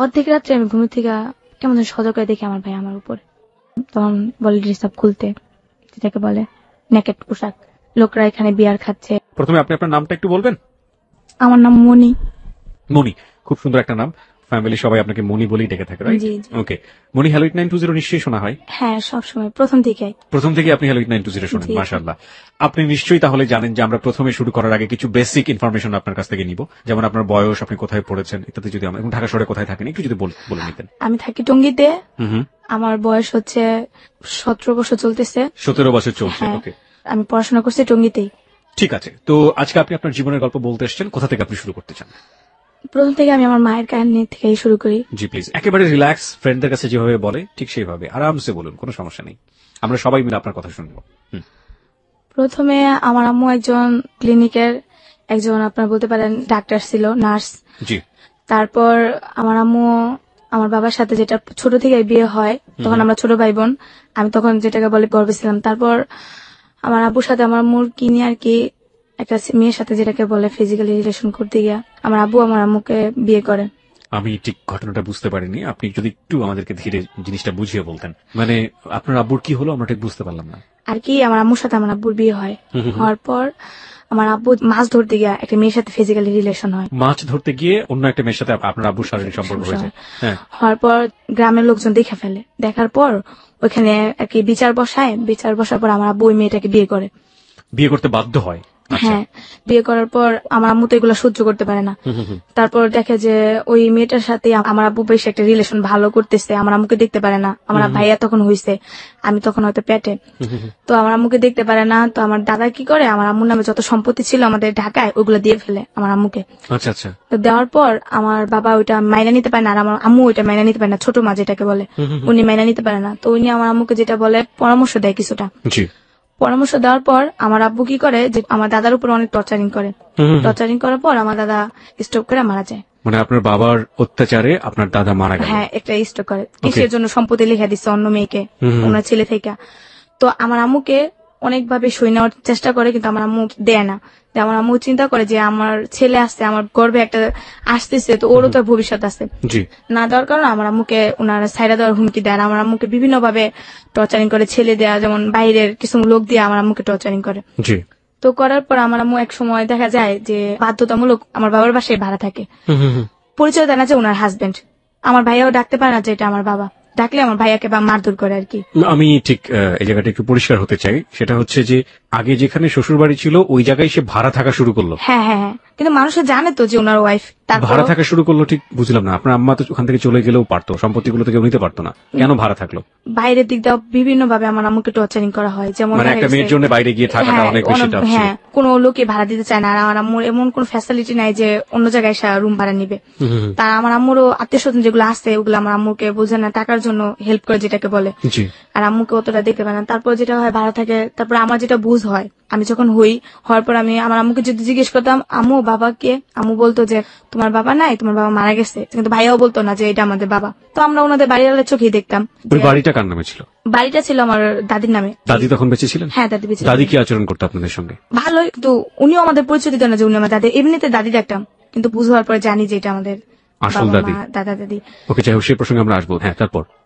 অর্ধেক রাত্রে আমি ঘুম থেকে কেমন সজাগ করে দেখি আমার ভাই আমার উপর, তখন বলে ড্রেস আপ খুলতে, যেটাকে বলে নেকেট পোশাক। লোকরা এখানে বিয়ার খাচ্ছে। প্রথমে আপনি আপনার নামটা একটু বলবেন? আমার নাম মনি। মনি, খুব সুন্দর একটা নাম। ফ্যামিলি সবাই আপনাকে মনি বলেই ডেকে থাকে, রাইট? ওকে। মনি, হ্যালো 8920 নিশ্চয়ই শোনা হয়? হ্যাঁ, সবসময় প্রথম থেকে আপনি হ্যালো 8920 শোনেন, মাশাআল্লাহ। আপনি নিশ্চয়ই তাহলে জানেন যে আমরা প্রথমে শুরু করার আগে কিছু বেসিক ইনফরমেশন আপনার কাছ থেকে নিব, যেমন আপনার বয়স, আপনি কোথায় পড়েছেন ইত্যাদি। যদি আমরা ঢাকা শহরে কোথায় থাকেন একটু যদি বলে নিতেন। আমি থাকি টঙ্গীতে। আমার বয়স হচ্ছে 17 বছর চলতেছে। 17 বছর চলছে, ওকে। আমি পড়াশোনা করছি টঙ্গীতেই। ঠিক আছে, তো আজকে আপনি আপনার জীবনের গল্প বলতে এসেছেন, কোথা থেকে আপনি শুরু করতে চান? প্রথম থেকে আমি আমার মায়ের কাহিনী থেকে শুরু করি। জি প্লিজ, একেবারে রিল্যাক্স, ফ্রেন্ডদের কাছে যেভাবে বলে ঠিক সেইভাবে আরামসে বলুন, কোনো সমস্যা নেই, আমরা সবাই মিলে আপনার কথা শুনবো। প্রথমে আমার আম্মু একজন ক্লিনিকের একজন আপনার বলতে পারেন ডাক্তার ছিল, নার্স। জি। তারপর আমার আম্মু আমার বাবার সাথে, যেটা ছোট থেকে বিয়ে হয়, তখন আমরা ছোট ভাই বোন, আমি তখন যেটাকে বলে গর্বে ছিলাম। তারপর আমার আব্বুর সাথে আমার আম্মুর কিনে আর কি একটা মেয়ের সাথে, যেটাকে বলে ফিজিক্যালি রিলেশন করতে গিয়া আমার আব্বু আমার আম্মুকে বিয়ে করে। আমি ঠিক ঘটনাটা বুঝতে পারিনি, আপনি যদি একটু আমাদেরকে ধীরে জিনিসটা বুঝিয়ে বলতেন। মানে আপনার আব্বুর কি হলো, আমরা ঠিক বুঝতে পারলাম না আর কি। আমার আম্মুর সাথে আমার আব্বুর বিয়ে হয়, হওয়ার পর আমার আব্বু মাছ ধরতে গিয়ে একটা মেয়ের সাথে ফিজিক্যালি রিলেশন হয়। মাছ ধরতে গিয়ে অন্য একটা মেয়ের সাথে আপনার আব্বুর শারীরিক সম্পর্ক হয়েছে। হওয়ার পর গ্রামের লোকজন দেখে ফেলে, দেখার পর ওইখানে আর কি বিচার বসার পর আমার আব্বু ওই মেয়েটাকে বিয়ে করতে বাধ্য হয়। হ্যাঁ, বিয়ে করার পর আমার আম্মু তো এগুলো সহ্য করতে পারে না। তারপর দেখে যে ওই মেয়েটার সাথে আমার আব্বু বেশ একটা রিলেশন ভালো করতেছে, আমার আম্মুকে দেখতে পারে না। আমার ভাইয়া তখন হইছে, আমি তখন হয়তো পেটে, তো আমার আম্মুকে দেখতে পারে না। তো আমার দাদা কি করে, আমার আম্মুর নামে যত সম্পত্তি ছিল আমাদের ঢাকায় ওগুলো দিয়ে ফেলে আমার আম্মুকে। আচ্ছা আচ্ছা। তো দেওয়ার পর আমার বাবা ওইটা মাইনা নিতে পারে না, আর আমার আম্মু ওইটা মাইনা নিতে পারে না, ছোট মা যেটাকে বলে, উনি মাইনা নিতে পারে না। তো উনি আমার আম্মুকে যেটা বলে পরামর্শ দেয় কিছুটা। পরামর্শ দেওয়ার পর আমার আব্বু কি করে, যে আমার দাদার উপর অনেক টর্চারিং করার পর আমার দাদা স্ট্রোক করে মারা যায়। মানে আপনার বাবার অত্যাচারে আপনার দাদা মারা গেল? হ্যাঁ, একটা স্ট্রোক করে। কিসের জন্য সম্পত্তি লিখে দিচ্ছে অন্য মেয়েকে, ওনার ছেলে থেকে। তো আমার আম্মুকে অনেকভাবে সই নেওয়ার চেষ্টা করে, কিন্তু আমার আম্মু দেয় না। আমার আম্মু চিন্তা করে যে আমার ছেলে আসছে, আমার গর্ভে একটা আসতেছে, তো ওরও তো ভবিষ্যৎ আছে, না দেওয়ার কারণে আমার আম্মুকে ওনারা ছাইড়া দেওয়ার হুমকি দেয়। আমার আম্মুকে বিভিন্ন ভাবে টর্চারিং করে, ছেলে দেয়া, যেমন বাইরের কিছু লোক দিয়ে আমার আম্মুকে টর্চারিং করে। তো করার পর আমার আম্মু এক সময় দেখা যায় যে বাধ্যতামূলক আমার বাবার বাসায় ভাড়া থাকে। পরিচয় দেয় না যে ওনার হাজবেন্ড। আমার ভাইয়াও ডাকতে পারে না যে এটা আমার বাবা, ডাকলে আমার ভাইয়াকে বা মারধর করে আর কি। আমি ঠিক এই জায়গাটা একটু পরিষ্কার হতে চাই, সেটা হচ্ছে যে আগে যেখানে শ্বশুর বাড়ি ছিল ওই জায়গায় সে ভাড়া থাকা শুরু করলো। হ্যাঁ হ্যাঁ হ্যাঁ, কিন্তু মানুষের জানে তো যে ওনার ওয়াইফ, ভাড়া থাকা শুরু করলো, ঠিক বুঝলাম না। আপনার আম্মা তো ওখান থেকে চলে গেলেও পারতো, সম্পত্তিগুলো তো কেউ নিতে পারতো না, কেন ভাড়া থাকলো? বাইরের দিক দিয়ে বিভিন্ন ভাবে আমার আম্মুকে টর্চারিং করা হয়, যেমন মানে একটা মেয়ের জন্য বাইরে গিয়ে থাকাটা অনেক বেশি টাফ ছিল। হ্যাঁ, কোনো লোকে ভাড়া দিতে চায় না, আর আমার আম্মুর এমন কোন ফ্যাসিলিটি নাই যে অন্য জায়গায় রুম ভাড়া নিবে। তার আমার আম্মুরও আত্মীয় স্বজন যেগুলো আছে ওগুলো আমার আম্মুকে বোঝে না, টাকার জন্য হেল্প করে যেটাকে বলে, আর আম্মুকে অতটা দেখতে পারে না। তারপর যেটা হয়, ভাড়া থাকে। তারপর আমার যেটা বুঝ হয়, আমি যখন হওয়ার পর আমি আমার আম্মুকে যদি জিজ্ঞেস করতাম আম্মু বাবা কে, আম্মু বলতো যে তোমার বাবা নাই, তোমার বাবা মারা গেছে, কিন্তু ভাইয়াও বলতো না যে এটা আমাদের বাবা। তো আমরা ওনাদের বাড়ির চোখেই দেখতাম। বাড়িটা কার নামে ছিল? বাড়িটা ছিল আমার দাদির নামে। দাদি তখন বেঁচে ছিলেন? হ্যাঁ, দাদি বেঁচে। দাদি কি আচরণ করতো আপনাদের সঙ্গে? ভালোই, কিন্তু উনিও আমাদের পরিচয় দিত না যে উনি আমার দাদি। এমনিতে দাদি ডাকতাম, কিন্তু বুঝবার পরে জানি যে এটা আমাদের আসল দাদি, দাদা দাদি। ওকে, যাই হোক, সেই প্রসঙ্গে আমরা আসবো। হ্যাঁ,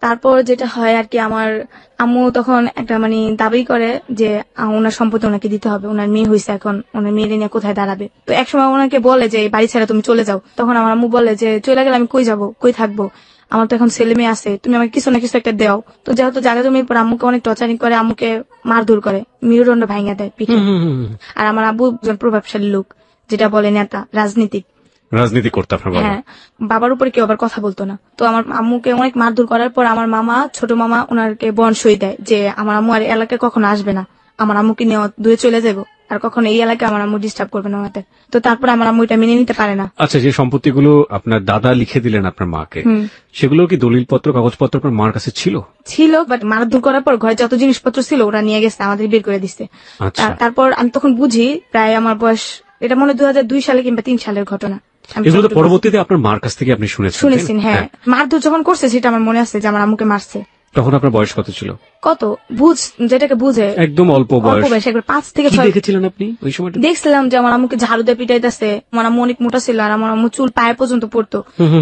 তারপর যেটা হয় আর কি, আমার আম্মু তখন একটা দাবি করে যে ওনার সম্পত্তি ওনাকে দিতে হবে, ওনার মেয়ে হয়েছে, এখন ওনার মেয়ের নিয়ে কোথায় দাঁড়াবে। তো একসময় ওনাকে বলে যে বাড়ি ছেড়ে তুমি চলে যাও। তখন আমার আম্মু বলে যে চলে গেলে আমি কই যাবো, কই থাকবো, আমার তো এখন ছেলে মেয়ে আছে, তুমি আমাকে কিছু না কিছু একটা দাও। তো যেহেতু জায়গা জমির পর আম্মুকে অনেক টর্চারিং করে, আম্মুকে মারধর করে, মেরুদণ্ড ভাঙিয়ে দেয় পিঠে। আর আমার আব্বু একজন প্রভাবশালী লোক, যেটা বলে নেতা, রাজনীতি করতে। হ্যাঁ, বাবার উপরে কেউ আবার কথা বলতো না। তো আমার আম্মুকে অনেক মারধর করার পর আমার মামা, ছোট মামা, ওনাকে বনসই দেয় যে আমার আম্মু আর এলাকায় কখনো আসবে না, আমার আম্মুকে নিয়ে দূরে চলে যাবো, আর কখনো এই এলাকায় আমার আম্মু ডিস্টার্ব করবে না ওনাদের। তো তারপর আমার আম্মু এটা মেনে নিতে পারে না। আচ্ছা, যে সম্পত্তিগুলো আপনার দাদা লিখে দিলেন আপনার মাকে, সেগুলো কি দলিলপত্র, কাগজপত্র আপনার মার কাছে ছিল? বাট মারধর করার পর ঘরে যত জিনিসপত্র ছিল ওরা নিয়ে গেছে, আমাদের বের করে দিচ্ছে। তারপর আমি তখন বুঝি, প্রায় আমার বয়স, এটা মনে 2002 সালে কিংবা 3 সালের ঘটনা। এগুলো তো পরবর্তীতে আপনার মার কাছ থেকে আপনি শুনেছেন? হ্যাঁ, মারধর যখন করছে সেটা আমার মনে আছে যে আমার আম্মুকে মারছে। তখন আপনার বয়স কত ছিল? কত যেটাকে বুঝে একদম অল্প বয়স। একবার 5 থেকে কি 6 দেখেছিলেন আপনি ওই সময়টা? দেখছিলাম যে আমার আম্মুকে ঝাড়ু দিয়ে পিটাইতেছে, আমার আম্মু অনেক মোটা ছিল, আর আমার আম্মু চুল পায়ে পর্যন্ত পড়তো।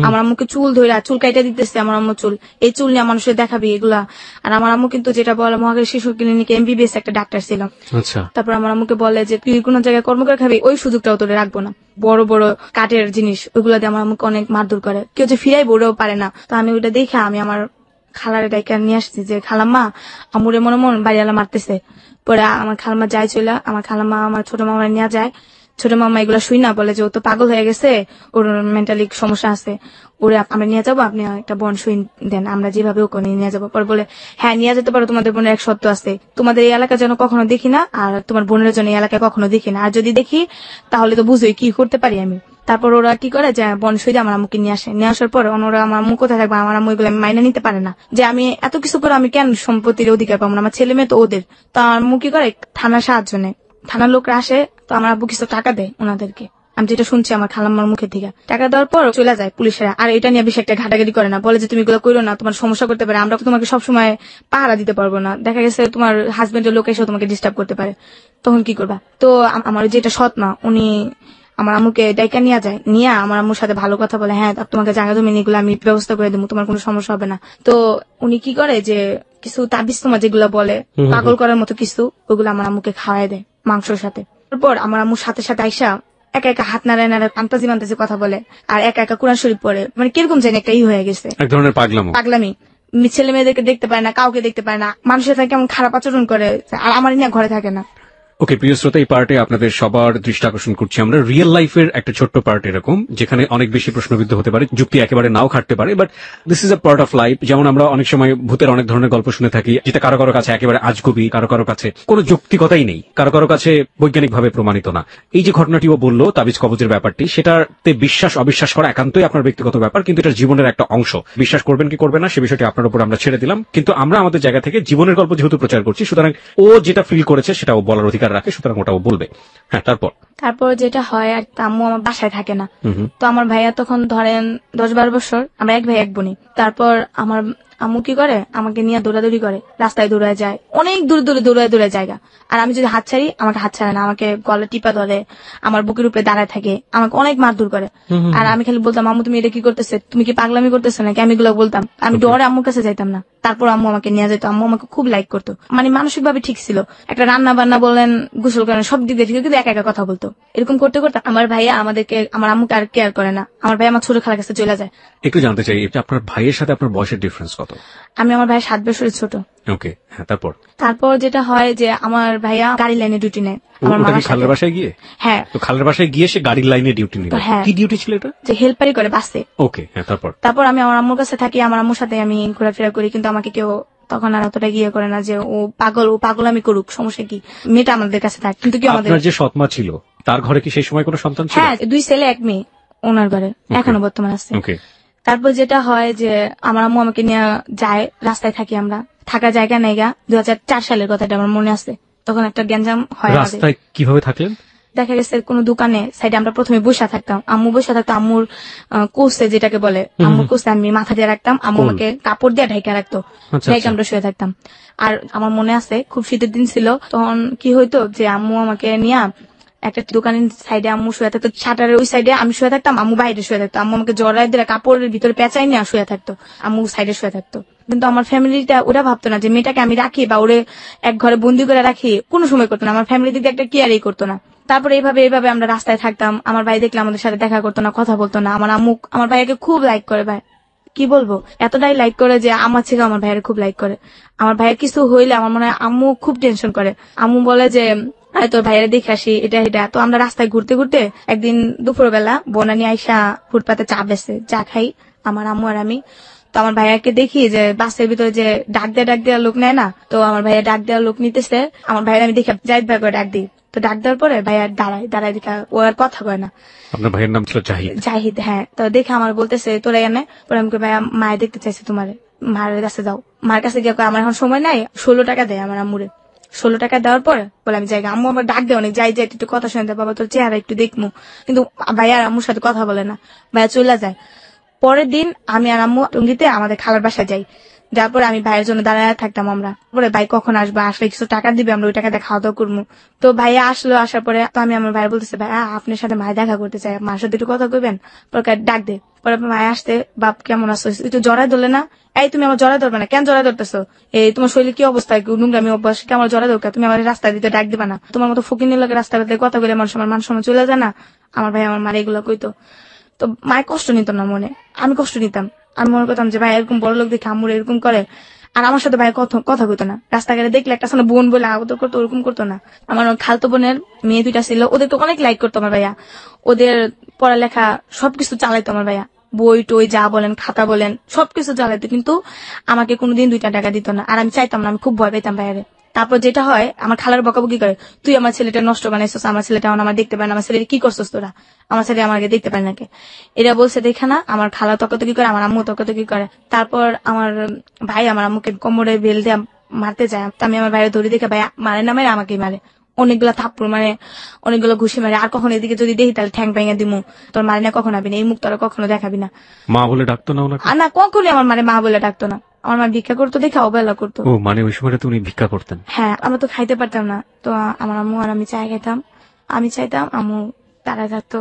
আমার আম্মুকে চুল ধরে চুল কাইটা দিতেছে, আমার আম্মু চুল, এই চুল নিয়ে মানুষের দেখাবি এগুলা। আর আমার আম্মু কিন্তু যেটা বলে মহাখালী শিশু ক্লিনিকে MBBS একটা ডাক্তার ছিল। আচ্ছা। তারপর আমার আম্মুকে বলে যে তুই কোন জায়গায় কর্ম করে খাবি, ওই সুযোগটাও তোরে রাখবো না। বড় বড় কাঠের জিনিস ওইগুলা দিয়ে আমার আম্মুকে অনেক মারধর করে, কেউ যে ফিরাই বড়েও পারে না। তো আমি ওইটা দেখে আমি আমার খালারে ডাইকা নিয়ে আসছি যে খালাম্মা আমুরে মনে মন বাড়িওয়ালা মারতেছে। পরে আমার খালাম্মা যায় চলে, আমার খালাম্মা আমার ছোট মামা নিয়ে যায়। ছোট মামা এগুলা শুই না বলে যে ও তো পাগল হয়ে গেছে, ওর মেন্টালি সমস্যা আছে, ওরে আমরা নিয়ে যাবো, আপনি একটা বোন শুই দেন, আমরা যেভাবে ওকে নিয়ে যাবো। পরে বলে হ্যাঁ নিয়ে যেতে পারো, তোমাদের বোনের এক সত্য আছে, তোমাদের এই এলাকা যেন কখনো দেখি না, আর তোমার বোনের জন্য এই এলাকায় কখনো দেখি না, আর যদি দেখি তাহলে তো বুঝোই কি করতে পারি আমি। তারপর ওরা কি করে যে বন শুই আমার আম্মুকে নিয়ে আসে, নিয়ে আসার পর ওরা আমার আম্মু কোথায় থাকবে, আমার আম্মু এগুলো মাইনে নিতে পারে না যে আমি এত কিছু করে আমি কেন সম্পত্তির অধিকার পাবো না, আমার ছেলে মেয়ে তো ওদের। তো আমার আম্মু কি করে থানার সাহায্য নেয়, থানার লোকরা আসে, তো আমার আব্বু কিছু টাকা দেয় ওনাদেরকে, আমি যেটা শুনছি আমার খালাম্মার মুখে থেকে। টাকা দেওয়ার পর চলে যায় পুলিশেরা, আর এটা নিয়ে বেশি একটা ঘাটাঘাটি করে না, বলে যে তুমি এগুলো করো না, তোমার সমস্যা করতে পারে, আমরা তোমাকে সবসময় পাহারা দিতে পারবো না, দেখা গেছে তোমার হাজবেন্ডের লোক এসে তোমাকে ডিস্টার্ব করতে পারে, তখন কি করবা। তো আমার যেটা সৎ মা উনি আমার আম্মুকে ডাইকা নিয়ে যায়, নিয়ে আমার আম্মুর সাথে ভালো কথা বলে, হ্যাঁ তোমাকে জায়গা জমি এগুলো আমি ব্যবস্থা করে দেবো, তোমার কোনো সমস্যা হবে না। তো উনি কি করে যে কিছু তাবিজ তোমার যেগুলো বলে পাগল করার মতো কিছু, ওগুলো আমার আম্মুকে খাওয়াই দেয় মাংসের সাথে। তারপর আমার আম্মুর সাথে সাথে আইসা একা একা হাত নাড়ায় নাড়ায় আন্তাজি মান্তাজি কথা বলে, আর একা একা কোরআন শরীফ পড়ে, মানে কিরকম জানি একটা হয়ে গেছে, এক ধরনের পাগলামি। ছেলে মেয়েদেরকে দেখতে পায় না, কাউকে দেখতে পায় না, মানুষের সাথে কেমন খারাপ আচরণ করে, আর আমার নিয়ে ঘরে থাকে না। ওকে প্রিয় শ্রোতা, এই পার্টে আপনাদের সবার দৃষ্টি আকর্ষণ করছি আমরা রিয়েল লাইফের একটা ছোট্ট পার্ট এরকম, যেখানে অনেক বেশি প্রশ্নবিদ্ধ হতে পারে, যুক্তি একেবারে নাও খাটতে পারে, but this is a part of life. যেমন আমরা অনেক সময় ভূতের অনেক ধরনের গল্প শুনে থাকি, যেটা কারো কারো কাছে একেবারে আজগুবি, কারো কারো কাছে কোনো যৌক্তিকতাই নেই, কারো কারো কাছে বৈজ্ঞানিকভাবে প্রমাণিত না। এই যে ঘটনাটিও বললো তাবিজ কবজের ব্যাপারটি, সেটাতে বিশ্বাস অবিশ্বাস করা একান্তই আপনার ব্যক্তিগত ব্যাপার, কিন্তু এটা জীবনের একটা অংশ। বিশ্বাস করবেন কি করবেন না সে বিষয়টি আপনার উপর আমরা ছেড়ে দিলাম, কিন্তু আমরা আমাদের জায়গা থেকে জীবনের গল্প যেহেতু প্রচার করছি, সুতরাং ও যেটা ফিল করেছে সেটা ও বলার অধিকার রাখে, সুতরাং ওটাও বলবে। হ্যাঁ, তারপর যেটা হয়, আর আম্মু আমার বাসায় থাকে না, তো আমার ভাইয়া তখন ধরেন 10-12 বছর, আমরা এক ভাই এক বোনই। তারপর আমার আম্মু কি করে আমাকে নিয়ে দৌড়াদৌড়ি করে, রাস্তায় দৌড়ায় যায়, অনেক দূরে দূরে দৌড়ায় জায়গা, আর আমি যদি হাত ছাড়ি আমাকে হাত ছাড়ে না, আমাকে গলা টিপা ধরে, আমার বুকের উপরে দাঁড়ায় থাকে, আমাকে অনেক মারধর করে। আর আমি খালি বলতাম আম্মু তুমি এটা কি করতেছে, তুমি কি পাগলামি করতেছে নাকি, আমি এগুলো বলতাম, আমি ডরে আম্মুর কাছে যাইতাম না। তারপর আম্মু আমাকে নিয়ে যেত, আম্মু আমাকে খুব লাইক করতো, মানে মানসিক ভাবে ঠিক ছিল, একটা রান্না বান্না বলেন, গোসল করেন, সব দিক দিয়ে ঠিক, কিন্তু একা একা কথা বলতো। এরকম করতে করতে আমার ভাইয়া আমার আম্মুকে আর কেয়ার করে না, আমার ভাই আমার ছোট খালার কাছে চলে যায়। একটু জানতে চাই আপনার ভাইয়ের সাথে আপনার বয়সের ডিফারেন্স কত? আমি আমার ভাই 7 বছরের ছোট। ওকে, হ্যাঁ, তারপর যেটা হয় যে আমার ভাইয়া গাড়ি লাইনে ডিউটি নেয় আমার মামার খালের বাসায় গিয়ে। হ্যাঁ, তো খালের বাসায় গিয়ে সে গাড়ির লাইনে ডিউটি নিল। কি ডিউটি ছিল এটা? যে হেল্পারি করে বাসে। ওকে, হ্যাঁ, তারপর আমি আমার আম্মুর কাছে থাকি, আমার আম্মুর সাথে আমি ঘোরাফেরা করি, কিন্তু আমাকে কেউ তখন আর অতটা গিয়ে করে না যে ও পাগল আমি করুক, সমস্যা কি, মেয়েটা আমাদের কাছে থাকে। কিন্তু কি আমাদের যে সৎমা ছিল তার ঘরে কি সেই সময় কোনো সন্তান ছিল? হ্যাঁ, 2 ছেলে 1 মেয়ে ওনার ঘরে এখনো বর্তমান আছে। তারপর যেটা হয় যে আমার আম্মু আমাকে নিয়ে যায়, রাস্তায় থাকি আমরা, থাকার জায়গা নেই গা। 2004 সালের কথাটা আমার মনে আছে, তখন একটা গ্যাঞ্জাম হয়। রাস্তায় কিভাবে থাকলেন? দেখা গেছে কোনো দোকানে সাইডে আমরা প্রথমে বসে থাকতাম, আম্মু বসে থাকতো, আম্মুর কোষে যেটাকে বলে, আম্মুর কোষে আমি মাথা দিয়ে রাখতাম, আম্মু আমাকে কাপড় দিয়ে ঢাকা রাখতো, ঢাকা আমরা শুয়ে থাকতাম। আর আমার মনে আছে খুব শীতের দিন ছিল, তখন কি হইতো যে আম্মু আমাকে নিয়ে একটা দোকানের সাইডে আম্মু শুয়ে থাকতো, শাটারের ওই সাইডে আমি শুয়ে থাকতাম, আম্মু বাইরে শুয়ে থাকতো, আম্মু আমাকে জড়াই দিয়ে কাপড়ের ভিতরে পেঁচাই নিয়ে শুয়ে থাকতো, আম্মু সাইডে শুয়ে থাকতো। কিন্তু আমার ফ্যামিলিটা ওরা ভাবতো না যে মেয়েটাকে আমি রাখি বা ওরে এক ঘরে বন্দি করে রাখি, কোনো সময় করতো না, আমার ফ্যামিলি দিকে একটা কেয়ারই করতো না। তারপরে এইভাবে আমরা রাস্তায় থাকতাম, আমার ভাই দেখলে আমাদের সাথে দেখা করতো না, কথা বলতো না। আমার আম্মু আমার ভাইয়াকে খুব লাইক করে, ভাই কি বলবো, এতটাই লাইক করে যে আমার ছেলে আমার ভাইয়ের খুব লাইক করে। আমার ভাইয়ের কিছু হইলে আমার মনে হয় আম্মু খুব টেনশন করে, আম্মু বলে যে তোর ভাইয়েরা দেখে আসি এটা। তো আমরা রাস্তায় ঘুরতে ঘুরতে একদিন দুপুরবেলা বোনা নিয়ে আইসা ফুটপাতে চা বেছে, চা খাই আমার আম্মু আর আমি। তো আমার ভাইয়াকে দেখি যে বাসের ভিতরে যে ডাক দেওয়ার লোক নেয় না, তো আমার ভাইয়া ডাক দেওয়ার লোক নিতেছে, আমার ভাইয়ের আমি দেখে জাহিদ ভাই করে ডাক দিই, তো ডাক দেওয়ার পরে ভাইয়া দাঁড়ায় দেখা ও আর কথা কয় না। আপনার ভাইয়ের নাম ছিল জাহিদ, হ্যাঁ। তো দেখে আমার বলতেছে তোরা এনে, পরে আমি ভাইয়া মায়ের দেখতে চাইছে, তোমারে মায়ের কাছে যাও, মায়ের কাছে গিয়ে আমার এখন সময় নাই, 16 টাকা দেয় আমার আম্মুরে। 16 টাকা দেওয়ার পর বলে আমি যাই, আম্মু আমার ডাক দেয় অনেক, যাই একটু কথা শুনতে, বাবা তোর চেহারা একটু দেখবো, কিন্তু ভাইয়া আর আম্মুর সাথে কথা বলে না, ভাইয়া চলে যায়। পরের দিন আমি আর আম্মু টঙ্গিতে আমাদের খালার বাসায় যাই, যারপরে আমি ভাইয়ের জন্য দাঁড়ায় থাকতাম আমরা, পরে ভাই কখন আসবে, আসলে কিছু টাকা দিবে, আমরা ওই টাকা দিয়ে খাওয়া দাওয়া করবো। তো ভাইয়া আসলো, আসার পরে তো আমি আমার ভাই বলতেছে, ভাই আপনার সাথে ভাই দেখা করতে চাই, মার সাথে একটু কথা কইবেন। পরে ডাক দে, পরে ভাই আসতে, বাপ কেমন আছো, একটু জড়াই ধরলে না, এই তুমি আমার জড়াই ধরবে না, কেন জড়াই ধরতেছো, এই তোমার শরীরে কি অবস্থা, নোংরামি অভ্যাস, কি আমার জড়াই দরকার, তুমি আমার রাস্তায় দিতে ডাক দিবা না, তোমার মতো ফকির লোকের রাস্তায় কথা বলে মানুষ আমার মান সম্মান চলে যায় না। আমার ভাই আমার মারে এগুলো কইতো। তো মায়ের কষ্ট নিত না মনে, আমি কষ্ট নিতাম। আমি মনে করতাম যে ভাই এরকম বড় লোক দেখে আম্মুর এরকম করে, আর আমার সাথে ভাই কথা কইতো না। রাস্তাঘাটে দেখলে একটা সামনে বোন বলে আদর করতো, ওরকম করতো না। আমার খালতো বোনের মেয়ে 2টা ছিল, ওদেরকে অনেক লাইক করতো আমার ভাইয়া, ওদের পড়ালেখা সবকিছু চালাইতো আমার ভাইয়া, বই টই যা বলেন, খাতা বলেন, সবকিছু চালাইতো, কিন্তু আমাকে কোনোদিন 2টা টাকা দিত না। আর আমি চাইতাম না, আমি খুব ভয় পেতাম ভাইয়ারে। তারপর যেটা হয়, আমার খালার বকাবকি করে, তুই আমার ছেলেটা নষ্ট বানাইছিস, আমার ছেলেটা আমার দেখতে পায় না, আমার ছেলেটা কি করছিস তোরা, আমার ছেলে আমাকে দেখতে পায় নাকি, এরা বলছে দেখে না। আমার খালা তর্কাতর্কি করে, আমার আম্মু তর্কাতর্কি করে। তারপর আমার ভাই আমার আম্মুকে কোমরে বেল দিয়ে মারতে যায়, আমি আমার ভাইয়ের ধরে দেখে, ভাই মারে না মারে আমাকেই মারে, অনেকগুলো থাপ্পড় মারে, অনেকগুলো ঘুষি মারে। আর কখনো এদিকে যদি দেখি তাহলে ঠ্যাং ভেঙে দিমু, তোর মারে না কখনো আবি না, এই মুখ তোরা কখনো দেখাবি না। মা বলে ডাকতো না ওনাকে? আর না, কখনই আমার মানে মা বলে ডাকতো না। আমার মা ভিক্ষা করতো দেখে অবহেলা করতো। ও মানে ওই সময়টা তো উনি ভিক্ষা করতেন? হ্যাঁ, আমরা তো খাইতে পারতাম না, তো আমার আম্মু আর আমি চাই খেতাম, আমি চাইতাম, আম্মু তারা থাকতো।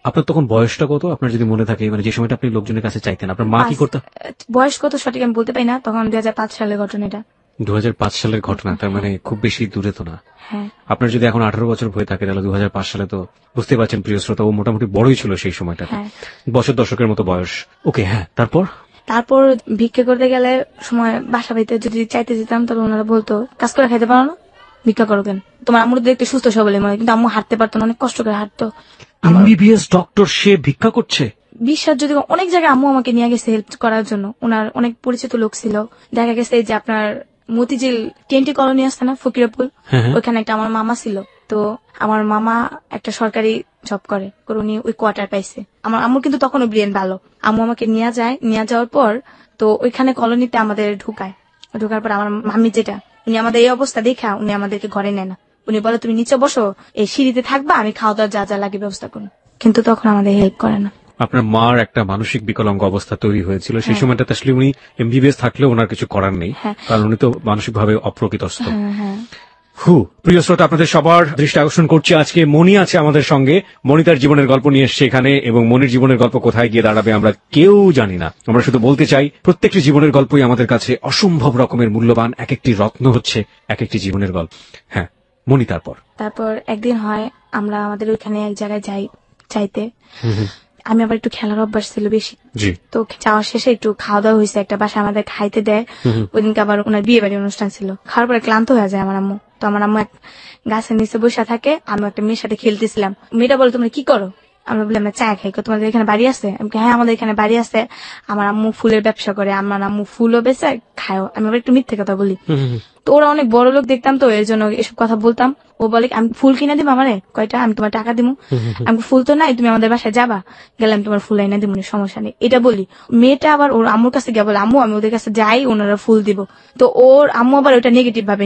আপনার তখন বয়সটা কত, আপনার যদি মনে থাকে, মানে যে সময়টা আপনি লোকজনের কাছে চাইতেন, আপনার মা কি করতেন? বয়স কত সঠিক আমি বলতে পারি না, তখন 2005 সালের ঘটনা এটা। 2005 সালের ঘটনা, তার মানে খুব বেশি দূরে তো না। হ্যাঁ, আপনার যদি এখন 18 বছর হয়ে থাকে, তাহলে 2005 সালে তো বুঝতে পারছেন প্রিয় শ্রোতা, ও মোটামুটি বড়ই ছিল সেই সময়টা, হ্যাঁ। বছর দশকের মতো বয়স। ওকে, হ্যাঁ, তারপর ভিক্ষা করতে গেলে সময় বাসা বাড়িতে যদি চাইতে যেতাম, তবে ওনারা বলতো কাজ করে খাইতে পারো না, ভিক্ষা করো কেন, তোমার আম্মুর দেখতে সুস্থ সবলে মনে, কিন্তু আম্মু হাঁটতে পারতো না, অনেক কষ্ট করে হাঁটতো। এমবিবিএস ডক্টর, সে ভিক্ষা করছে? বিশ্বাস যদি অনেক জায়গায় আম্মু আমাকে নিয়ে গেছে হেল্প করার জন্য, ওনার অনেক পরিচিত লোক ছিল। দেখা গেছে যে আপনার মতিঝিল টেন্টি কলোনি আসছে না, ফকিরাপুর, ওইখানে একটা আমার মামা ছিল। তো আমার মামা একটা সরকারি জব করে, উনি ওই কোয়ার্টার পাইছে। আমার আম্মু কিন্তু তখনও ব্রেন ভালো, আম্মু আমাকে নিয়ে যাওয়ার পর তো ওইখানে কলোনিতে আমাদের ঢুকার পর আমার মাম্মি যেটা, উনি আমাদের এই অবস্থা দেখা উনি আমাদেরকে ঘরে নেয় না, উনি বলে তুমি নিচে বসো, এই সিঁড়িতে থাকবা, আমি খাওয়া দাওয়া যা যা লাগে ব্যবস্থা করুন, কিন্তু তখন আমাদের হেল্প করে না। আপনার মার একটা মানসিক বিকলাঙ্গ অবস্থা তৈরি হয়েছিল সেই সময়টাতে, আসলে উনি এমবিবিএস থাকলেও ওনার কিছু করার নেই, কারণ উনি তো মানসিকভাবে অপ্রকৃতস্থ। প্রিয় শ্রোতা, আপনাদের সবার দৃষ্টি আকর্ষণ করছে, আজকে মণি আছে আমাদের সঙ্গে। মণি তার জীবনের গল্প নিয়ে এসছে এখানে, এবং মণির জীবনের গল্প কোথায় গিয়ে দাঁড়াবে আমরা কেউ জানি না। আমরা শুধু বলতে চাই, প্রত্যেকটি জীবনের গল্পই আমাদের কাছে অসম্ভব রকমের মূল্যবান, এক একটি রত্ন হচ্ছে এক একটি জীবনের গল্প। হ্যাঁ মণি, তারপর একদিন হয় আমরা আমাদের ওইখানে এক জায়গায় যাই চাইতে, আমি আবার একটু খেলার অভ্যাস ছিল বেশি, তো যাওয়ার শেষে একটু খাওয়া দাওয়া হয়েছে একটা বাসায়, আমাদের খাইতে দেয়। ওই দিনকে আবার ওনার বিয়ে বাড়ির অনুষ্ঠান ছিল, খাওয়ার পরে ক্লান্ত হয়ে যায় আমার আম্মু। তো আমার আম্মু এক গাছের নিচে বসে থাকে, আমি একটা মেয়ের সাথে খেলতেছিলাম। মেয়েটা বলে তোমরা কি করো, আমরা বলি আমরা চা খাই। তোমাদের এখানে বাড়ি আছে? হ্যাঁ আমাদের এখানে বাড়ি আছে, আমার আম্মু ফুলের ব্যবসা করে, আমার আম্মু ফুলও বেচে খায়ও। আমি আবার একটু মিথ্যে কথা বলি, তো ওরা অনেক বড় লোক দেখতাম, তো এর জন্য এসব কথা বলতাম। ও বলে আমি ফুল কিনে দিব আমারে কয়টা, আমি তোমার টাকা দিব। আমি ফুল তো নাই, তুমি আমাদের বাসায় যাবা, গেলাম তোমার ফুল এনে দিব, সমস্যা নেই, এটা বলি। মেয়েটা আবার ওর আম্মুর কাছে গিয়ে বলে আম্মু আমি ওদের কাছে যাই, ওনারা ফুল দিব। তো ওর আম্মু আবার ওটা নেগেটিভ ভাবে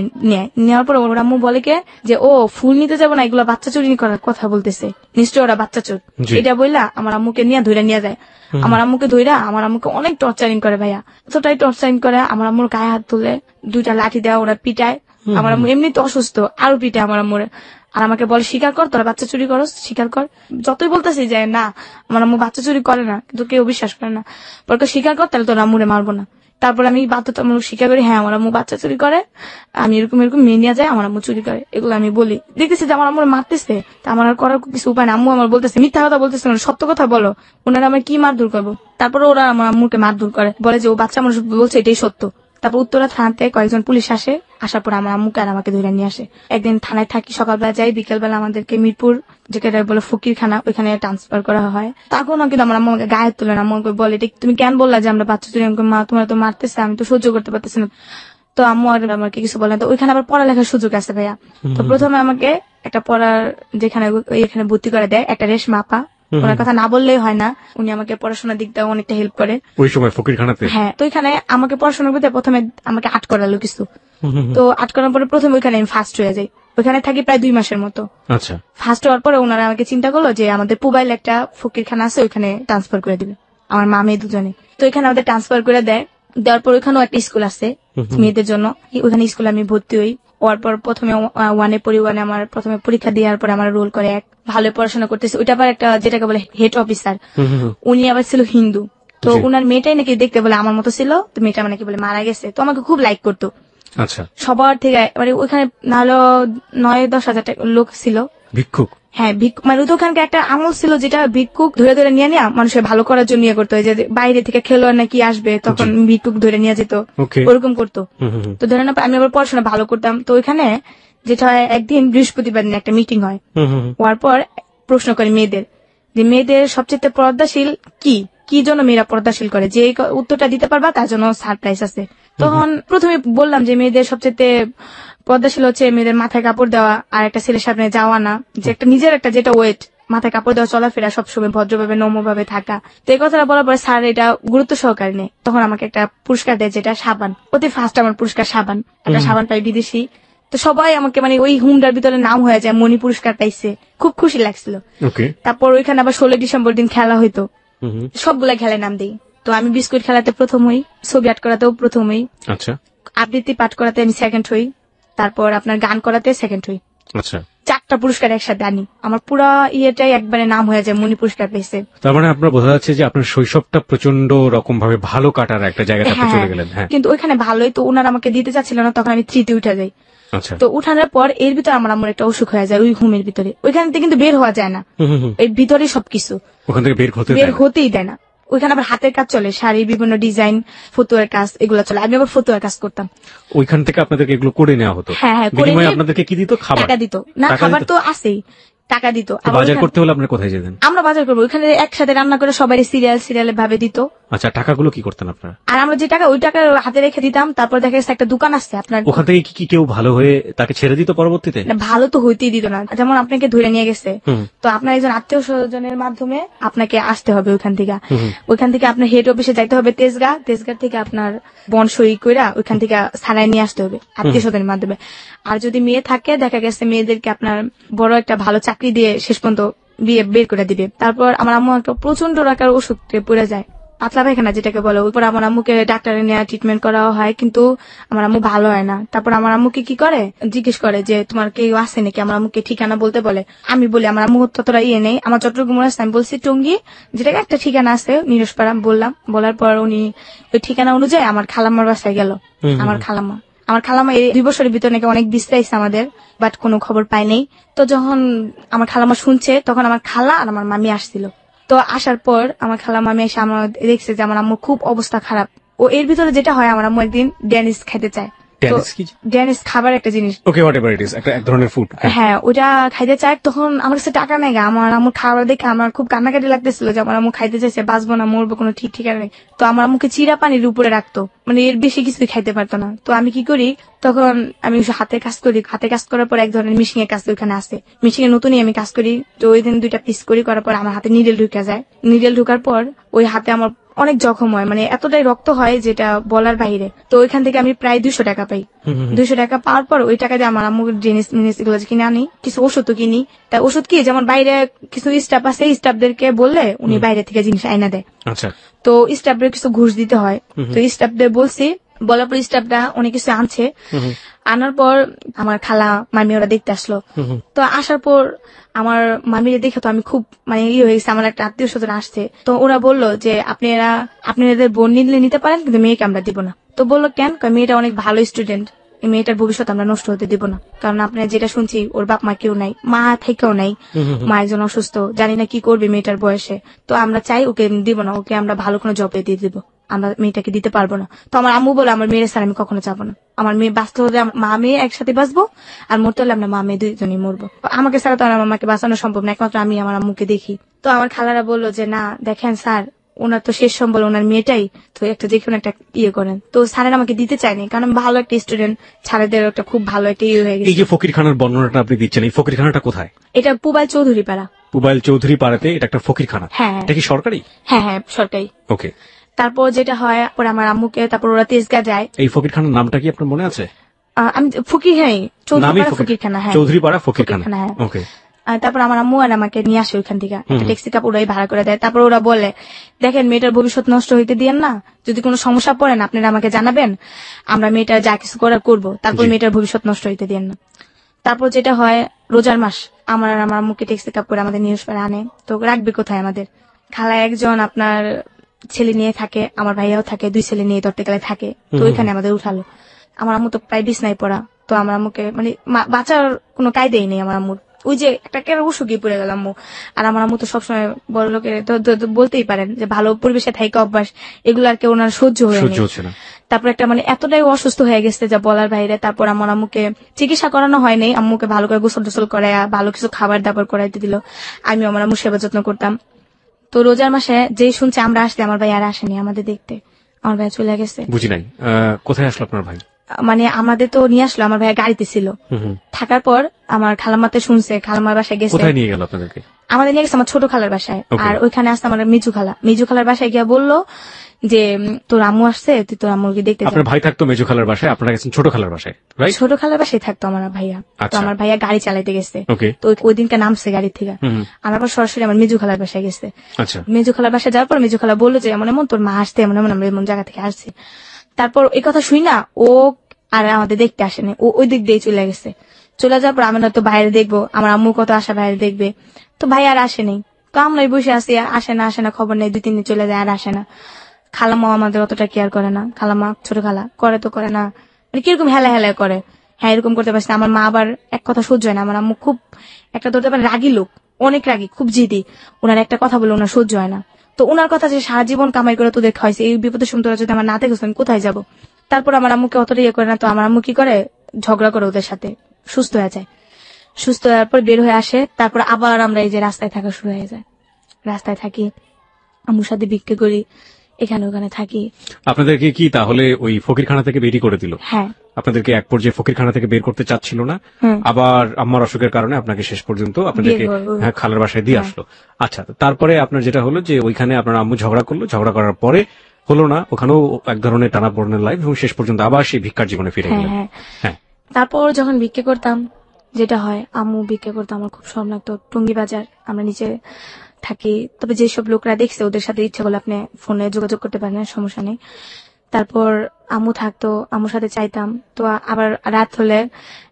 নেওয়ার পর ওর আম্মু বলে কে যে ও ফুল নিতে যাবো না, এগুলো বাচ্চা চুরি করার কথা বলতেছে, নিশ্চয় ওরা বাচ্চা চোর। এটা বললা আমার আম্মুকে ধরে নিয়ে যায়। আমার আম্মুকে ধইরা আমার আম্মুকে অনেক টর্চারিং করে ভাইয়া, এতটাই টর্চারিং করে, আমার আম্মুর গায়ে হাত তুলে 2টা লাঠি দেওয়া, ওরা পিটায়। আমার আম্মু এমনি তো অসুস্থ, আরো পিটায় আমার আম্মুরে। আর আমাকে বলে স্বীকার কর, তোরা বাচ্চা চুরি করস, স্বীকার কর। যতই বলতেছি যে না আমার আম্মু বাচ্চা চুরি করে না, কিন্তু কেউ বিশ্বাস করে না। পরে স্বীকার কর, তাহলে তোর আম্মুরে মারবো না। তারপর আমি বাধ্যতামূলক স্বীকার করি, হ্যাঁ আমার আম্মু বাচ্চা চুরি করে, আমি এরকম মেয়ে নিয়ে যায়, আমার আম্মু চুরি করে, এগুলো আমি বলি। দেখতেছি যে আমার আম্মুর মারতেছে, তা আমার আর করার কিছু উপায় না। আম্মু আমার বলতেছে মিথ্যা কথা বলতেছে, সত্য কথা বলো, ওনারা আমার কি মারধর করবো। তারপর ওরা আমার আম্মুকে মারধর করে, বলে যে ও বাচ্চা মানুষ বলছে এটাই সত্য। তারপর উত্তরা থানাতে কয়েকজন পুলিশ আসে, আসার পর আমার আম্মুকে আর আমাকে ধরে নিয়ে আসে। একদিন থানায় থাকি, সকালবেলা যাই, বিকেলবেলা আমাদেরকে মিরপুর যেটা বলে ফকিরখানা, ওইখানে ট্রান্সফার করা হয়। তখনও কিন্তু আমার আম্মু আমাকে গায়ে তুলে না, আম্মুকে বলে তুমি কেন বললা যে আমরা বাচ্চা চুরি, মা তোমার তো মারতেছে, আমি তো সহ্য করতে পারতেছি না। তো আম্মু আর আমাকে কিছু বলে না। তো ওইখানে আবার পড়ালেখার সুযোগ আছে ভাইয়া। তো প্রথমে আমাকে একটা পড়ার যেখানে এখানে ভর্তি করে দেয় একটা রেশমা আপা, ওনার কথা না বললেই হয় না, উনি আমাকে পড়াশোনার দিক দিয়ে অনেকটা হেল্প করে ওই সময় ফকিরখানাতে। হ্যাঁ, তো এখানে আমাকে পড়াশোনার মধ্যে প্রথমে আমাকে আট করালো কিছু। তো আট করার পরে প্রথমে ওইখানে আমি ফার্স্ট হয়ে যাই, ওইখানে থাকি প্রায় 2 মাসের মতো। আচ্ছা, ফার্স্ট হওয়ার পরে ওনারা আমাকে চিন্তা করলো যে আমাদের পুবাইল একটা ফকিরখানা আছে, ওইখানে ট্রান্সফার করে দিবে আমার মা মেয়ে দুজনে। তো এখানে আমাদের ট্রান্সফার করে দেয়। দেওয়ার পর ওইখানেও একটা স্কুল আছে মেয়েদের জন্য, ওইখানে স্কুলে আমি ভর্তি হই। হওয়ার পর প্রথমে ওয়ানে পড়ি, ওয়ানে আমার প্রথমে পরীক্ষা দেওয়ার পর আমার রোল করে এক, ভালো পড়াশোনা করতেছে। ওইটা আবার একটা যেটাকে বলে হেড অফিসার, উনি আবার ছিল হিন্দু। তো উনার মেয়েটাই নাকি দেখতে বলে আমার মতো ছিল, তো মেয়েটা নাকি বলে মারা গেছে। তো আমাকে খুব লাইক করতো আচ্ছা, সবার থেকে। মানে ওইখানে না হলো 9-10 হাজার লোক ছিল। ভিক্ষুক? হ্যাঁ, মানে ওখানকার একটা আমল ছিল যেটা ভিক্ষুক ধরে ধরে নিয়ে নেওয়া, মানুষের ভালো করার জন্য ইয়ে করতো। যে বাইরে থেকে খেলোয়াড় নাকি আসবে, তখন ভিক্ষুক ধরে নিয়ে যেত, ওরকম করতো। তো ধরে না, আমি আবার পড়াশোনা ভালো করতাম। তো ওইখানে যেটা হয়, একদিন বৃহস্পতিবার দিন একটা মিটিং হয়। হওয়ার পর প্রশ্ন করে মেয়েদের, যে মেয়েদের সবচেয়ে পর্দাশীল কি, কি জন্য মেয়েরা পর্দাশীল করে, যে উত্তরটা দিতে পারবা তার জন্য সারপ্রাইজ আছে। তখন প্রথমে বললাম যে মেয়েদের সবচেয়ে পর্দাশীল হচ্ছে মেয়েদের মাথায় কাপড় দেওয়া, আর একটা ছেলের সামনে যাওয়া না, যে একটা নিজের একটা যেটা ওয়েট, মাথায় কাপড় দেওয়া, চলাফেরা সবসময় ভদ্রভাবে নম্রভাবে থাকা। তো এই কথাটা বলার পরে স্যার এটা গুরুত্ব সহকারে নেই। তখন আমাকে একটা পুরস্কার দেয়, যেটা সাবান। অতি ফার্স্ট আমার পুরস্কার সাবান, একটা সাবান পাই বিদেশি। তো সবাই আমাকে মানে ওই হুমটার ভিতরে নাম হয়ে যায়, মনি পুরস্কার পাইছে, খুব খুশি লাগছিল। তারপর ওইখানে আবার 16 ডিসেম্বর দিন খেলা হইতো, সবগুলা খেলায় নাম দিই। তো আমি বিস্কুট খেলাতে প্রথম হই, ছবি আর্ট করাতেও প্রথম হই, আচ্ছা, আবৃত্তি পাঠ করাতে আমি সেকেন্ড হই, তারপর আপনার গান করাতে সেকেন্ড হই। আচ্ছা, 4টা পুরস্কার একসাথে আনি, আমার পুরা ইয়েটাই একবারে নাম হয়ে যায়, মনি পুরস্কার পেয়েছে। তার মানে আপনার বোঝা যাচ্ছে যে আপনার শৈশবটা প্রচন্ড রকম ভাবে ভালো কাটার একটা জায়গাতে আপনি চলে গেলেন। হ্যাঁ, কিন্তু ওইখানে ভালোই, তো ওনারা আমাকে দিতে চাচ্ছিল না, তখন আমি 3তে উঠে যাই। আচ্ছা, তো উঠানোর পর এর ভিতরে আমার আম্মুর একটা অসুখ হয়ে যায়, ওই হোমের ভিতরে। ওইখান থেকে কিন্তু বের হওয়া যায় না, এর ভিতরে সবকিছু, ওখান থেকে বের হতেই দেয় না। ওইখানে আবার হাতের কাজ চলে, শাড়ি, বিভিন্ন ডিজাইন, ফতুয়ার কাজ, এগুলো চলে। আমি আবার ফতুয়ার কাজ করতাম। ওইখান থেকে আপনাদেরকে এগুলো করে নেওয়া হতো? হ্যাঁ, আপনাদেরকে কি দিত? খাবার? টাকা দিত না, খাবার তো আছেই, টাকা দিত। বাজার করতে হলে আপনারা কোথায় যেতেন? আমরা বাজার করবো, ওইখানে একসাথে রান্না করে সবাই সিরিয়াল ভাবে দিত। আচ্ছা, টাকাগুলো কি করতেন আপনারা? আর আমরা যে টাকা, ওই টাকা হাতে রেখে দিতাম। তারপর দেখা যাচ্ছে একটা দোকান আছে আপনার, ওখান থেকে কি কেউ ভালো হয়ে তাকে ছেড়ে দিত পরবর্তীতে? ভালো তো হইতেই দিত না। যেমন আপনাকে ধরে নিয়ে গেছে, তো আপনার একজন আত্মীয় স্বজনের মাধ্যমে আপনাকে আসতে হবে ওইখান থেকে আপনার হেড অফিসে যাইতে হবে তেজগাঁ থেকে আপনার বন সই কইরা ওইখান থেকে ছাড়াই নিয়ে আসতে হবে আত্মীয় স্বজনের মাধ্যমে। আর যদি মেয়ে থাকে, দেখা গেছে মেয়েদেরকে আপনার বড় একটা ভালো চাকরি দিয়ে শেষ পর্যন্ত বিয়ে বের করে দিবে। তারপর আমার আম্মু একটা প্রচন্ড রাখার ওষুধে পড়ে যায়, পাতলা পায়খানা যেটাকে বলে। ওই পর আমার আম্মুকে ডাক্তারে নেওয়া ট্রিটমেন্ট করা হয়, কিন্তু আমার আম্মু ভালো হয় না। তারপর আমার আম্মুকে কি করে, জিজ্ঞেস করে যে তোমার কেউ আছে নাকি, আমার আম্মুকে ঠিকানা বলতে বলে। আমি বলি আমার আম্মু ততটা ইয়ে নেই, আমার চট্টগ্রাম আছে। আমি বলছি টঙ্গী, যেটাকে একটা ঠিকানা আছে নিরসপাড়া বললাম। বলার পর উনি ওই ঠিকানা অনুযায়ী আমার খালাম্মার বাসায় গেল। আমার খালাম্মা এই 2 বছরের ভিতরে নাকি অনেক বিশ্রাইছে আমাদের, বাট কোনো খবর পাই নাই। তো যখন আমার খালাম্মা শুনছে, তখন আমার খালা আর আমার মামি আসছিল। তো আসার পর আমার খালা মামি এসে আমার দেখছে যে আমার আম্মুর খুব অবস্থা খারাপ। ও এর ভিতরে যেটা হয়, আমার আম্মু একদিন ড্যানিশ খাইতে চায়। ড্যানিশ খাবার একটা জিনিস, এক ধরনের ফুড। হ্যাঁ, ওটা খাইতে চায়। তখন আমার কাছে টাকা নেই, আমার আম্মুর খাবার দেখে আমার খুব কান্নাকাটি লাগতেছিল যে আমার আম্মু খাইতে চাইছে, বাঁচবো না মরবো কোনো ঠিক ঠিকানা নেই। তো আমার আম্মুকে চিরা পানির উপরে রাখতো, মানে এর বেশি কিছুই খাইতে পারতো না। তো আমি কি করি, তখন আমি হাতে কাজ করার পর এক ধরনের মিশিং এর কাজ ওইখানে আছে, মিশিং এর নতুনই আমি কাজ করি। তো ওই দিন 2টা পিস করার পর আমার হাতে নিডেল ঢুকে যায়। নিডেল ঢুকার পর ওই হাতে আমার অনেক জখম হয়, মানে এতটাই রক্ত হয় যেটা বলার বাইরে। তো ওইখান থেকে আমি প্রায় 200 টাকা পাই। 200 টাকা পাওয়ার পর ওই টাকা দিয়ে আমার আম্মুর জিনিস এগুলো কিনে আনি, কিছু ওষুধও কিনি। তাই ওষুধ কি, যেমন বাইরে কিছু স্টাফ আছে, স্টাফদেরকে বললে উনি বাইরে থেকে জিনিস আইনা দেয়। তো স্টাফদের কিছু ঘুষ দিতে হয়। তো স্টাফদের বলছি, বলার পর স্টাফরা অনেক কিছু আনছে। আনার পর আমার খালা মামি ওরা দেখতে আসলো। তো আসার পর আমার মামিরা দেখে তো আমি খুব মানে হয়ে গেছে, আমার একটা আত্মীয় স্বজন আসছে। তো ওরা বললো যে আপনাদের বোন নিতে পারেন, কিন্তু মেয়েকে আমরা দিব না। তো বললো কেন, মেয়েটা অনেক ভালো স্টুডেন্ট, এই মেয়েটার ভবিষ্যৎ আমরা নষ্ট হতে দিব না। কারণ আপনার যেটা শুনছি, ওর বাপ মা কেউ নাই, মা থেকেও নাই, মা একজন অসুস্থ, জানি না কি করবে মেয়েটার বয়সে। তো আমরা চাই ওকে দিব না, ওকে আমরা ভালো কোনো জবে দিয়ে দিব, আমরা মেয়েটাকে দিতে পারবো না। তো আমার আম্মু বলে আমার মেয়ের স্যার আমি কখনো যাবো না, আমার মেয়ে বাঁচতে হলে মা মেয়ে একসাথে বাঁচবো, আর মরতে হলে আমরা মা মেয়ে 2জনই মরবো। আমাকে ছাড়া তো আমার মাকে বাঁচানো সম্ভব না, একমাত্র আমি আমার আম্মুকে দেখি। তো আমার খালারা বললো যে না দেখেন স্যার, ওনার তো শেষ সম্বল ওনার মেয়েটাই, তো একটা দেখুন একটা ইয়ে করেন। তো স্যারের আমাকে দিতে চায়নি, কারণ ভালো একটা স্টুডেন্ট, স্যারেদের একটা খুব ভালো একটা ইয়ে হয়ে গেছে। এই যে ফকিরখানার বর্ণনাটা আপনি দিচ্ছেন, এই ফকিরখানাটা কোথায়? এটা পুবাইল চৌধুরী পাড়া। পুবাইল চৌধুরী পাড়াতে এটা একটা ফকিরখানা? হ্যাঁ। এটা কি সরকারি? হ্যাঁ হ্যাঁ, সরকারি। ওকে। তারপর যেটা হয়, পরে আমার আম্মুকে, তারপর ওরা তেজগাঁ যায়। এই ফকিরখানার নামটা কি আপনার মনে আছে? আমি ফকির, হ্যাঁ, চৌধুরী পাড়া ফকিরখানা। হ্যাঁ, চৌধুরী পাড়া ফকিরখানা। ওকে। আর তারপর আমার আম্মু আর আমাকে নিয়ে আসে ওইখান থেকে, একটা ট্যাক্সি কাপ ওরাই ভাড়া করে দেয়। তারপর ওরা বলে, দেখেন মেয়েটার ভবিষ্যৎ নষ্ট হইতে দিয়েন না, যদি কোনো সমস্যা পড়েন আপনারা আমাকে জানাবেন, আমরা মেয়েটার যা কিছু করার করবো, তারপর মেয়েটার ভবিষ্যৎ নষ্ট হইতে দিয়েন না। তারপর যেটা হয়, রোজার মাস আমার আর আমার আম্মুকে ট্যাক্সি কাপ করে আমাদের নিউজ পেরে আনে। তো রাখবে কোথায় আমাদের? খালা একজন আপনার ছেলে নিয়ে থাকে, আমার ভাইয়াও থাকে, 2 ছেলে নিয়ে ধরতে গেলে থাকে। তো ওইখানে আমাদের উঠালো। আমার আম্মু তো প্রায় বিছনায় পড়া। তো আমার আম্মুকে মানে বাঁচার কোনো কায়দাই নেই আমার আম্মুর। ওই যে একটা কেন অসুখই পড়ে গেল আম্মু। আর আমার আম্মু তো সবসময় বড় লোকের তো বলতেই পারেন যে ভালো পরিবেশে থাকা অভ্যাস, এগুলো আর কেউ ওনার সহ্য হচ্ছে না। তারপর একটা মানে এতটাই অসুস্থ হয়ে গেছে যা বলার বাইরে। তারপর আমার আম্মুকে চিকিৎসা করানো হয়নি, আম্মুকে ভালো করে গোসল টোসল করায় ভালো কিছু খাবার দাবার করাইতে দিল। আমি আমার আম্মুর সেবা যত্ন করতাম। তো রোজার মাসে যেই শুনছে আমরা আসতে, আমার ভাই আর আসেনি আমাদের দেখতে, আমার ভাই চলে গেছে। বুঝি নাই, কোথায় আসলো আপনার ভাই? মানে আমাদের তো নিয়ে আসলো, আমার ভাই গাড়িতে ছিল। থাকার পর আমার খালামাতে শুনছে, খালামার বাসায় গেছে। কোথায় নিয়ে গেল আপনাদেরকে? আমাদের নিয়ে গেছে আমার ছোট খালার বাসায়। আর ওইখানে আসতে আমার মিজু খালার বাসায় গিয়া বললো যে তোর আম্মু আসছে, তুই তোর আম্মুকে দেখতে। আপনার ভাই থাকতো মেজু খালার বাসায়, আপনারা গেছেন ছোট খালার বাসায়? ছোট খালার বাসায় থাকতো আমার ভাইয়া। তো আমার ভাইয়া গাড়ি চালাইতে গেছে, তো ওই দিনকে নামছে গাড়ি থেকে। আমার পর সরাসরি আমার মেজু খালার বাসায় গেছে। মেজু খালার বাসায় যাওয়ার পর মেজু খালা বললো যে এমন এমন তোর মা আসতে, এমন এমন আমরা এমন জায়গা থেকে আসছি। তারপর এই কথা শুই না, ও আর আমাদের দেখতে আসেনি, ও ওই দিক দিয়ে চলে গেছে। চলে যাওয়ার পর আমরা তো বাইরে দেখবো, আমার আম্মু কত আশা বাইরে দেখবে। তো ভাই আর আসেনি। তো আমরাই বসে আসি, আসে না খবর নেই, 2-3 দিন চলে যায় আর আসে না। খালামাও আমাদের অতটা কেয়ার করে না। খালামা ছোট খালা করে তো করে না, মানে কিরকম হেলা হেলা করে। হ্যাঁ, এরকম করতে পারছি না। আমার মা আবার এক কথা সহ্য হয় না। আমার আম্মু খুব একটা ধরতে পারে রাগী লোক, অনেক রাগী, খুব জিদি। ওনার একটা কথা বলে ওনার সহ্য হয় না। তো ওনার কথা যে সারা জীবন কামাই করে তোদের খাওয়াইছে, এই বিপদের সময় তোরা যদি আমার না দেখো আমি কোথায় যাবো? তারপর আমার আম্মুকে অতটা ইয়ে করে না। তো আমার আম্মু কি করে, ঝগড়া করে ওদের সাথে, সুস্থ হয়ে যায়। সুস্থ হওয়ার পর বের হয়ে আসে। তারপর আবার আমরা এই যে রাস্তায় থাকা শুরু হয়ে যায়। রাস্তায় থাকি, আম্মুর সাথে ভিক্ষে করি, এখানে ওখানে থাকি। আপনাদেরকে কি তাহলে ওই ফকিরখানা থেকে বেরিয়ে করে দিল? হ্যাঁ, আপনাদেরকে এক পর্যায়ে ফকিরখানা থেকে বের করতে চাচ্ছিল না, আবার আম্মার অসুখের কারণে আপনাকে শেষ পর্যন্ত আপনাদেরকে খালার বাসায় দিয়ে আসলো। আচ্ছা, তারপরে আপনার যেটা হলো যে ওইখানে আপনার আম্মু ঝগড়া করলো, ঝগড়া করার পরে হলো না, ওখানেও এক ধরনের টানাপোড়েনের লাইফ, এবং শেষ পর্যন্ত আবার সেই ভিক্ষার জীবনে ফিরে গেলেন। হ্যাঁ, তারপর যখন ভিক্ষে করতাম, যেটা হয়, আম্মু ভিক্ষে করতাম, আমার খুব শরম লাগতো। টঙ্গী বাজার আমরা নিচে থাকি। তবে যেসব লোকরা দেখছে ওদের সাথে ইচ্ছা করলে আপনি ফোনে যোগাযোগ করতে পারেন, সমস্যা নেই। তারপর আম্মু থাকতো, আম্মুর সাথে চাইতাম। তো আবার রাত হলে,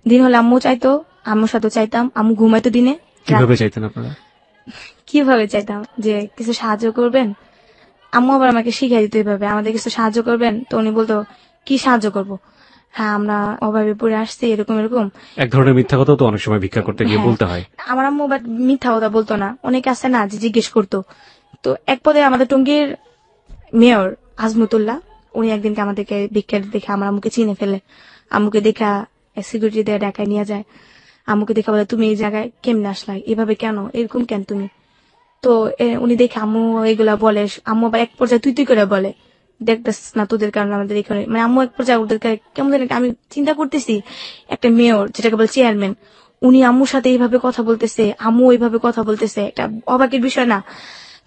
দিন হলে আম্মু চাইতো, আম্মুর সাথে চাইতাম। আম্মু ঘুমাইতো দিনে। কিভাবে চাইতেন আপনারা? কিভাবে চাইতাম যে কিছু সাহায্য করবেন। আম্মু আবার আমাকে শিখাই দিত এইভাবে, আমাদের কিছু সাহায্য করবেন। তো উনি বলতো কি সাহায্য করব? হ্যাঁ, আমরা অভাবে পড়ে আসছি, এরকম এরকম। এক ধরনের মিথ্যা কথা তো অনেক সময় ভিক্ষা করতে গিয়ে বলতে হয়। আমার আম্মু বাট মিথ্যা কথা বলতো না, অনেকে আছে না যে জিজ্ঞেস করতো। তো এক পদে আমাদের টঙ্গীর মেয়র আজমতুল্লাহ, উনি একদিনকে আমাদেরকে ভিক্ষা দেখে আমার আম্মুকে চিনে ফেলে। আম্মুকে দেখা সিকিউরিটি দিয়ে ঢাকায় নিয়ে যায়। আম্মুকে দেখা বলে তুমি এই জায়গায় কেমনে আসলা, এভাবে কেন, এরকম কেন তুমি? তো উনি দেখে আম্মু এগুলা বলে। আম্মু আবার এক পর্যায়ে তুই করে বলে, দেখতেছ না তোদের কারণে আমাদের এখানে, মানে আম্মু এক পর্যায়ে ওদের কেমন জানি। আমি চিন্তা করতেছি একটা মেয়র, যেটাকে বলে চেয়ারম্যান, উনি আম্মুর সাথে এইভাবে কথা বলতেছে, আম্মু এইভাবে কথা বলতেছে, একটা অবাকের বিষয় না?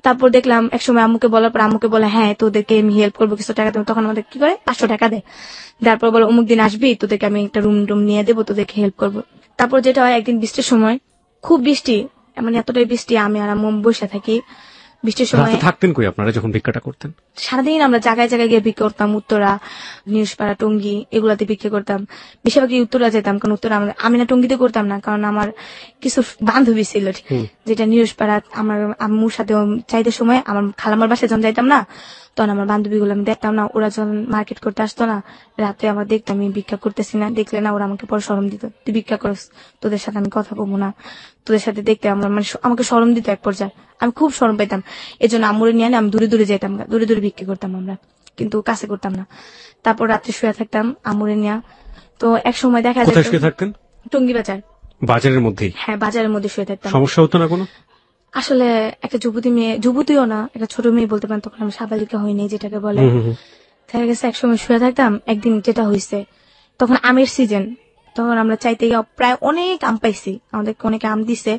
তারপর দেখলাম একসময় আম্মুকে বলার পর আম্মুকে বলে হ্যাঁ তোদেরকে আমি হেল্প করবো, কিছু টাকা দেবো। তখন আমাদের কি করে 500 টাকা দেয়। তারপর বলো অমুক দিন আসবি, তোদেরকে আমি একটা রুম নিয়ে দেবো, তোদেরকে হেল্প করবো। তারপর যেটা হয়, একদিন বৃষ্টির সময়, খুব বৃষ্টি, মানে এতটাই বৃষ্টি, আমি আর আম্মু বসে থাকি। বৃষ্টির সময় থাকতেন কই আপনারা যখন ভিক্ষাটা করতেন? সারাদিন আমরা জায়গায় জায়গায় গিয়ে ভিক্ষা করতাম। উত্তরা, নিউজপাড়া, টঙ্গী, এগুলাতে ভিক্ষা করতাম। বেশিরভাগই উত্তরা যেতাম, কারণ উত্তরা আমি না টঙ্গীতে করতাম না, কারণ আমার কিছু বান্ধবী ছিল যেটা নিউজপাড়া। আমার আম্মুর সাথে চাইতে সময় আমার খালামার বাসায় যখন যাইতাম না, তখন আমার বান্ধবীগুলো আমি দেখতাম না, ওরা যখন মার্কেট করতে আসতো না, রাতে আমার দেখতাম আমি ভিক্ষা করতেছি না, দেখলে না ওরা আমাকে পরে শরম দিত, তুই ভিক্ষা করস, তোদের সাথে আমি কথা বলবো না, তোদের সাথে দেখতে আমার মানে আমাকে শরম দিত এক পর্যায়ে। আমি খুব শরম পাইতাম, এই জন্য আম্মুরে নিয়ে আমি দূরে দূরে যেতাম, দূরে দূরে ভিক্ষা করতাম আমরা, কিন্তু কাছে করতাম না। তারপর রাত্রে শুয়ে থাকতাম আম্মুরে নিয়ে। তো এক সময় দেখা যায় টঙ্গী বাজার, বাজারের মধ্যে, হ্যাঁ বাজারের মধ্যে শুয়ে থাকতাম। সমস্যা হতো না কোনো? আসলে একটা যুবতী মেয়ে, যুবতীও না, একটা ছোট মেয়ে বলতে পারেন, তখন আমি সাবালিকা হইনি যেটাকে বলে। দেখা গেছে একসময় শুয়ে থাকতাম। একদিন যেটা হয়েছে, তখন আমের সিজন, তখন আমরা চাইতে গিয়ে প্রায় অনেক আম পাইছি, আমাদেরকে অনেক আম দিছে।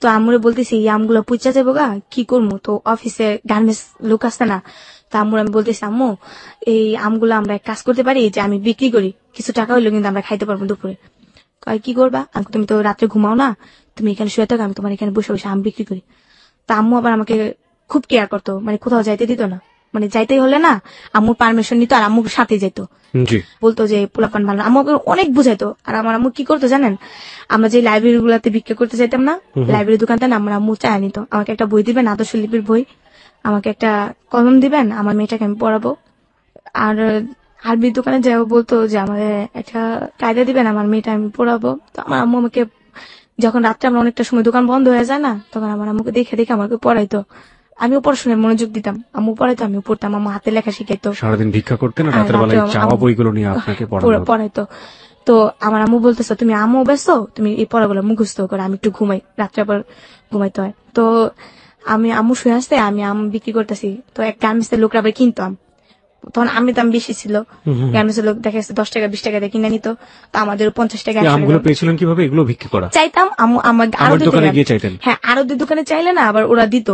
তো আম্মুরে বলতেছি এই আমগুলো পুচা যাবো গা, কি করবো? তো অফিসে গার্মেন্টস লোক আসছে না, তো আম্মুর আমি বলতেছি আম্মু এই আমগুলো আমরা এক কাজ করতে পারি, যে আমি বিক্রি করি, কিছু টাকা হইলো কিন্তু আমরা খাইতে পারবো দুপুরে। কয় কি করবা? আমি তুমি তো রাত্রে ঘুমাও না, তুমি এখানে শুয়ে থাকো, আমি তোমার এখানে বসে বসে আম বিক্রি করি। তা আম্মু আবার আমাকে খুব কেয়ার করতো, মানে কোথাও যাইতে দিত না, মানে যাইতেই হলে না আম্মুর পারমিশন নিত আর আম্মুর সাথে যেত, জি। বলতো যে পোলাপান ভালো না। আম্মু আমাকে অনেক বুঝাইতো। আর আমার আম্মু কি করতো জানেন, আমরা যে লাইব্রেরি গুলাতে ভিক্ষা করতে চাইতাম না, লাইব্রেরি দোকানটা না আমার আম্মু চায় নিত, আমাকে একটা বই দিবেন, আদর্শ লিপির বই, আমাকে একটা কলম দিবেন, আমার মেয়েটাকে আমি পড়াবো। আর আরবির দোকানে যাও বলতো যে আমাদের একটা কায়দা দিবেন, আমার মেয়েটা আমি পড়াবো। তো আমার আম্মু আমাকে, যখন রাত্রে আমরা অনেকটা সময় দোকান বন্ধ হয়ে যায় না, তখন আমার আম্মুকে দেখে দেখে আমাকে পড়াইতো, আমিও পড়াশোনায় মনোযোগ দিতাম, আম্মু পড়াইতো আমিও পড়তাম, আম্মু হাতে লেখা শিখাইতো, সারাদিন ভিক্ষা করতেন আর আর রাতের বেলায় রাত্রে চাওয়া বইগুলো নিয়ে আপনাকে পড়ানো হতো। পড়াইতো। তো আমার আম্মু বলতেছে তুমি আম্মু ব্যস্ত, তুমি এই পড়াগুলো মুখস্থ করো, আমি একটু ঘুমাই, রাত্রে আবার ঘুমাইতে হয়। তো আমি আম্মু শুয়ে আসতে আমি আম বিক্রি করতেছি, তো এক গার্মেন্টসের লোকরা আবার কিনতাম, তখন আমি দাম বেশি ছিল, গার্মেন্টসের লোক দেখা যাচ্ছে 10 টাকা 20 টাকা দিয়ে কিনে নিত, তো আমাদের 50 টাকা এই আমগুলো পেয়েছিলেন কিভাবে? এগুলো বিক্রি করা? চাইতাম, আম্মু আমার আরো আমার দোকানে গিয়ে চাইতেন? হ্যাঁ, আরো দোকানে চাইলে না আবার ওরা দিত,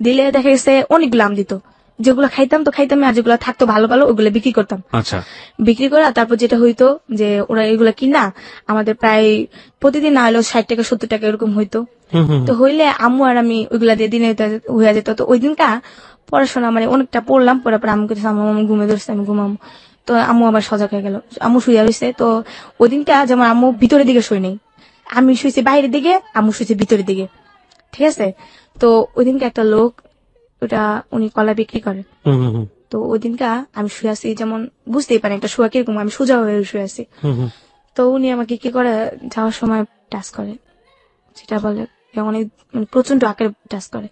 দিলে দেখা গেছে অনেকগুলো আম দিত, যেগুলো খাইতাম তো খাইতাম, আর যেগুলো থাকতো ভালো ভালো ওগুলো বিক্রি করতাম। আচ্ছা। বিক্রি করা, তারপর যেটা হইতো যে ওরা এগুলা কিনা আমাদের প্রায় প্রতিদিন না হলেও 60 টাকা 70 টাকা এরকম হইতো। তো হইলে আম্মু আর আমি ওইগুলা দিয়ে দিনে হয়ে যেত। তো ওই দিনকা পড়াশোনা মানে অনেকটা পড়লাম, পড়ার পর আম্মু কিছু আম্মু ঘুমে ধরছে, আমি ঘুমাম, তো আম্মু আবার সজাগ হয়ে গেল, আম্মু শুয়ে রয়েছে। তো ওই দিনটা যেমন আম্মু ভিতরের দিকে শুয়ে নেই, আমি শুয়েছি বাইরের দিকে, আম্মু শুয়েছে ভিতরের দিকে, ঠিক আছে। তো ওই দিনকে একটা লোক, ওটা উনি কলা বিক্রি করে, তো ওই দিনকা আমি শুয়ে আছি, যেমন বুঝতেই পারেন একটা শোয়া কিরকম, আমি সোজা হয়ে শুয়ে আছি। তো উনি আমাকে কি করে যাওয়ার সময় টাচ করে, সেটা বলে অনেক মানে প্রচন্ড আকারে টাচ করে,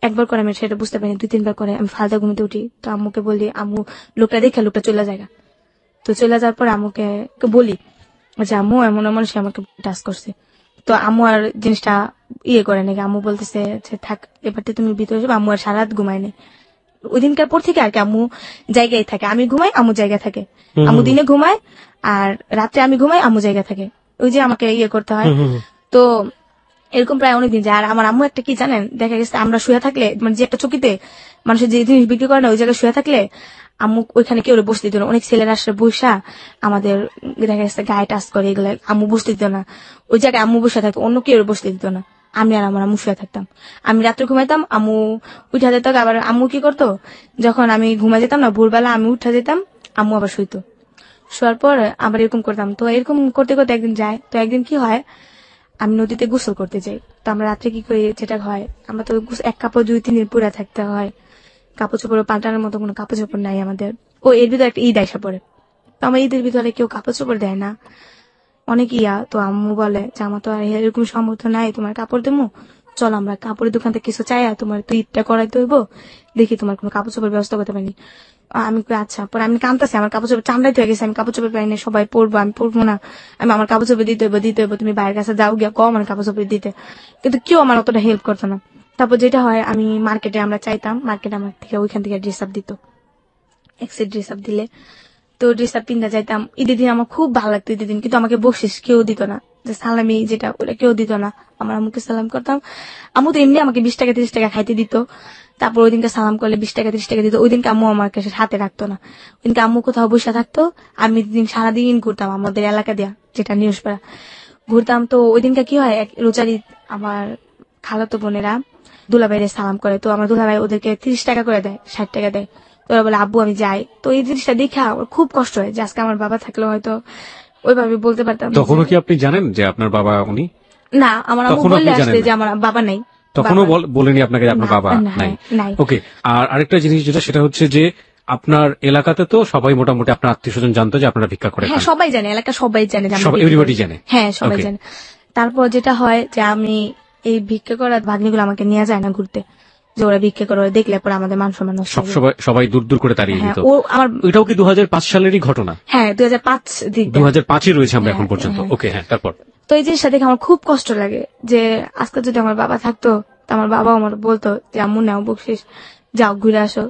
একবার করে আমি সেটা বুঝতে পারিনি, 2-3 বার করে আমি ফালদা ঘুমিতে উঠি। তো আম্মুকে বলি, আম্মু লোকটা দেখে লোকটা চলে যায়, তো চলে যাওয়ার পর আম্মুকে বলি যে আম্মু এমন এমন সে আমাকে টাচ করছে। তো আম্মু আর জিনিসটা ইয়ে করে নাকি, আম্মু বলতেছে যে থাক এবার তো তুমি ভিতরে যাবে। আম্মু আর সারা রাত ঘুমায় নেই ওই দিনকার পর থেকে, আর কি আম্মু জায়গায় থাকে, আমি ঘুমাই আম্মু জায়গায় থাকে, আম্মু দিনে ঘুমায় আর রাত্রে আমি ঘুমাই আম্মু জায়গায় থাকে, ওই যে আমাকে ইয়ে করতে হয়। তো এরকম প্রায় অনেকদিন যায়। আর আমার আম্মু একটা কি জানেন, দেখা গেছে আমরা শুয়ে থাকলে, মানে যে একটা চকিতে মানুষের যে জিনিস বিক্রি করে না, ওই জায়গায় শুয়ে থাকলে আম্মু ওইখানে কেউ বসতে দিত না, অনেক ছেলেরা আসলে বসা আমাদের দেখা গেছে গায়ে টাচ করে, এগুলো আম্মু বসতে দিত না, ওই জায়গায় আম্মু বসে থাকতো, অন্য কেউ বসতে দিত না, আমি আর আমার আম্মু শুয়ে থাকতাম। আমি রাত্রে ঘুমাইতাম, আম্মু উঠা যেত, আবার আম্মু কি করতো, যখন আমি ঘুমা যেতাম না ভোরবেলা আমি উঠা যেতাম, আম্মু আবার শুইতো, শোয়ার পর আবার এরকম করতাম। তো এরকম করতে করতে একদিন যায়, তো একদিন কি হয়, আমি নদীতে গোসল করতে যাই। তো আমরা রাত্রে কি করি, যেটা হয় আমরা তো এক কাপড় 2-3 দিন পুরা থাকতে হয়, কাপড় চোপড় পাল্টানোর মতো কোনো কাপড় চোপড় নাই আমাদের। ও এর ভিতরে একটা ঈদ আইসা পড়ে, তো আমার ঈদের ভিতরে কেউ কাপড় চোপড় দেয় না, অনেক ইয়া। তো আম্মু বলে যে আমার তো আর এরকম সামর্থ্য নাই তোমার কাপড় দেবো, চল আমরা কাপড়ের দোকান থেকে কিছু চাই, আর তোমার তো ঈদটা করাইতে হইব, দেখি তোমার কোনো কাপড় চোপড় ব্যবস্থা করতে পারি। আমি আচ্ছা, পরে আমি কাঁদতেছি, আমার কাপড় চোপড় চান্দাইতে হয়ে গেছে, আমি কাপড় চোপড় পাই না, সবাই পরবো আমি পরবো না, আমি আমার কাপড় চোপড় দিতে হইব, তুমি বাইরের কাছে যাও গিয়া কম আমার কাপড় চোপড় দিতে, কিন্তু কেউ আমার অতটা হেল্প করতো না। তারপর যেটা হয়, আমি মার্কেটে আমরা চাইতাম, মার্কেটে আমার থেকে ওইখান থেকে ড্রেস আপ দিত, এক সেট ড্রেস আপ দিলে, তো ড্রেস আপ পিন্ধা যাইতাম। ঈদের দিন আমার খুব ভালো লাগতো ঈদের দিন, কিন্তু আমাকে বকশিস কেউ দিত না, যে সালামি যেটা ওটা কেউ দিত না, আমার আম্মুকে সালাম করতাম, আম্মু তো এমনি আমাকে 20 টাকা 30 টাকা খাইতে দিত, তারপর ওই দিনকে সালাম করলে 20 টাকা 30 টাকা দিত। ওই দিনকে আম্মু আমার কাছে হাতে রাখতো না, ওই দিনকে আম্মু কোথাও বসে থাকতো, আমি দিন সারাদিন ঘুরতাম আমাদের এলাকা দিয়া, যেটা নিউজপাড়া ঘুরতাম। তো ওই দিনকে কি হয়, এক রোজার ঈদ আমার খালাতো বোনেরা দুলাভাইরে সালাম করে, তো আমার দুলাভাই ওদেরকে 30 টাকা করে দেয়, 60 টাকা দেয়, তো ওরা বলে আব্বু আমি যাই। তো এই জিনিসটা দেখে আমার খুব কষ্ট হয়, যে আজকে আমার বাবা থাকলে হয়তো ওইভাবে বলতে পারতাম। তখনও কি আপনি জানেন যে আপনার বাবা উনি? না, আমার আম্মু তখনও বললে আপনি আসলে জানেন না? যে আমার বাবা নাই, তখনও বলেনি আপনাকে যে আপনার না, বাবা না, নাই? নাই। ওকে। আর আরেকটা জিনিস যেটা, সেটা হচ্ছে যে আপনার এলাকাতে তো সবাই মোটামুটি আপনার আত্মীয় স্বজন জানতো যে আপনারা ভিক্ষা করে হ্যাঁ খান। সবাই জানে, এলাকা সবাই জানে যে আমি সব ভিক্ষা এভরিবডি করি। জানে? হ্যাঁ সবাই Okay. জানে। তারপর যেটা হয় যে আমি এই ভিক্ষা করার ভাগ্নিগুলো আমাকে নিয়ে যায় না ঘুরতে, যে ওরা ভিক্ষা করে, ওরা দেখলে পরে আমাদের মান সম্মান নষ্ট হয়ে যায়। সবাই দূর দূর করে তাড়িয়ে হ্যাঁ দিত। ও আমার এটাও কি 2005 সালেরই ঘটনা? হ্যাঁ 2005 দিক দিয়ে। 2005-ই রয়েছে আমরা এখন হ্যাঁ, পর্যন্ত। হ্যাঁ। ওকে, হ্যাঁ, তারপর? তো এই জিনিসটা দেখে আমার খুব কষ্ট লাগে, যে আজকে যদি আমার বাবা থাকতো, তো আমার বাবা আমার বলতো যে আম্মু নাও বকশিস, যাও ঘুরে আসো।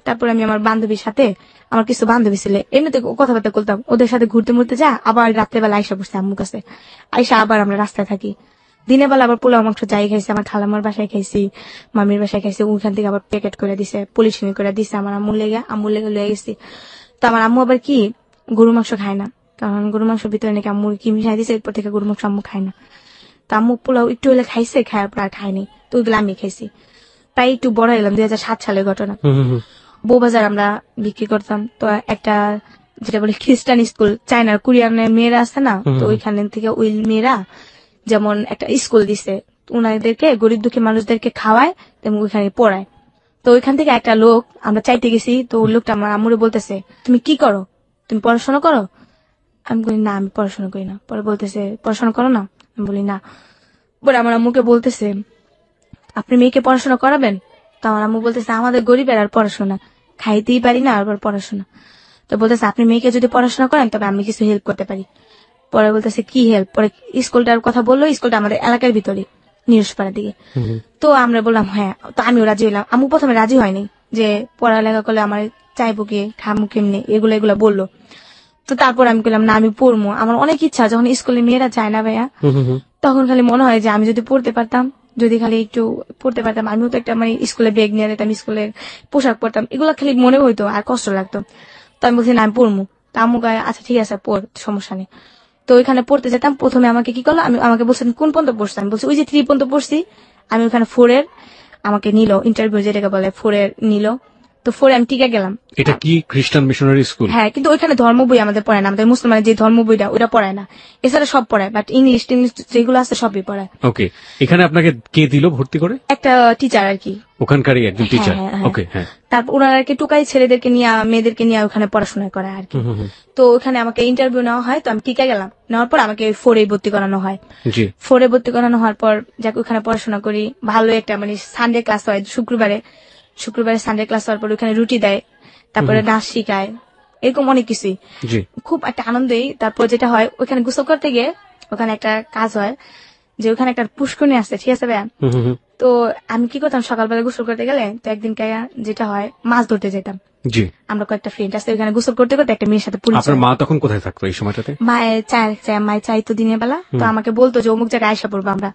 তারপরে আমি আমার বান্ধবীর সাথে, আমার কিছু বান্ধবী ছিল এমনিতে কথাবার্তা বলতাম, ওদের সাথে ঘুরতে মুড়তে যা, আবার রাত্রেবেলা আইসা বসছে আম্মুর কাছে, আইসা আবার আমরা রাস্তায় থাকি। দিনের বেলা আবার পোলাও মাংস যাই খাইছি, আমার খালামার বাসায় খাইছি, মামির বাসায় খাইছি, ওখান থেকে আবার প্যাকেট করে দিছে, পলিশিনি করে দিছে আমার আম্মুর লেগে লয়ে গেছি। তো আমার আম্মু আবার কি গরু মাংস খায় না, কারণ গরু মাংসের ভিতরে নাকি আম্মুর কি মিশাই দিছে, এরপর থেকে গরু মাংস আম্মু খায় না। তো আম্মু পোলাও একটু হলে খাইছে, খাওয়ার পর আর খাইনি, তো ওইগুলো আমি খাইছি। প্রায় একটু বড় হলাম, 2007 সালের ঘটনা। বউবাজার আমরা বিক্রি করতাম, তো একটা যেটা বলে খ্রিস্টান স্কুল, চায়নার কোরিয়ানের মেয়েরা আছে না, তো ওইখান থেকে ওই মেয়েরা যেমন একটা স্কুল দিছে, ওনাদেরকে গরিব দুঃখী মানুষদেরকে খাওয়ায় তেমন ওইখানে পড়ায়। তো ওইখান থেকে একটা লোক আমরা চাইতে গেছি, তো ওই লোকটা আমার আম্মুরে বলতেছে, তুমি কি করো, তুমি পড়াশোনা করো? আমি বলি না, আমি পড়াশোনা করি না। পরে বলতেছে, পড়াশোনা করো না? আমি বলি না। পরে আমার আম্মুকে বলতেছে, আপনি মেয়েকে পড়াশোনা করাবেন? তো আমার আম্মু বলতেছে, আমাদের গরিবের আর পড়াশোনা, খাইতেই পারি না, আর পড়াশোনা। তো বলতেছে, আপনি মেয়েকে যদি পড়াশোনা করেন তবে আমি কিছু হেল্প করতে পারি। পরে বলতেছে, কি হেল্প? পরে স্কুলটার কথা বললো, স্কুলটা আমাদের এলাকার ভিতরে, নিরসপাড়ার দিকে। তো আমরা বললাম হ্যাঁ। তো আমিও রাজি হইলাম। আম্মু প্রথমে রাজি হয়নি, যে পড়ালেখা করলে আমার চাইবো কে, খামু কেমনে, এগুলো বললো। তো তারপর আমি বললাম না, আমি পড়বো, আমার অনেক ইচ্ছা। যখন স্কুলে মেয়েরা যায় না ভাইয়া, তখন খালি মনে হয় যে আমি যদি পড়তে পারতাম, যদি খালি একটু পড়তে পারতাম, আমিও তো একটা মানে স্কুলে ব্যাগ নিয়ে যেতাম, স্কুলের পোশাক পরতাম, এগুলো খালি মনে হইতো আর কষ্ট লাগতো। তো আমি বলছি না, আমি পড়বো। তা আম্মু কয়, আচ্ছা ঠিক আছে পড়, সমস্যা নেই। তো ওইখানে পড়তে যেতাম। প্রথমে আমাকে কি করলো, আমাকে বলছেন কোন পর্যন্ত পড়ছি, আমি বলছি ওই যে 3 পর্যন্ত পড়ছি। আমি ওখানে 4 এর আমাকে নিল, ইন্টারভিউ যেটাকে বলে 4 এর নিল। তো 4 আমি টিকে গেলাম। এটা কি খ্রিস্টান মিশনারি স্কুল? হ্যাঁ, কিন্তু ওইখানে ধর্ম বই আমাদের পড়ায় না, আমাদের মুসলমানের যে ধর্ম বইটা ওটা পড়ায় না, এছাড়া সব পড়ায়, বাট ইংলিশ যেগুলো আছে সবই পড়ায়। ওকে, এখানে আপনাকে কে দিল ভর্তি করে? একটা টিচার আর কি, ওখানকারই একজন টিচার। হ্যাঁ। ওকে, হ্যাঁ। তারপর ওনারা আর কি টুকাই ছেলেদেরকে নিয়ে, মেয়েদেরকে নিয়ে ওখানে পড়াশোনা করে আর কি। তো ওখানে আমাকে ইন্টারভিউ নেওয়া হয়, তো আমি টিকে গেলাম। নেওয়ার পর আমাকে 4 এ ভর্তি করানো হয়। জি। 4 এ ভর্তি করানো হওয়ার পর যাক ওখানে পড়াশোনা করি, ভালো একটা মানে সানডে ক্লাস হয় শুক্রবারে সানডে ক্লাস হওয়ার পর ওখানে রুটি দেয়, তারপরে নাচ শিখায়, এরকম অনেক কিছুই, খুব একটা আনন্দই। তারপর যেটা হয়, ওখানে গোসল করতে গিয়ে ওখানে একটা কাজ হয়, যে ওখানে একটা পুষ্করণী আছে, ঠিক আছে ভাইয়া? তো আমি কি করতাম, সকালবেলা গোসল করতে গেলে তো একদিন যেটা হয়, মাছ ধরতে যেতাম। জি। আমরা কয়েকটা ফ্রেন্ড আছে, ওখানে গোসল করতে করতে একটা মেয়ের সাথে পরিচয়। আপনার মা তখন কোথায় থাকতো এই সময়টাতে? মায়ের চাইতো দিনের বেলা, তো আমাকে বলতো যে অমুক জায়গায় আয়সা পড়বো আমরা,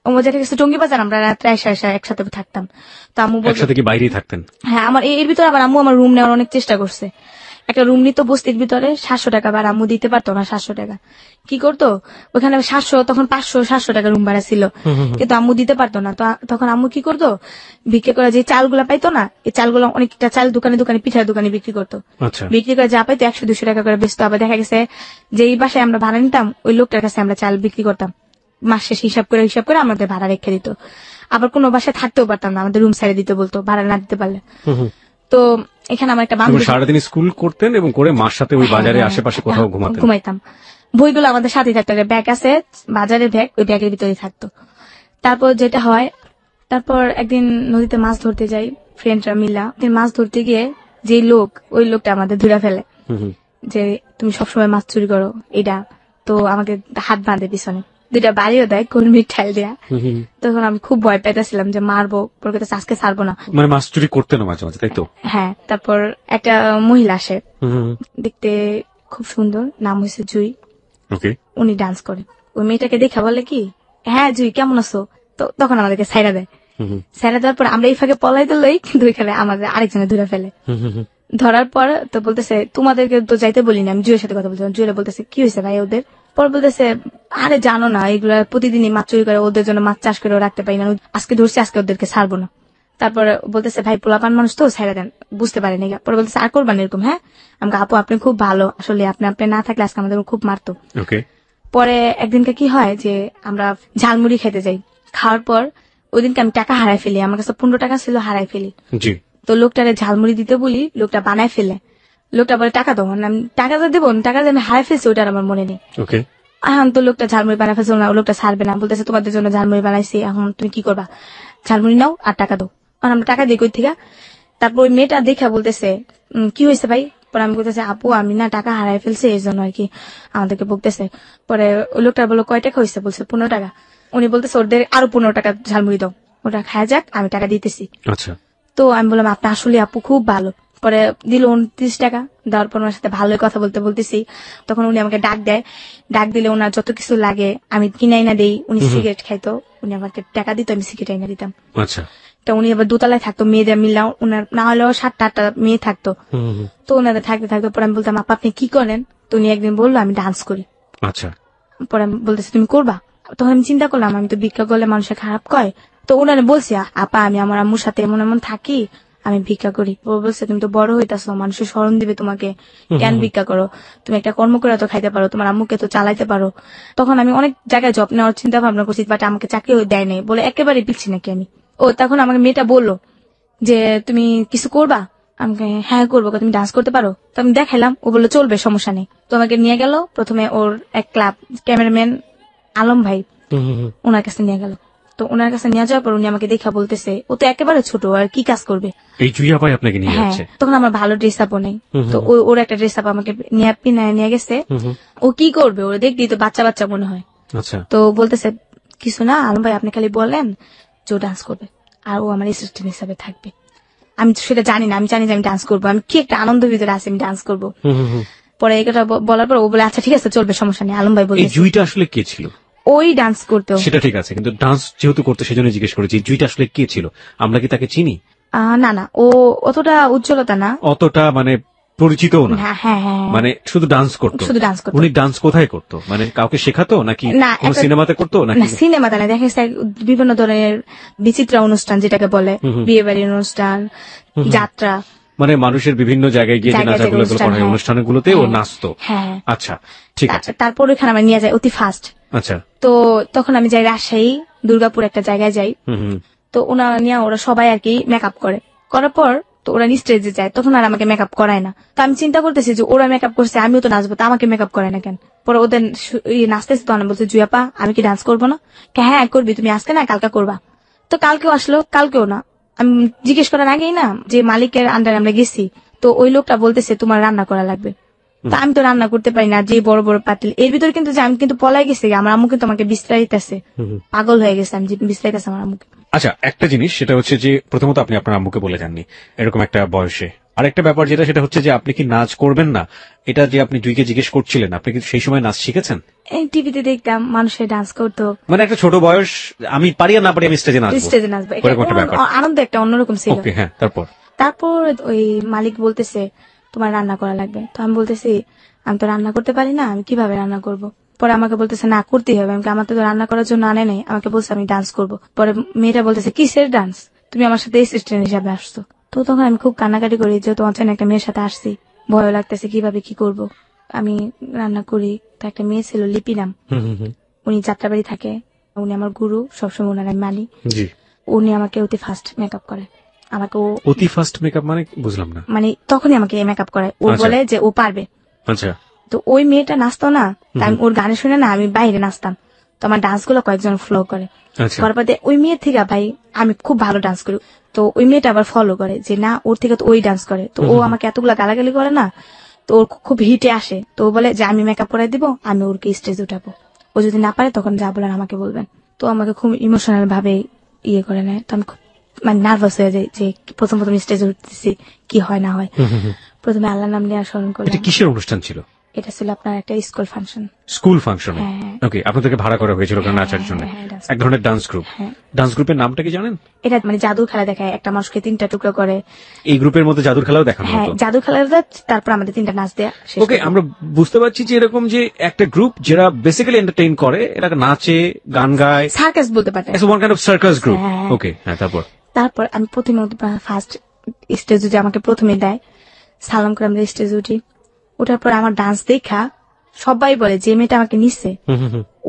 অমুক জায়গায় গেছে টঙ্গি বাজার, আমরা রাত্রে আয়সা একসাথে থাকতাম। তো আম্মু বলতো, একসাথে কি বাইরেই থাকতেন? হ্যাঁ, আমার এর ভিতরে আবার আম্মু আমার রুম নেওয়ার অনেক চেষ্টা করছে। একটা রুম নিত বস্তির ভিতরে 700 টাকা, আর আম্মু দিতে পারতো না 700 টাকা। কি করতো, ওখানে 700, তখন 500-700 টাকা রুম ভাড়া ছিল, কিন্তু আম্মু দিতে পারতো না। তো তখন আম্মু কি করতো, বিক্রি করে যে চালগুলা পাইতো না, এই চালগুলো অনেকটা চাল দোকানে পিঠার দোকানে বিক্রি করতো। বিক্রি করে যা পাইতো 100-200 টাকা করে বেচতো। আবার দেখা গেছে যে এই বাসায় আমরা ভাড়া নিতাম, ওই লোকটার কাছে আমরা চাল বিক্রি করতাম, মাস শেষে হিসাব করে আমাদের ভাড়া রেখে দিত। আবার কোনো বাসায় থাকতেও পারতাম না, আমাদের রুম ছেড়ে দিতে বলতো ভাড়া না দিতে পারলে। তো এখানে আমার একটা বান্ধবী, সারাদিন স্কুল করতেন এবং করে মার সাথে ওই বাজারে আশেপাশে কোথাও ঘুমাইতাম। বইগুলো আমাদের সাথে থাকতো, ব্যাগ আছে বাজারের ব্যাগ, ওই ব্যাগের ভিতরে থাকতো। তারপর যেটা হয়, তারপর একদিন নদীতে মাছ ধরতে যাই ফ্রেন্ডরা মিলা। মাছ ধরতে গিয়ে যে ওই লোকটা আমাদের ধরে ফেলে, যে তুমি সবসময় মাছ চুরি করো এটা। তো আমাকে হাত বাঁধে পিছনে, 2টা বাড়িও দেয়, কর্মীর ঠাইল দেয়া। তখন আমি খুব ভয় পাইতেছিলাম যে মারবো, আজকে ছাড়বো না। মানে মাছ চুরি করতে না মাঝে মাঝে, তাই তো? হ্যাঁ। তারপর একটা মহিলা আসে, দেখতে খুব সুন্দর, নাম হয়েছে জুই। উনি ডান্স করে। ওই মেয়েটাকে দেখে বলে কি, হ্যাঁ জুই কেমন আছো? তো তখন আমাদেরকে ছাইড়া দেয়। ছাইড়া দেওয়ার পর আমরা এই ফাঁকে পলাই দিলই, কিন্তু ওইখানে আমাদের আরেকজনে ধরে ফেলে। ধরার পর তো বলতেছে, তোমাদেরকে তো যাইতে বলিনি, আমি জুয়ের সাথে কথা বলছিলাম। জুয়েরা বলতেছে, কি হয়েছে ভাই ওদের? পর বলতেছে, আরে জানো না, এগুলা প্রতিদিনই মাছ চুরি করে, ওদের জন্য মাছ চাষ করে রাখতে পারি না, আজকে ধরছি, আজকে ওদেরকে ছাড়বো না। তারপর বলতেছে, ভাই পোলাপান মানুষ তো, ছাইড়া দেন, বুঝতে পারেনি। পরে বলতেছে, আর করবেন এরকম? হ্যাঁ। আমাকে আপু আপনি খুব ভালো, আসলে আপনি না থাকলে আজকে আমাদের খুব মারতো। পরে একদিনকে কি হয়, যে আমরা ঝালমুড়ি খেতে যাই। খাওয়ার পর ওই দিনকে আমি টাকা হারাই ফেলি, আমার কাছে 15 টাকা ছিল, হারাই ফেলি। তো লোকটারে ঝালমুড়ি দিতে বলি, লোকটা বানায় ফেলে। লোকটা বলে, টাকা দেবো না। আমি টাকা তো দেবো, টাকা দিয়ে আমি হারাই ফেলছি, ওটার আমার মনে নেই। এখন তো লোকটা ঝালমুড়ি বানায় ফেলছে না, লোকটা ছাড়বে না, বলতেছে তোমাদের জন্য ঝালমুড়ি বানাইছি, এখন তুমি কি করবা? ঝালমুড়ি নাও আর টাকা দাও। আর আমরা টাকা দিই কই থেকে? তারপর ওই মেয়েটা দেখা বলতেছে, কি হয়েছে ভাই? পরে আমি বলতেছে, আপু আমি না টাকা হারাই ফেলছি, এই জন্য আর কি আমাদেরকে বকতেছে। পরে ওই লোকটা বললো, কয় টাকা হয়েছে? বলছে 15 টাকা। উনি বলতেছে, ওদের আরো 15 টাকা ঝালমুড়ি দাও, ওটা খায় যাক, আমি টাকা দিতেছি। তো আমি বললাম, আপনি আসলে আপু খুব ভালো। পরে দিল 29 টাকা। দেওয়ার পর ওনার সাথে ভালোই কথা বলতেছি, তখন উনি আমাকে ডাক দিলে ওনার যত কিছু লাগে আমি কিনাই না দেই। উনি সিগারেট খাইতো, উনি আমাকে টাকা দিত, আমি সিগারেট আইনা দিতাম। তো উনি আবার দোতলায় থাকতো, মেয়েদের মিললাম, ওনার না হলেও 7-8টা মেয়ে থাকতো। তো ওনাদের থাকতে পরে আমি বলতাম, আপা আপনি কি করেন? তো উনি একদিন বললো, আমি ডান্স করি। পরে আমি বলতেছি, তুমি করবা? তখন আমি চিন্তা করলাম আমি তো ভিক্ষা করলে মানুষের খারাপ কয়, তো ওনারা বলছি আপা আমি আমার আম্মুর সাথে এমন এমন থাকি, আমি ভিক্ষা করি। ও বলছে তুমি তো বড় হইতাছো, মানুষের স্মরণ দিবে তোমাকে, কেন ভিক্ষা করো, তুমি একটা কর্ম করে তো খাইতে পারো, তোমার আম্মুকে তো চালাইতে পারো। তখন আমি অনেক জায়গায় জব নেওয়ার চিন্তা ভাবনা করছি, বাট আমাকে চাকরি দেয় নাই বলে একেবারে পিচ্ছি নাকি আমি। ও তখন আমাকে মেয়েটা বললো যে তুমি কিছু করবা, আমাকে হ্যাঁ করবো, তুমি ডান্স করতে পারো? তো আমি দেখাইলাম, ও বললো চলবে সমস্যা নেই। তো আমাকে নিয়ে গেল প্রথমে ওর এক ক্লাব, ক্যামেরাম্যান আলম ভাই, ওনার কাছে নিয়ে গেল। তো ওনার কাছে নিয়ে যাওয়ার পর উনি আমাকে দেখা বলতেছে ও তো একেবারে ছোট, আর কি কাজ করবে। এই জুইয়া ভাই আপনাকে নিয়ে হ্যাঁ, যাচ্ছে? তখন আমার ভালো ড্রেস আপও নেই, তো ওর একটা ড্রেস আপ আমাকে নিয়ে গেছে। ও কি করবে, ওরা দেখবি তো বাচ্চা বাচ্চা মনে হয়। আচ্ছা। তো বলতেছে কিছু না আলম ভাই, আপনি খালি বলেন যে ও ডান্স করবে আর ও আমার অ্যাসিস্ট্যান্ট হিসাবে থাকবে। আমি তো সেটা জানি না, আমি জানি যে আমি ডান্স করবো, আমি কি একটা আনন্দ ভিতরে আছে, আমি ডান্স করবো। পরে এই কথা বলার পর ও বলে আচ্ছা ঠিক আছে চলবে সমস্যা নেই। আলম ভাই বলে এই জুইটা আসলে কে ছিল? ওই ডান্স করতো। সেটা ঠিক আছে, কিন্তু ডান্স যেহেতু করতে সেজন্য জিজ্ঞেস করেছি, জুইটা আসলে কে ছিল? আমরা কি তাকে চিনি? না না, ও অতটা উজ্জ্বলতা না, অতটা মানে পরিচিত না। হ্যাঁ হ্যাঁ হ্যাঁ, মানে শুধু ডান্স করতো? শুধু ডান্স করতো। উনি ডান্স কোথায় করতো, মানে কাউকে শেখাতো নাকি না, কোনো সিনেমাতে করতো না নাকি? সিনেমাতে না, দেখা যাচ্ছে বিভিন্ন ধরনের বিচিত্র অনুষ্ঠান যেটাকে বলে, বিয়ে বাড়ির অনুষ্ঠান, যাত্রা, মানে মানুষের বিভিন্ন জায়গায় গিয়ে যে নাচাগুলো করা হয় অনুষ্ঠানগুলোতে ও নাচতো। হ্যাঁ, আচ্ছা ঠিক আছে। তারপর ওখানে আমার নিয়ে যায় অতি ফাস্ট। আচ্ছা। তো তখন আমি যাই রাজশাহী দুর্গাপুর একটা জায়গায় যাই। তো ওনারা নিয়ে ওরা সবাই আর কি মেকআপ করার পর তো ওরা স্টেজে যায়, তখন আর আমাকে মেকআপ করায় না। তো আমি চিন্তা করতেছি যে ওরা মেকআপ করছে আমিও তো নাচবো, তো আমাকে মেকআপ করায় না কেন। পরে ওদের নাচতেছে, তো আমি বলছে জুয়াপা আমি কি ডান্স করবো না? হ্যাঁ করবি, তুমি আজকে না কালকে করবা। তো কালকেও আসলো, কালকেও না। আমি জিজ্ঞেস করার আগেই না, যে মালিকের আন্ডারে আমরা গেছি, তো ওই লোকটা বলতেছে তোমার রান্না করা লাগবে। তো আমি তো রান্না করতে পারি না, যে বড় বড় পাতিল, এর ভিতরে কিন্তু যে আমি কিন্তু পলাই গেছি, আমার আম্মু কিন্তু আমাকে বিস্তারিতেছে, পাগল হয়ে গেছে, আমি বিস্তারিতেছে আমার আম্মুকে। আচ্ছা, একটা জিনিস সেটা হচ্ছে যে প্রথমত আপনি আপনার আম্মুকে বলে যাননি এরকম একটা বয়সে। আরেকটা ব্যাপার যেটা সেটা হচ্ছে যে আপনি কি নাচ করবেন না, এটা যে আপনি জুইকে জিজ্ঞেস করছিলেন, আপনি কি সেই সময় নাচ শিখেছেন? এই টিভিতে দেখতাম মানুষের ডান্স করতো, মানে একটা ছোট বয়স, আমি পারি আর না পারি আমি স্টেজে নাচবো, এরকম একটা ব্যাপার, আনন্দ একটা অন্যরকম ছিল। ওকে, হ্যাঁ। তারপর ওই মালিক বলতেছে তোমার রান্না করা লাগবে। তো আমি বলতেছি আমি তো রান্না করতে পারি না, আমি কিভাবে রান্না করব। পরে আমাকে বলতেছে না করতেই হবে, আমাকে তো রান্না করার জন্য আনে নাই, আমাকে বলছে আমি ডান্স করব। পরে মেয়েটা বলতেছে কিসের ডান্স, তুমি আমার সাথে অ্যাসিস্ট্যান্ট হিসাবে আসছো। তো তখন আমি খুব কান্নাকাটি করি, যেহেতু অচেনা একটা মেয়ের সাথে আসছি, ভয় লাগতেছে কিভাবে কি করব। আমি রান্না করি, তো একটা মেয়ে ছিল লিপি নাম, উনি যাত্রাবাড়ি থাকে, উনি আমার গুরু, সবসময় ওনার আমি মানি। উনি আমাকে অতি ফাস্ট মেকআপ করে। আমাকে অতি ফাস্ট মেকআপ মানে বুঝলাম না। মানে তখনই আমাকে মেকআপ করায়, ও বলে যে ও পারবে। আচ্ছা। তো ওই মেয়েটা নাচতো না, আমি ওর গানে শুনে না আমি বাইরে নাচতাম, তো আমার ডান্স গুলো কয়েকজন ফলো করে। পরপরে ওই মেয়ের থেকে ভাই আমি খুব ভালো ডান্স করি, তো ওই মেয়েটা আবার ফলো করে যে না ওর থেকে তো ওই ডান্স করে। তো ও আমাকে এতগুলা গালাগালি করে না, তো ওর খুব হিটে আসে। তো ও বলে যে আমি মেকআপ করাই দিব, আমি ওরকে স্টেজ উঠাবো, ও যদি না পারে তখন যা বলার আমাকে বলবেন। তো আমাকে খুব ইমোশনাল ভাবে ইয়ে করে নেয়। তো আমি খুব মানে নার্ভাস হয়ে যায় যে প্রথম স্টেজে উঠতেছি, কি হয় না হয়। প্রথমে আল্লাহর নাম নিয়ে স্মরণ করলাম। এটা কিসের অনুষ্ঠান ছিল? এটা ছিল আপনার একটা school function. School function? Okay, আপনাদেরকে ভাড়া করা হয়েছিল নাচার জন্য, এক ধরনের ডান্স গ্রুপ। ডান্স গ্রুপের নামটা কি জানেন? এটা মানে জাদুর খেলা দেখায়, একটা মানুষকে 3টা টুকরো করে। এই গ্রুপের মধ্যে জাদুর খেলাও দেখানো হতো? হ্যাঁ, জাদুর খেলাটা, তারপর আমাদের 3টা নাচ দেয়া। ওকে, আমরা বুঝতে পারছি যে এরকম যে একটা গ্রুপ যারা বেসিক্যালি এন্টারটেইন করে, এরা নাচে গান গায়, সার্কাস বলতে পারে, it's one kind of circus group. Okay, হ্যাঁ। তারপর আমি প্রথমে ফার্স্ট স্টেজে যে আমাকে প্রথমে দেয়, সালাম করে আমরা স্টেজে উঠি। ওঠার পর আমার ডান্স দেখা সবাই বলে যে মেয়েটা আমাকে নিচ্ছে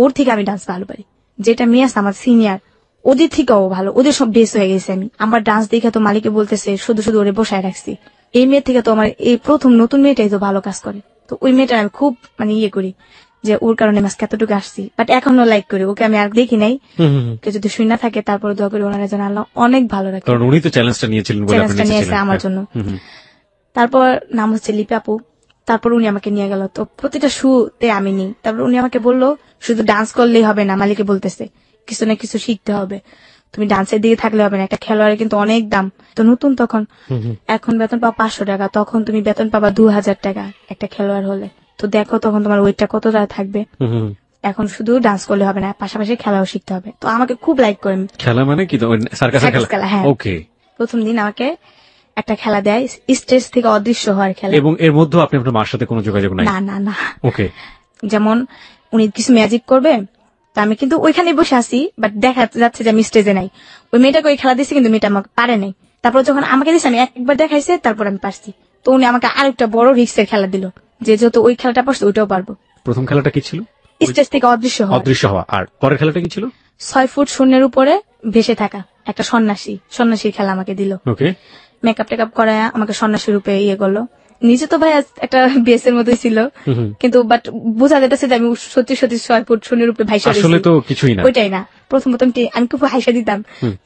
ওর থেকে আমি ডান্স ভালো পারি। যেটা মেয়ে আছে আমার সিনিয়র, ওদের থেকেও ভালো, ওদের সব বেস হয়ে গেছে। আমি আমার ডান্স দেখে তো মালিকে বলতেছে শুধু শুধু ওরে বসায় রাখছি, এই মেয়ের থেকে তো আমার এই প্রথম নতুন মেয়েটাই তো ভালো কাজ করে। তো ওই মেয়েটা আমি খুব মানে ইয়ে করি যে ওর কারণে মাস্ক এতটুকু আসছি, বাট এখনো লাইক করি ওকে, আমি আর দেখি নাই। কেউ যদি শুই না থাকে তারপর দোয়া করি ওনারা যেন আল্লাহ অনেক ভালো রাখে, কারণ উনি তো চ্যালেঞ্জটা নিয়েছিলেন, চ্যালেঞ্জটা নিয়েছে আমার জন্য। তারপর নাম হচ্ছে লিপি আপু। তারপর উনি আমাকে নিয়ে গেল, তো প্রতিটা শুতে আমি নিই। তারপর উনি আমাকে বললো শুধু ডান্স করলেই হবে না, মালিকে বলতেছে কিছু না কিছু শিখতে হবে, তুমি ডান্সের দিকে থাকলে হবে না, একটা খেলোয়াড়ের কিন্তু অনেক দাম। তো নতুন তখন, এখন বেতন পাবা 500 টাকা, তখন তুমি বেতন পাবা 2000 টাকা একটা খেলোয়াড় হলে। তো দেখো তখন তোমার ওয়েটটা কতটা থাকবে। এখন শুধু ডান্স করলে হবে না, পাশাপাশি খেলাও শিখতে হবে। তো আমাকে খুব লাইক করেন। খেলা মানে কি? সার্কাসের খেলা? হ্যাঁ। ওকে। প্রথম দিন আমাকে একটা খেলা দেয়, স্টেজ থেকে অদৃশ্য হওয়ার খেলা। এবং এর মধ্যে আপনি আপনার মার সাথে কোনো যোগাযোগ নাই? না না না। ওকে। যেমন উনি কিছু ম্যাজিক করবে, তো আমি কিন্তু ওইখানে বসে আছি, বাট দেখা যাচ্ছে যে আমি স্টেজে নাই। ওই মেয়েটাকে ওই খেলা দিচ্ছি, কিন্তু মেয়েটা আমাকে পারে নাই। তারপর যখন আমাকে দিচ্ছে, আমি একবার দেখাইছে, তারপর আমি পারছি। তো উনি আমাকে আরেকটা বড় রিস্কের খেলা দিল, যে যেহেতু ওই খেলাটা পারছে ওইটাও পারবো। প্রথম খেলাটা কি ছিল? স্টেজ থেকে অদৃশ্য হওয়া। অদৃশ্য হওয়া। আর পরের খেলাটা কি ছিল? 6 ফুট শূন্যের উপরে ভেসে থাকা, একটা সন্ন্যাসীর খেলা আমাকে দিল। ওকে। মেকআপ টেকআপ করায় আমাকে সন্ন্যাসী রূপে ইয়ে করলো। নিজে তো ভাই একটা বেসের মতোই ছিল, কিন্তু বাট বোঝা যেতেছে যে আমি সত্যি সত্যি 6 ফুট শূন্যের উপরে ভাইসা গেছি। আসলে তো কিছুই না, ওইটাই না। প্রথম আমি খুব হাসা দিতাম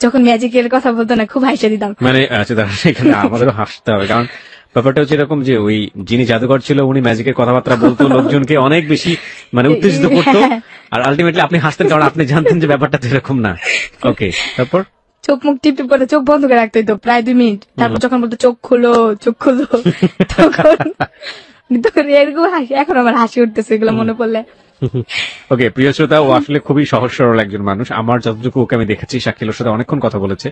যখন ম্যাজিকের কথা বলতো না, খুব হাসা দিতাম। মানে আচ্ছা, এখানে আমাদেরও হাসতে হবে, কারণ ব্যাপারটা হচ্ছে এরকম যে ওই যিনি জাদুঘর ছিল উনি ম্যাজিকের কথাবার্তা বলতো, লোকজনকে অনেক বেশি মানে উত্তেজিত করতো, আর আলটিমেটলি আপনি হাসতেন কারণ আপনি জানতেন যে ব্যাপারটা তো এরকম না। ওকে, তারপর চোখ মুখ টিপ করে চোখ বন্ধ করে রাখতে হইতো প্রায় 2 মিনিট। তারপর যখন বলতো চোখ খোলো তখন এরকম হাসি, এখন আমার হাসি উঠতেছে এগুলো মনে পড়লে। ওকে, প্রিয় শ্রোতা, ও আসলে খুবই সহজ সরল একজন মানুষ। আমার যতটুকু ওকে আমি দেখেছি, শাকিলের সাথে অনেকক্ষণ কথা বলেছে।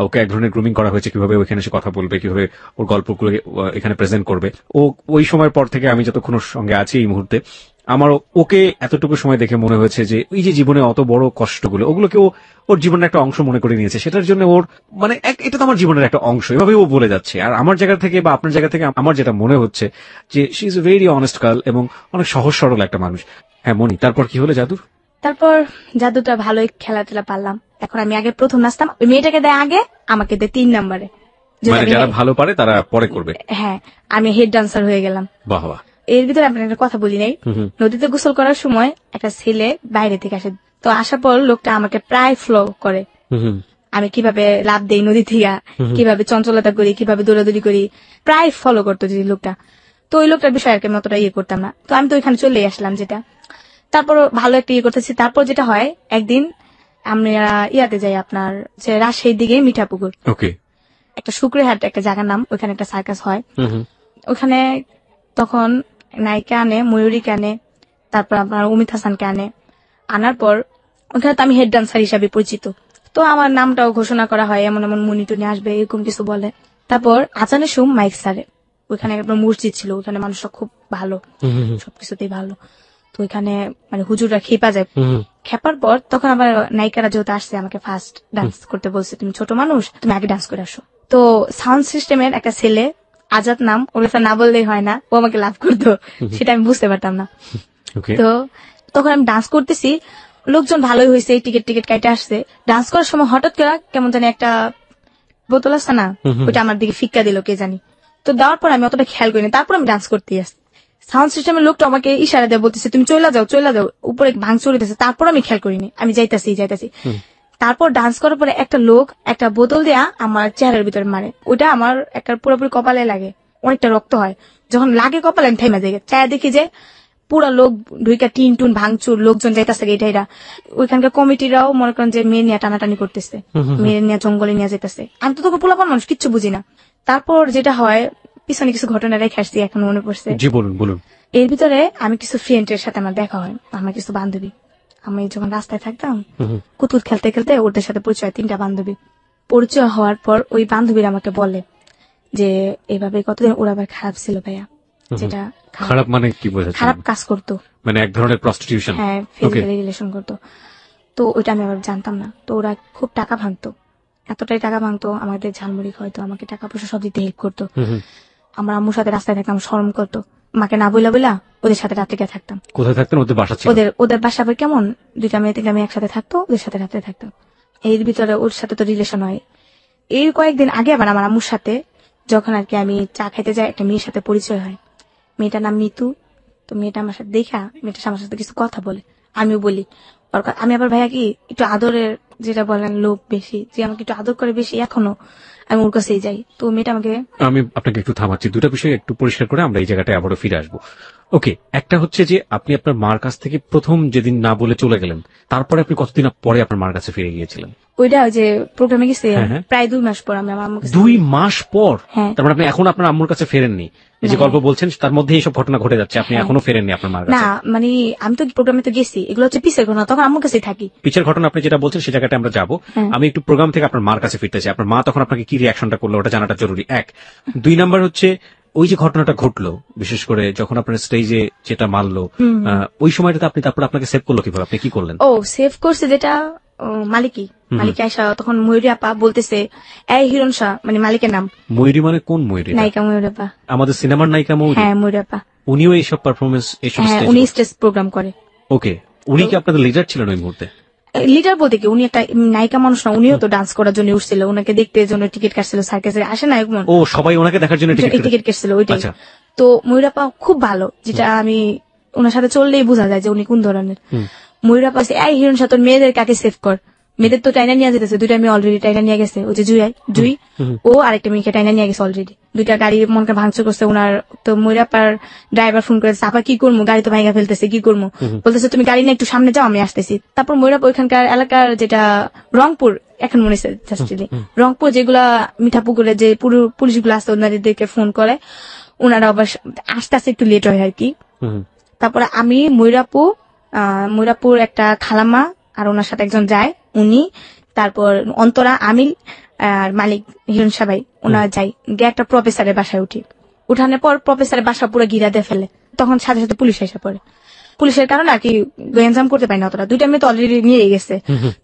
ওকে এক ধরনের গ্রুমিং করা হয়েছে, কিভাবে ওইখানে এসে কথা বলবে, কিভাবে ওর গল্পগুলো এখানে প্রেজেন্ট করবে। ও ওই সময়ের পর থেকে আমি যতক্ষণ ওর সঙ্গে আছি এই মুহূর্তে, আমার ওকে এতটুকু সময় দেখে মনে হয়েছে যে এই যে জীবনে অত বড় কষ্টগুলো, ওগুলোকে ওর জীবনের একটা অংশ মনে করে নিয়েছে। সেটার জন্য ওর মানে এটা তো আমার জীবনের একটা অংশ, এভাবে ও বলে যাচ্ছে। আর আমার জায়গা থেকে বা আপনার জায়গা থেকে আমার যেটা মনে হচ্ছে যে she is a very honest girl এবং অনেক সহজ সরল একটা মানুষ। হ্যাঁ মনি, তারপর কি হলো জাদুর? তারপর জাদুটা ভালোই খেলা টেলা পারলাম। এখন আমি আগে প্রথম নাচতাম, ওই মেয়েটাকে দেয় আগে, আমাকে দেয় 3 নম্বরে। মানে যারা ভালো পারে তারা পরে করবে। হ্যাঁ, আমি হেড ডান্সার হয়ে গেলাম। বাহ বাহ। এর ভিতরে আপনার একটা কথা বলি নাই, নদীতে গোসল করার সময় একটা ছেলে বাইরে থেকে আসে। তো আসার পর লোকটা আমাকে প্রায় ফলো করে, আমি কিভাবে লাভ দেই নদী থেকে, কিভাবে চঞ্চলতা করি, কিভাবে দৌড়াদৌড়ি করি, প্রায় ফলো করতো যে লোকটা। তো ওই লোকটার বিষয়ে আর কি আমি অতটা ইয়ে করতাম না। তো আমি তো ওইখানে চলে আসলাম যেটা। তারপর ভালো একটা ইয়ে করতেছি। তারপর যেটা হয়, একদিন আমরা ইয়াতে যাই আপনার রাজশাহীর দিকে মিঠাপুকুর, ওকে, একটা শুক্রহাট একটা জায়গার নাম, ওইখানে একটা সার্কাস হয়। ওখানে তখন নায়িকা আনে, ময়ূরীকে আনে, তারপর আপনার অমিত হাসানকে আনার পর ওখানে তো আমি হেড ডান্সার হিসাবে পরিচিত। তো আমার নামটাও ঘোষণা করা হয়, এমন এমন মনি টুনি আসবে এরকম কিছু বলে। তারপর আজানের সুম মাইক সারে, ওইখানে একটা মসজিদ ছিল, ওইখানে মানুষরা খুব ভালো, সবকিছুতেই ভালো। তো ওইখানে মানে হুজুররা খেপা যায়। খেপার পর তখন আবার নায়িকারা যেহেতু আসছে, আমাকে ফার্স্ট ডান্স করতে বলছে, তুমি ছোট মানুষ, তুমি আগে ডান্স করে আসো। তো সাউন্ড সিস্টেমের একটা ছেলে, আজাদ নাম, ওর না বললেই হয় না, ও আমাকে লাভ করতো, সেটা আমি বুঝতে পারতাম না। তো তখন আমি ডান্স করতেছি, লোকজন ভালোই হয়েছে, টিকিট কাটে আসছে। ডান্স করার সময় হঠাৎ করে কেমন জানি একটা বোতল আছে না, ওইটা আমার দিকে ফিক্কা দিল কে জানি। তো দেওয়ার পর আমি অতটা খেয়াল করিনি, তারপর আমি ডান্স করতে আসছি। সাউন্ড সিস্টেমের লোকটা আমাকে ইশারা দিয়ে বলতেছে, তুমি চলে যাও উপরে ভাঙচুর হইতেছে। তারপর আমি খেয়াল করিনি, আমি যাইতাছি। তারপর ডান্স করার পরে একটা লোক একটা বোতল দেয়া আমার চেহারার ভিতরে মারে, ওটা আমার একটা পুরোপুরি কপালে লাগে, অনেকটা রক্ত হয়। যখন লাগে কপালে, আমি থেমে যাই, চায়া দেখি যে পুরা লোক ঢুইকা টিন টুন ভাঙচুর, লোকজন যাইতেছে এটা। ওইখানকার কমিটিরাও মনে করেন যে মেয়ে নিয়ে টানাটানি করতেছে, মেয়ে নিয়ে জঙ্গলে নিয়ে যেতেছে। আমি তো তোকে পোলাপান মানুষ, কিচ্ছু বুঝি না। তারপর যেটা হয়, পিছনে কিছু ঘটনা রেখে আসছি, এখন মনে পড়ছে। জি বলুন। এর ভিতরে আমি কিছু ফ্রেন্ডের সাথে আমার দেখা হয়, আমার কিছু বান্ধবী। আমি যখন রাস্তায় থাকতাম, কুতুত খেলতে খেলতে ওদের সাথে পরিচয়, 3টা বান্ধবী। পরিচয় হওয়ার পর ওই বান্ধবীরা আমাকে বলে যে এভাবে কতদিন ওরা আবার খারাপ ছিল ভাইয়া। যেটা খারাপ মানে কি বোঝাচ্ছে? খারাপ কাজ করতো, মানে এক ধরনের প্রস্টিটিউশন। হ্যাঁ, ফিজিক্যালি রিলেশন করতো। তো ওইটা আমি আবার জানতাম না। তো ওরা খুব টাকা ভাঙতো, এতটাই টাকা ভাঙতো, আমাদের ঝালমুড়ি হয়তো আমাকে টাকা পয়সা সব দিতে হেল্প করতো। আমার আম্মুর সাথে রাস্তায় থাকতাম, শরম করতো, মাকে না বইলা ওদের সাথে রাত্রে থাকতাম। কোথায় থাকতেন? ওদের বাসা ছিল? ওদের বাসা আবার কেমন, 2টা মেয়ে 3টা মেয়ে একসাথে থাকতো, ওদের সাথে রাত্রে থাকতাম। এর ভিতরে ওর সাথে তো রিলেশন হয়। এই কয়েকদিন আগে আবার আমার আম্মুর সাথে যখন আর কি আমি চা খাইতে যাই, একটা মেয়ের সাথে পরিচয় হয়। মেয়েটার নাম মিতু। তো মেয়েটা আমার সাথে দেখা, মেয়েটা আমার সাথে কিছু কথা বলে, আমিও বলি। আমি আবার ভাইয়া কি একটু আদরের, যেটা বলেন লোভ বেশি, যে আমাকে একটু আদর করে বেশি, এখনো আমি ওর কাছেই যাই। তো মেয়েটা আমাকে, আমি আপনাকে একটু থামাচ্ছি, 2টা বিষয় একটু পরিষ্কার করে আমরা এই জায়গাটায় আবারও ফিরে আসবো। ওকে, একটা হচ্ছে যে আপনি আপনার মার কাছ থেকে প্রথম যেদিন না বলে চলে গেলেন, তারপরে আপনি কতদিন পরে আপনার মার কাছে ফিরে গিয়েছিলেন? ওইটা যে প্রোগ্রামে গেছে প্রায় 2 মাস পর আমি আমার আম্মুর কাছে। 2 মাস পর? তার মানে আপনি এখন আপনার আম্মুর কাছে ফেরেননি? এই যে গল্প বলছেন তার মধ্যে এইসব ঘটনা ঘটে যাচ্ছে, আপনি এখনো ফেরেননি আপনার মার কাছে? না, মানে আমি তো প্রোগ্রামে তো গেছি, এগুলো হচ্ছে পিছের ঘটনা, তখন আম্মুর কাছেই থাকি। পিছের ঘটনা আপনি যেটা বলছেন সে জায়গাটা আমরা যাবো। আমি একটু প্রোগ্রাম থেকে আপনার মার কাছে ফিরতে চাই। আপনার মা তখন আপনাকে কি রিয়াকশনটা করলো ওটা জানাটা জরুরি, 1। 2 নাম্বার হচ্ছে ওই যে ঘটনাটা ঘটলো, বিশেষ করে যখন আপনার স্টেজে যেটা মারলো, ওই সময়টাতে আপনি তারপর আপনাকে সেভ করলো কিভাবে, আপনি কি করলেন? ও সেভ করছে যেটা মালিক আয়সা তখন ময়ূরী আপা বলতেছে এই হিরণ শাহ, মানে মালিকের নাম। ময়ূরী মানে কোন ময়ূরী? নায়িকা ময়ূরী আপা। আমাদের সিনেমার নায়িকা ময়ূরী? হ্যাঁ ময়ূরী আপা। উনিও এইসব পারফরমেন্স, এইসব হ্যাঁ উনি স্টেজ প্রোগ্রাম করে। ওকে, উনি কি আপনাদের লিডার ছিলেন ওই মুহূর্তে? লিডার বলতে কি, উনি একটা নায়িকা মানুষ না, উনিও তো ডান্স করার জন্য উঠছিল, ওনাকে দেখতে জন্য টিকিট কাটছিল, সার্কাসে আসে না এমন। ও সবাই ওনাকে দেখার জন্য টিকিট কাটছিল ওইটাই। তো ময়ূরাপা খুব ভালো, যেটা আমি ওনার সাথে চললেই বোঝা যায় যে উনি কোন ধরনের। ময়ূরাপা এই হিরণ শাহ তোর মেয়েদের কাকে সেভ কর, মেয়েদের তো টাইনা নিয়ে যেতেছে, দুইটা মেয়ে অলরেডি টাইনা নিয়ে গেছে, ওই যে জুই ও আরেকটা মেয়েকে টাইনা নিয়ে গেছে অলরেডি, দুইটা গাড়ি মনকে ভাঙচুর করছে ওনার। তো ময়ূরাপার ড্রাইভার ফোন করেছে, আপা কি করবো, গাড়ি তো ভাঙা ফেলতেছে, কি করবো? বলতেছে তুমি গাড়ি নিয়ে একটু সামনে যাও, আমি আসতেছি। তারপর ময়ূরাপা ওইখানকার এলাকার যেটা রংপুর, এখন মনে হচ্ছে রংপুর, যেগুলা মিঠাপুকুরে যে পুলিশগুলো আছে ওনাদেরকে ফোন করে, ওনারা আবার আস্তে আস্তে একটু লেট হয় আর কি। তারপরে আমি ময়ূরাপুর একটা খালাম্মা আর ওনার সাথে একজন যায়, উনি, তারপর অন্তরা, আমিল আর মালিক হিরণ সাবাই, ওনারা যাই গিয়ে একটা প্রফেসরের বাসায় উঠি। উঠানোর পর প্রফেসরের বাসা পুরো ঘিরা দিয়ে ফেলে, তখন সাথে সাথে পুলিশ এসে পড়ে। পুলিশের কারণে আর কি এনজাম করতে পারি না অতটা, দুইটা মেয়ে তো অলরেডি নিয়ে গেছে।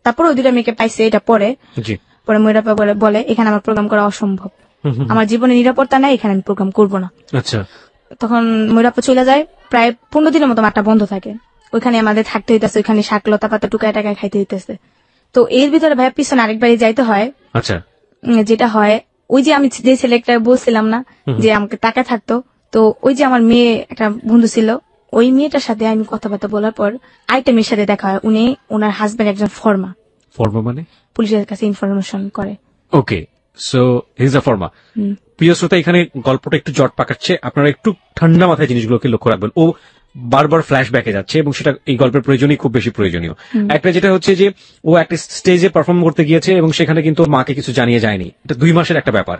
তারপর ওই দুইটা মেয়েকে পাইছে, এটা পরে ময়ূরাপা বলে এখানে আমার প্রোগ্রাম করা অসম্ভব, আমার জীবনে নিরাপত্তা নাই, এখানে আমি প্রোগ্রাম করবো না। আচ্ছা, তখন ময়ূরাপা চলে যায়, প্রায় 15 দিনের মতো মাঠটা বন্ধ থাকে, ওইখানে আমাদের থাকতে হইতেছে, ওইখানে শাক লতা পাতা টুকায় টাকায় খাইতে হইতেছে। তো এর ভিতরে ভাইয়া পিছনে আরেকবারই যাইতে হয়। আচ্ছা, যেটা হয় ওই যে আমি যে ছেলেটা বলছিলাম না যে আমাকে টাকা থাকতো, তো ওই যে আমার মেয়ে একটা বন্ধু ছিল, ওই মেয়েটার সাথে আমি কথাবার্তা বলার পর আরেকটা মেয়ের সাথে দেখা হয়, উনি ওনার হাজবেন্ড একজন ফর্মা মানে পুলিশের কাছে ইনফরমেশন করে। ওকে, সো হি ইজ আ ফর্মা। প্রিয় শ্রোতা, এখানে গল্পটা একটু জট পাকাচ্ছে, আপনারা একটু ঠান্ডা মাথায় জিনিসগুলোকে লক্ষ্য রাখবেন। ও বারবার ফ্ল্যাশব্যাকে যাচ্ছে এবং সেটা এই গল্পের প্রয়োজনই খুব বেশি প্রয়োজনীয়। একটা যেটা হচ্ছে যে ও একটা স্টেজে পারফর্ম করতে গিয়েছে এবং সেখানে কিন্তু ওর মাকে কিছু জানিয়ে যায়নি, এটা 2 মাসের একটা ব্যাপার।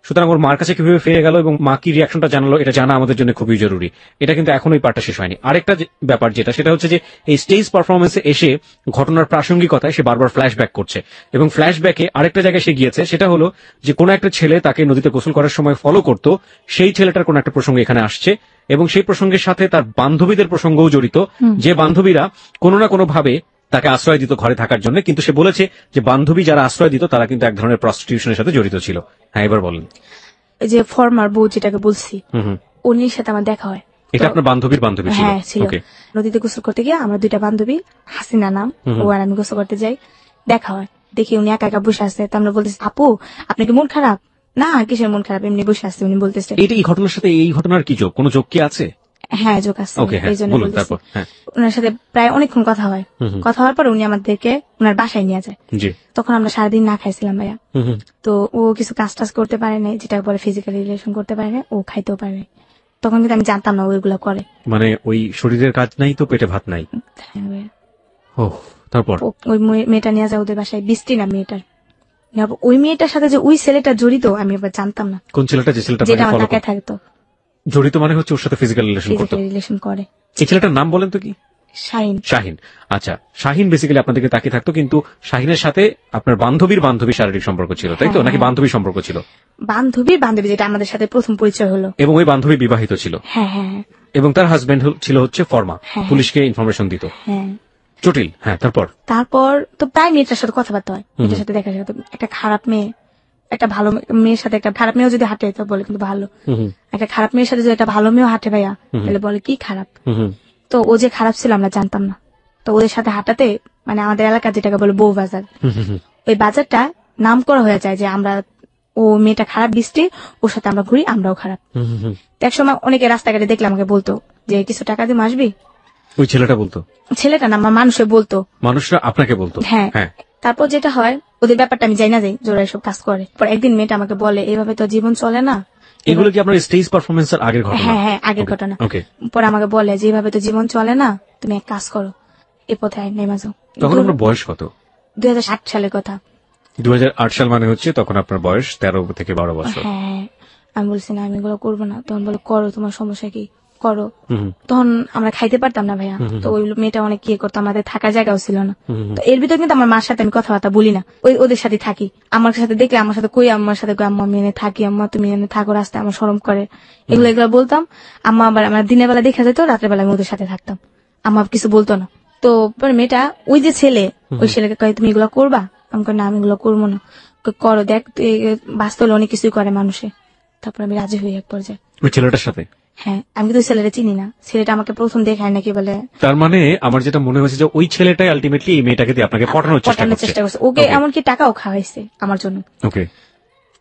সুতরাং ওর মার কাছে কিভাবে ফিরে গেল এবং মা কি রিয়াকশনটা জানালো, এটা জানা আমাদের জন্য খুবই জরুরি। এটা কিন্তু এখন ওই পার্টটা শেষ হয়নি। আরেকটা ব্যাপার যেটা, সেটা হচ্ছে যে এই স্টেজ পারফরমেন্সে এসে ঘটনার প্রাসঙ্গিকতায় সে বারবার ফ্ল্যাশব্যাক করছে এবং ফ্ল্যাশব্যাকে আরেকটা জায়গায় সে গিয়েছে, সেটা হলো যে কোনো একটা ছেলে তাকে নদীতে গোসল করার সময় ফলো করতো, সেই ছেলেটার কোনো একটা প্রসঙ্গ এখানে আসছে এবং সেই প্রসঙ্গের সাথে তার বান্ধবীদের প্রসঙ্গও জড়িত, যে বান্ধবীরা কোনো না কোনো ভাবে তাকে আশ্রয় দিত ঘরে থাকার জন্য, কিন্তু সে বলেছে যে বান্ধবী যারা আশ্রয় দিত তারা কিন্তু এক ধরনের প্রস্টিটিউশনের সাথে জড়িত ছিল। হ্যাঁ, এবার বলেন। যে ফর্মার বউ যেটাকে বলছি, উনির সাথে আমার দেখা হয়। এটা আপনার বান্ধবীর বান্ধবী ছিল? হ্যাঁ ছিল। নদীতে গোসল করতে গিয়ে আমরা দুইটা বান্ধবী, হাসিনা নাম, ও আর আমি গোসল করতে যাই, দেখা হয়, দেখি উনি একা একা বসে আছে। তো আমরা বলতেছি আপু আপনার কি মন খারাপ? না কিসের মন খারাপ, এমনি বসে আছে। উনি বলতেছে এই ঘটনার সাথে এই ঘটনার কি যোগ, কোনো যোগ কি আছে? হ্যাঁ যোগ আছে, এই জন্য বলতেছি। হ্যাঁ, ওনার সাথে প্রায় অনেকক্ষণ কথা হয়, কথা হওয়ার পর উনি আমাদেরকে ওনার বাসায় নিয়ে যায়। তখন আমরা সারাদিন না খাইছিলাম ভাইয়া। তো ও কিছু কাজ টাজ করতে পারে না, যেটা বলে ফিজিক্যাল রিলেশন করতে পারে না, ও খাইতেও পারে না। তখন কিন্তু আমি জানতাম না ওইগুলো করে, মানে ওই শরীরের কাজ নাই তো পেটে ভাত নাই। ও তারপর ওই মেয়েটা নিয়ে যায় ওদের বাসায়, বৃষ্টি না মেয়েটার, ওই মেয়েটার সাথে যে ওই ছেলেটা জড়িত আমি আবার জানতাম না। কোন ছেলেটা? যে ছেলেটা যেটা আমার ঢাকায় থাকতো। জড়িত মানে হচ্ছে ওর সাথে ফিজিক্যাল রিলেশন করে। এই ছেলেটার নাম বলেন তো কি? শাহিন। আচ্ছা, শাহিন বেসিক্যালি আপনাদেরকে তাকিয়ে থাকতো, কিন্তু শাহিনের সাথে আপনার বান্ধবীর শারীরিক সম্পর্ক ছিল, তাই তো? নাকি বান্ধবী সম্পর্ক ছিল? বান্ধবী, যেটা আমাদের সাথে প্রথম পরিচয় হলো। এবং ওই বান্ধবী বিবাহিত ছিল? হ্যাঁ হ্যাঁ। এবং তার হাজবেন্ড ছিল হচ্ছে ফর্মা, পুলিশকে ইনফরমেশন দিত। হ্যাঁ, জটিল। হ্যাঁ, তারপর তো প্রায় মেয়েটার সাথে কথাবার্তা হয়, মেয়েটার সাথে দেখা যায়। একটা খারাপ মেয়ে একটা ভালো মেয়ের সাথে, একটা খারাপ মেয়েও যদি হাঁটে তো বলে কিন্তু ভালো, একটা খারাপ মেয়ের সাথে যদি একটা ভালো মেয়েও হাঁটে ভাইয়া তাহলে বলে কি খারাপ। তো ও যে খারাপ ছিল আমরা জানতাম না। তো ওদের সাথে হাঁটাতে, মানে আমাদের এলাকা যেটাকে বলে বউ বাজার, ওই বাজারটা নাম করা হয়ে যায় যে আমরা, ও মেয়েটা খারাপ বৃষ্টি, ওর সাথে আমরা ঘুরি, আমরাও খারাপ। একসময় অনেকে রাস্তাঘাটে দেখলে আমাকে বলতো যে কিছু টাকা দিয়ে আসবি। ওই ছেলেটা না, মানুষে বলতো, মানুষরা আপনাকে বলতো? হ্যাঁ। তারপর যেটা হয়, ওদের ব্যাপারটা আমি যাই না যাই, জোরা এসব কাজ করে। পর একদিন মেয়েটা আমাকে বলে এইভাবে তো জীবন চলে না। এগুলো কি আপনার স্টেজ পারফরমেন্সের আগের ঘটনা? হ্যাঁ, আগের ঘটনা। পরে আমাকে বলে যে এইভাবে তো জীবন চলে না, তুমি এক কাজ করো, এ পথে নেমে যাও। তখন আপনার বয়স কত? 2008 সালের কথা। 2008 সাল মানে হচ্ছে তখন আপনার বয়স 13 থেকে 12 বছর। হ্যাঁ, আমি বলছি না আমি এগুলো করবো না। তখন বলো করো, তোমার সমস্যা কি? করো। তখন আমরা খাইতে পারতাম না ভাইয়া, তো ওই মেয়েটা অনেক ইয়ে করতো, আমাদের থাকার জায়গাও ছিল না। তো এর ভিতরে কিন্তু আমার মার সাথে আমি কথাবার্তা বলি না, ওদের সাথে থাকি। আমার সাথে দেখলে আমার সাথে কই, আমার সাথে কই আম্মা আমি এনে থাকি, আম্মা তুমি এনে থাকো, রাস্তায় আমার শরম করে, এগুলো বলতাম। আম্মা আবার আমার দিনের বেলা দেখা যেত, রাত্রের বেলা আমি ওদের সাথে থাকতাম, আম্মা কিছু বলতো না। তো মেয়েটা ওই যে ছেলে, ওই ছেলেকে কয় তুমি এগুলো করবা, আমি কই না আমি এগুলো করবো না। করো, দেখ বাস্তবে অনেক কিছুই করে মানুষে। তারপর আমি রাজি হই এক পর্যায়ে ওই ছেলেটার সাথে। হ্যাঁ, আমি কিন্তু ছেলেটা চিনি না, ছেলেটা আমাকে প্রথম দেখায় নাকি বলে। তার মানে আমার যেটা মনে হয়েছে যে ওই ছেলেটাই আলটিমেটলি এই মেয়েটাকে দিয়ে আপনাকে পটানোর চেষ্টা করছে। ওকে এমনকি টাকাও খাওয়াইছে আমার জন্য। ওকে।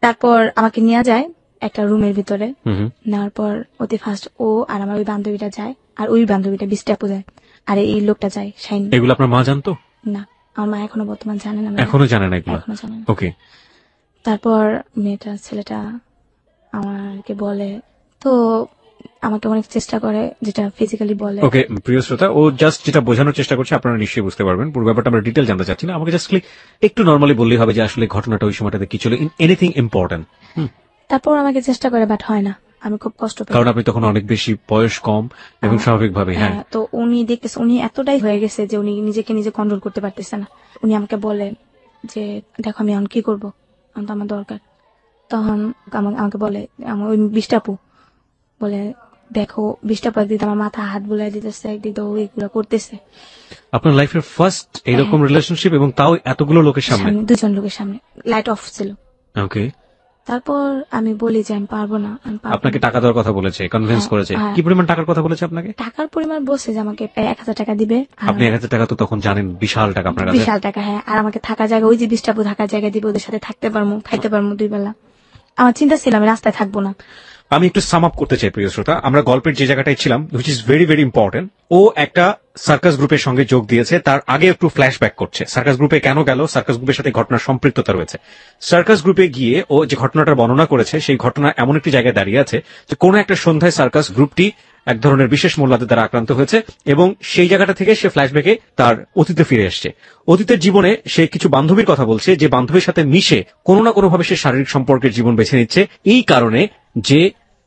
তারপর আমাকে নিয়ে যায় একটা রুমের ভিতরে, নেওয়ার পর অতি ফার্স্ট ও আর আমার ওই বান্ধবীটা যায়, আর ওই বান্ধবীটা 20 টাকা যায়, আর এই লোকটা যায় শাইন। এগুলো আপনার মা জানতো না? আমার মা এখনো বর্তমান জানে না। এখনো জানে না এগুলো? এখনো জানে না। ওকে। তারপর ছেলেটা আমাকে বলে, তো আমাকে অনেক চেষ্টা করে, যেটা ফিজিক্যালি বলে। ওকে প্রিয় শ্রোতা, ও জাস্ট যেটা বোঝানোর চেষ্টা করছে আপনারা নিশ্চয়ই বুঝতে পারবেন। পুরো ব্যাপারটা আমরা ডিটেল জানতে চাচ্ছি না, আমাকে জাস্ট একটু নর্মালি বললেই হবে যে আসলে ঘটনাটা ওই সময়টাতে কি ছিল, এনিথিং ইম্পর্টেন্ট। তারপর আমাকে চেষ্টা করে, বাট হয় না, আমি খুব কষ্ট পাই, কারণ আপনি তখন অনেক বেশি বয়স কম এবং স্বাভাবিকভাবে। হ্যাঁ, তো উনি দেখতেছে, উনি এতটাই হয়ে গেছে যে উনি নিজেকে নিজে কন্ট্রোল করতে পারতেছে না। উনি আমাকে বলে যে দেখো আমি এখন কি করবো, তো আমার দরকার। তখন আমাকে বলে, আমার ওই 20 টাপু বলে, দেখো 20 টাপু একদিকে আমার মাথা হাত বুলাই দিতেছে, একদিকে ও এগুলো করতেছে। আপনার লাইফের ফার্স্ট এরকম রিলেশনশিপ, এবং তাও এতগুলো লোকের সামনে, 2জন লোকের সামনে, লাইট অফ ছিল। ওকে। তারপর আমি বলি যে আমি পারবো না, আপনাকে টাকা দেওয়ার কথা বলেছে, কনভিন্স করেছে? কি পরিমাণ টাকার কথা বলেছে আপনাকে? টাকার পরিমাণ বলছে যে আমাকে 1000 টাকা দিবে। আপনি 1000 টাকা তো তখন জানেন বিশাল টাকা আপনার কাছে। বিশাল টাকা, হ্যাঁ। আর আমাকে থাকার জায়গা, ওই যে 20 টাপু থাকার জায়গা দিবে, ওদের সাথে থাকতে পারবো, খাইতে পারবো 2 বেলা। আমার চিন্তা ছিল আমি রাস্তায় থাকবো না। আমি একটু সাম আপ করতে চাই প্রিয় শ্রোতা, আমরা গল্পের যে জায়গাটায় ছিলাম, which is very very important. ও একটা সার্কাস গ্রুপের সঙ্গে যোগ দিয়েছে, তার আগে একটু ফ্ল্যাশব্যাক করছে। সার্কাস গ্রুপে কেন গেল, সার্কাস গ্রুপের সাথে ঘটনার সম্পৃক্ততা রয়েছে। সার্কাস গ্রুপে গিয়ে ও যে ঘটনাটা বর্ণনা করেছে, সেই ঘটনা এমন একটি জায়গায় দাঁড়িয়ে আছে যে কোনো একটা সন্ধ্যায় সার্কাস গ্রুপটি এক ধরনের বিশেষ মোল্লাদের দ্বারা আক্রান্ত হয়েছে, এবং সেই জায়গাটা থেকে সে ফ্ল্যাশব্যাকে তার অতীতে ফিরে এসছে। অতীতের জীবনে সে কিছু বান্ধবীর কথা বলছে, যে বান্ধবীর সাথে মিশে কোনো না কোনো ভাবে সে শারীরিক সম্পর্কের জীবন বেছে নিচ্ছে, এই কারণে যে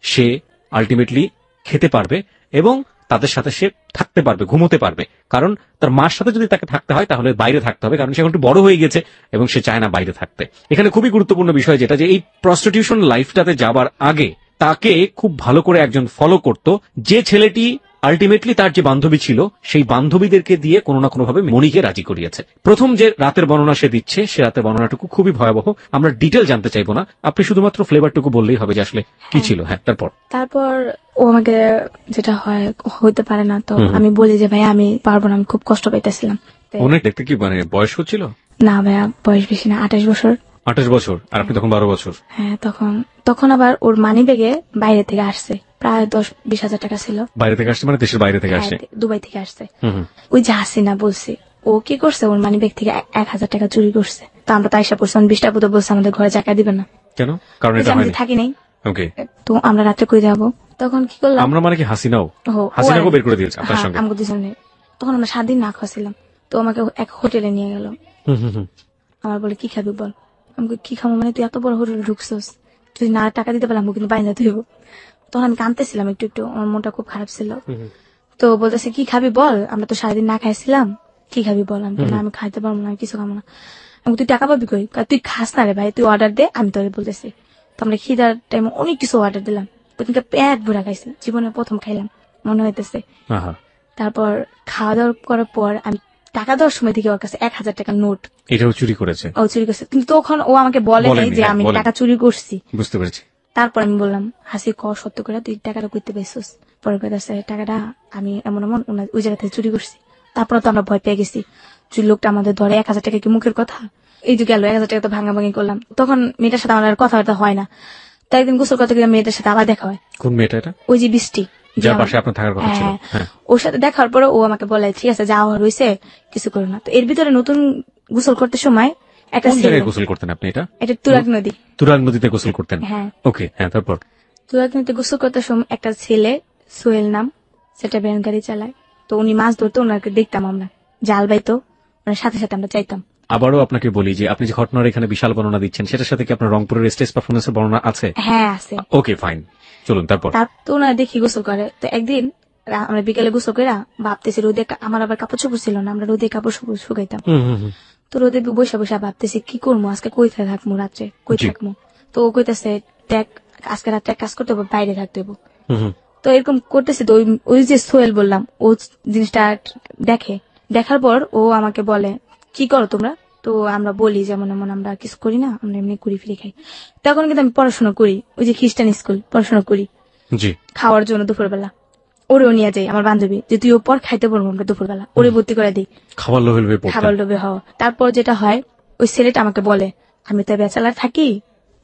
সে আলটিমেটলি খেতে পারবে এবং তাদের সাথে সে থাকতে পারবে, ঘুমোতে পারবে। কারণ তার মার সাথে যদি তাকে থাকতে হয় তাহলে বাইরে থাকতে হবে, কারণ সে এখন একটু বড় হয়ে গেছে এবং সে চায় না বাইরে থাকতে। এখানে খুবই গুরুত্বপূর্ণ বিষয় যেটা, যে এই প্রস্টিটিউশন লাইফটাতে যাবার আগে তাকে খুব ভালো করে একজন ফলো করত, যে ছেলেটি আলটিমেটলি তার যে বান্ধবী ছিল সেই বান্ধবীদেরকে দিয়ে কোনো না কোনো ভাবে মনিকে রাজি করিয়েছে। প্রথম যে রাতের বর্ণনা সে দিচ্ছে, সে রাতের বর্ণনাটুকু খুবই ভয়াবহ, আমরা ডিটেল জানতে চাইবো না, আপনি শুধুমাত্র ফ্লেভারটুকু বললেই হবে যে আসলে কি ছিল। হ্যাঁ, তারপর ও আমাকে যেটা হয় হইতে পারে না, তো আমি বলি যে ভাই আমি পারবো না, আমি খুব কষ্ট পাইতেছিলাম। অনেক দেখতে কি মানে বয়স হচ্ছিল? না ভাইয়া, বয়স বেশি না, 28 বছর। 28 বছর, আর আপনি তখন 12 বছর। হ্যাঁ, তখন আবার ওর মানি ব্যাগে বাইরে থেকে আসছে প্রায় 10-20 হাজার টাকা ছিল। বাইরে থেকে আসছে মানে দেশের বাইরে থেকে আসছে? দুবাই থেকে আসছে। ওই যে হাসিনা বলছে, ও কি করছে, ওর মানি ব্যাগ থেকে 1000 টাকা চুরি করছে। তো আমরা তো আইসা পড়ছি, 20 টাকা বলছে আমাদের ঘরে জায়গা দিবে না। কেন? কারণ এটা আমি থাকি নাই। ওকে। তো আমরা রাতে কই যাবো, তখন কি করলাম আমরা, মানে কি হাসিনাও বের করে দিয়েছে আপনার সঙ্গে? আমাকে দুজনে। তখন আমরা 7 দিন না খাওয়াছিলাম, তো আমাকে এক হোটেলে নিয়ে গেল। আমার বলে কি খাবি বল, আমাকে কি খাবো, মানে তুই এত বড় হোটেলে ঢুকছস, তুই না টাকা দিতে পারলাম কিন্তু বাইরে তুই। তখন আমি কাঁদতেছিলাম একটু, আমার মনটা খুব খারাপ ছিল। তো বলতেছে কি খাবি বল, আমরা তো সারাদিন না খাইছিলাম, কি খাবি বল। আমি খাইতে পারবো না, আমি কিছু খাবো না। আমি তুই টাকা পাবি কই, তুই খাস না রে ভাই, তুই অর্ডার দে, আমি তোরে বলতেছি। তো আমরা খিদার টাইমে অনেক কিছু অর্ডার দিলাম, পেট ভরা খাইছি, জীবনে প্রথম খাইলাম মনে হইতেছে। তারপর খাওয়া দাওয়া করার পর আমি টাকা দেওয়ার সময় থেকে ওর কাছে 1000 টাকার নোট, এটাও চুরি করেছে? ও চুরি করছে, কিন্তু তখন ও আমাকে বলে নাই যে আমি টাকা চুরি করছি। বুঝতে পেরেছি। তারপর আমি বললাম, হাসি ক সত্য করে তুই টাকাটা করতে পাইছিস? পরে কথা টাকাটা আমি এমন ওই জায়গা থেকে চুরি করছি। তারপর তো আমরা ভয় পেয়ে গেছি, লোকটা আমাদের ধরে 1000 টাকা কি মুখের কথা, এই যে গেল 1000 টাকা তো ভাঙাভাঙি করলাম। তখন মেয়েটার সাথে আমার কথাবার্তা হয় না, তো একদিন গোসল করতে গেলে মেয়েটার সাথে আবার দেখা হয়। কোন মেয়েটা এটা? ওই যে বৃষ্টি, যার পাশে আপনার থাকার কথা ছিল। ওর সাথে দেখার পরে ও আমাকে বলে ঠিক আছে যাওয়া হয়েছে, কিছু করো না। তো এর ভিতরে নতুন গোসল করতে সময় একটা জায়গায় গোসল করতেন আপনি? এটা তুরাগ নদী। তুরাগ নদীতে গোসল করতেন? হ্যাঁ। ওকে, হ্যাঁ। তারপর তুরাগ নদীতে গোসল করতে সময় একটা ছেলে, সোহেল নাম, সেটা ভ্যান গাড়ি চালায়। তো উনি মাছ ধরতো, ওনাকে দেখতাম আমরা, জাল বাইতো, ওনার সাথে সাথে আমরা চাইতাম। আবারও আপনাকে বলি যে আপনি যে ঘটনার এখানে বিশাল বর্ণনা দিচ্ছেন সেটার সাথে কি আপনার রংপুরের স্টেজ পারফরমেন্সের বর্ণনা আছে? হ্যাঁ আছে। ওকে ফাইন, চলুন তারপর। তার তো না দেখি গোসল করে, তো একদিন আমরা বিকেলে গোসল করে ভাবতেছি রোদে আমার আবার কাপড় চোপড় ছিল না, আমরা রোদে কাপড় শুকাইতাম। তো রোদে বসে বসে ভাবতেছি কি করবো, আজকে কোথায় থাকবো, রাত্রে কই থাকবো। তো ও কইতেছে দেখ আজকে রাত্রে কাজ করতে হবে, বাইরে থাকতে হবে। তো এরকম করতেছি, তো ওই যে সোহেল বললাম ও জিনিসটা দেখার পর ও আমাকে বলে কি করো তোমরা। তো আমরা বলি যেমন এমন আমরা কিছু করি না, আমরা এমনি ঘুরি ফিরে খাই। তখন কিন্তু আমি পড়াশোনা করি, ওই যে খ্রিস্টান স্কুল পড়াশোনা করি খাওয়ার জন্য দুপুরবেলা। ওরেও নিয়ে যাই আমার বান্ধবী, যে তুই ও পর খাইতে পারবো আমরা দুপুরবেলা, ওরে ভর্তি করে দিই খাবার লোভে হওয়া। তারপর যেটা হয় ওই ছেলেটা আমাকে বলে আমি তো ব্যাচেলার থাকি,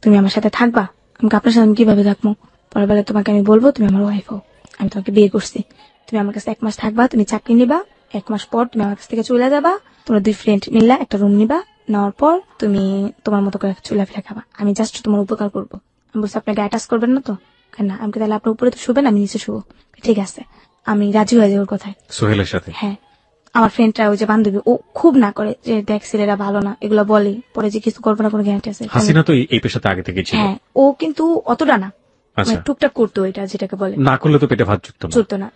তুমি আমার সাথে থাকবা। আমি আপনার সাথে আমি কিভাবে থাকবো, পরের বেলা তোমাকে আমি বলবো তুমি আমার ওয়াইফ হও, আমি তোমাকে বিয়ে করছি, তুমি আমার কাছে 1 মাস থাকবা, তুমি চাকরি নিবা, 1 মাস পর তুমি আমার কাছ থেকে চলে যাবা, তোমরা 2 ফ্রেন্ড মিললা একটা রুম নিবা, নেওয়ার পর তুমি তোমার মতো করে চলাফেরা খাবা, আমি জাস্ট তোমার উপকার করবো। আমি বলছি আপনি গায়ে টাচ করবেন না তো? না। আমি তাহলে আপনার উপরে তো শুবেন, আমি নিচে শুবো। ঠিক আছে, আমি রাজি হয়ে যাই ওর কথায়, সোহেলের সাথে। হ্যাঁ, আমার ফ্রেন্ডরা ওই যে বান্ধবী ও খুব না করে যে দেখ ছেলেরা ভালো না, এগুলো বলে পরে যে কিছু করবো না কোনো গ্যারান্টি আছে। হাসিনা তো এই পেশাতে আগে থেকে ছিল। হ্যাঁ, ও কিন্তু অতটা না, টুকটাক করতো, এটা যেটাকে বলে না করলে তো পেটে ভাত জুটতো না।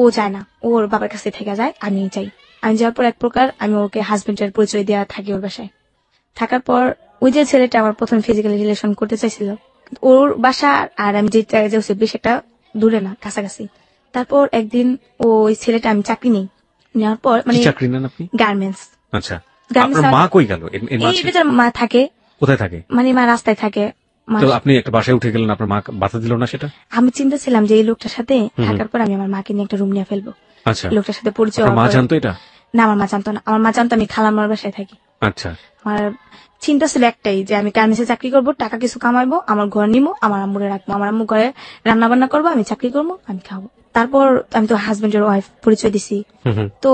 ও যায় না, ওর বাবার কাছে থেকে যায়, আমি যাই। আমি যাওয়ার পর এক প্রকার আমি ওকে হাজবেন্ডের পরিচয় দেওয়া থাকি ওর বাসায়। থাকার পর ওই যে ছেলেটা আমার প্রথম ফিজিক্যালি রিলেশন করতে চাইছিল, ওর বাসা আর আমি যে জায়গায় যাচ্ছি বেশ একটা দূরে না, কাছাকাছি। তারপর একদিন ওই ছেলেটা আমি চাকরি নেই, নেওয়ার পর মানে চাকরি নেন আপনি? গার্মেন্টস। আচ্ছা, আপনার মা কই গেল? এই বেচার মা থাকে। কোথায় থাকে? মানে মা রাস্তায় থাকে। তো আপনি একটা বাসায় উঠে গেলেন, আপনার মা বাধা দিল না সেটা? আমি চিন্তা ছিলাম যে এই লোকটার সাথে থাকার পর আমি আমার মাকে নিয়ে একটা রুম নিয়ে ফেলবো। আচ্ছা, লোকটার সাথে পরিচয়। মা জানতো এটা? না, আমার মা জানতো না। আমার মা জানতো আমি খালাম্মার বাসায় থাকি। আচ্ছা, আমার চিন্তা ছিল একটাই যে আমি গার্মেন্টসে চাকরি করবো, টাকা কিছু কামাইবো, আমার ঘর নিবো, আমার আম্মুরে রাখবো, আমার আম্মু ঘরে রান্না বান্না করবো, আমি চাকরি করবো, আমি খাবো। তারপর আমি তো হাজবেন্ডের ওয়াইফ পরিচয় দিছি। তো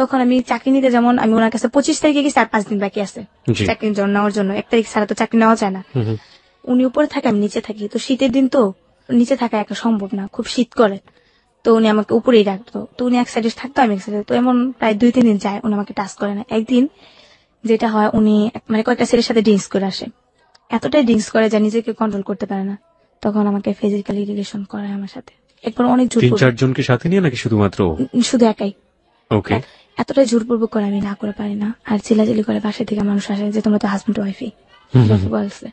তখন আমি চাকরি নিতে যেমন আমি ওনার কাছে 25 তারিখে গেছি, আর 5 দিন বাকি আছে চাকরির জন্য নেওয়ার জন্য। 1 তারিখ ছাড়া তো চাকরি নেওয়া যায় না। উনি উপরে থাকে, আমি নিচে থাকি। তো শীতের দিন তো নিচে থাকা একা সম্ভব না, খুব শীত করে। তো উনি আমাকে উপরেই রাখতো। তো উনি এক সাইডে থাকতো, আমি এক সাইডে। তো এমন প্রায় 2-3 দিন যায়, উনি আমাকে টাচ করে না। একদিন যেটা হয়, উনি মানে কয়েকটা ছেলের সাথে ড্রিঙ্কস করে আসে, এতটাই ড্রিঙ্কস করে যা নিজেকে কন্ট্রোল করতে পারে না। তখন আমাকে ফিজিক্যালি রিলেশন করে আমার সাথে। একবার অনেক জোর 3-4 জনকে সাথে নিয়ে নাকি শুধুমাত্র? শুধু একাই। ওকে। এতটাই জোরপূর্বক করে আমি না করে পারি না। আর চিল্লাচিল্লি করে বাসা থেকে মানুষ আসে যে তোমরা তো হাজবেন্ড ওয়াইফই বলছে।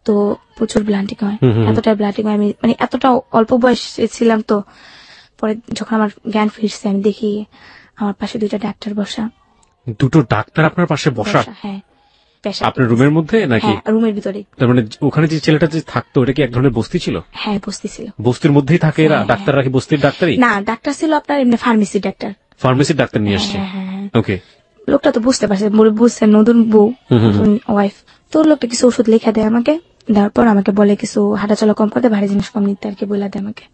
তো প্রচুর ব্লান্টিং হয়, এতটাই ব্লান্টিং হয়। আমি মানে এতটা অল্প বয়সে ছিলাম। তো পরে যখন আমার জ্ঞান ফিরছে, আমি দেখি আমার পাশে 2টা ডাক্তার বসা। 2টো ডাক্তার আপনার পাশে বসা? হ্যাঁ। আপনার রুমের মধ্যে নাকি? রুমের ভিতরে। তার মানে ওখানে যে ছেলেটা যে থাকতো, ওটা কি এক ধরনের বস্তি ছিল? হ্যাঁ, বস্তি ছিল। বস্তির মধ্যেই থাকে এরা? ডাক্তাররা কি বস্তির ডাক্তারই? না, ডাক্তার ছিল আপনার এমনি ফার্মেসি ডাক্তার। ফার্মেসির ডাক্তার নিয়ে আসছে? ওকে। লোকটা তো বুঝতে পারছে, বুঝছে নতুন বউ ওয়াইফ। তো লোকটা কিছু ওষুধ লিখে দেয় আমাকে, দেওয়ার পর আমাকে বলে কিছু হাঁটাচলা কম করতে, ভারী জিনিস কম নিতে আর কি বলে দেয় আমাকে।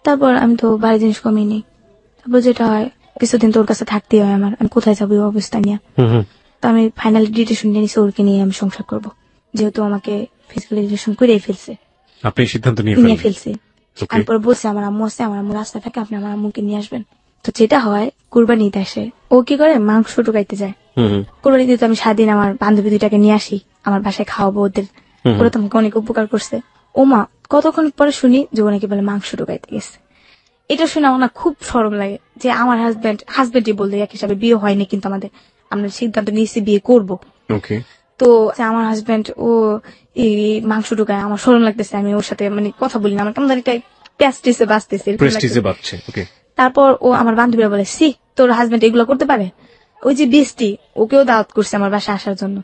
তারপর আমি তো ভারী জিনিস কমই নিই। তারপর যেটা হয়, কিছুদিন তোর কাছে থাকতেই হয় আমার, আমি কোথায় যাবো এই অবস্থা নিয়ে। তো আমি ফাইনালি ডিসিশন নিয়ে নিছি ওরকে নিয়ে আমি সংসার করবো, যেহেতু আমাকে ফিজিক্যালি রিলেশন করেই ফেলছে। আপনি সিদ্ধান্ত নিয়ে ফেলছে? আমি পরে বলছি আমার আম্মু আছে, আমার আম্মু রাস্তায় থাকে, আপনি আমার আম্মুকে নিয়ে আসবেন। তো যেটা হয়, কুরবানিতে আসে ও কি করে মাংস ঢুকাইতে যায়। কুরবানিতে তো আমি সারাদিন আমার বান্ধবী 2টাকে নিয়ে আসি, আমার বাসায় খাওয়াবো ওদের। ওরা তো আমাকে অনেক উপকার করছে। ও মা, কতক্ষণ পরে শুনি যে ও নাকি বলে মাংস ঢুকাইতে গেছে। এটা শুনে আমার না খুব শরম লাগে যে আমার হাজবেন্ডই বলতে এক হিসাবে বিয়ে হয়নি, কিন্তু আমরা সিদ্ধান্ত নিয়েছি বিয়ে করবো। তো আমার হাজবেন্ড ও এই মাংস ঢুকায়, আমার শরম লাগতেছে। আমি ওর সাথে মানে কথা বলি না, আমার কেমন একটা প্যাস্টিসে বাঁচতেছে। তারপর ও আমার বান্ধবীরা বলে সি তোর হাজবেন্ড এগুলো করতে পারে। ওই যে বৃষ্টি, ওকেও দাওয়াত করছে আমার বাসায় আসার জন্য।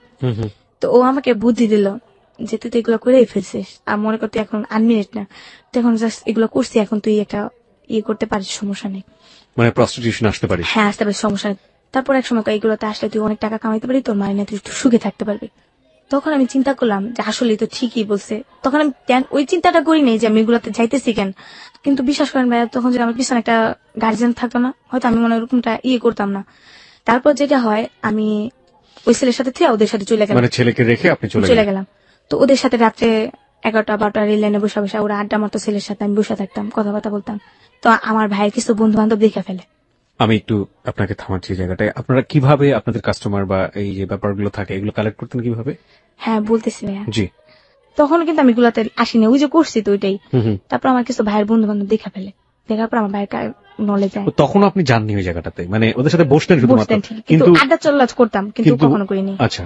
তো ও আমাকে বুদ্ধি দিল যে তুই তো এগুলো করেই ফেলছিস, আর মনে করতে এখন আনমিনিট না, তুই এখন জাস্ট এগুলো করছি, এখন তুই একটা করতে পারিস, সমস্যা নেই, মানে প্রস্টিটিউশন আসতে পারিস। হ্যাঁ, আসতে পারিস, সমস্যা নেই। তারপর এক সময় এগুলোতে আসলে তুই অনেক টাকা কামাইতে পারবি, তোর মায়ের না তুই একটু সুখে থাকতে পারবি। তখন আমি চিন্তা করলাম যে আসলে তো ঠিকই বলছে। তখন আমি ওই চিন্তাটা করি নাই যে আমি এগুলোতে যাইতেছি কেন। কিন্তু বিশ্বাস করেন ভাইয়া, তখন যদি আমার পিছনে একটা গার্জিয়ান থাকতো না, হয়তো আমি মনে ওরকমটা করতাম না। তারপর যেটা হয়, আমি ওই ছেলের সাথে ওদের সাথে চলে গেলাম, মানে ছেলেকে রেখে আপনি চলে গেলাম। তো ওদের সাথে রাত্রে 11টা-12টা রেল লাইনে বসে ওরা আড্ডা মারতো, ছেলের সাথে আমি বসে থাকতাম, কথাবার্তা বলতাম। তো আমার ভাইয়ের কিছু বন্ধু বান্ধব দেখে ফেলে আমি একটু আপনাকে থামাচ্ছি এই জায়গাটায়। আপনারা কিভাবে আপনাদের কাস্টমার বা এই যে ব্যাপারগুলো থাকে এগুলো কালেক্ট করতেন কিভাবে? হ্যাঁ বলতেছি ভাইয়া, জি। তখন কিন্তু আমি এগুলাতে আসিনি, ওই যে করছি তো ওইটাই। হুম হুম। তারপর আমার কিছু ভাইয়ের বন্ধু বান্ধব দেখা ফেলে, দেখার পর আমার ভাইয়ের নলেজ যায়। তখন আপনি জাননি ওই জায়গাটাতে, মানে ওদের সাথে বসতেন শুধুমাত্র, বসতেন ঠিক, কিন্তু আড্ডা চল্লাচ করতাম, কিন্তু কিন্তু- কখনো করিনি। আচ্ছা।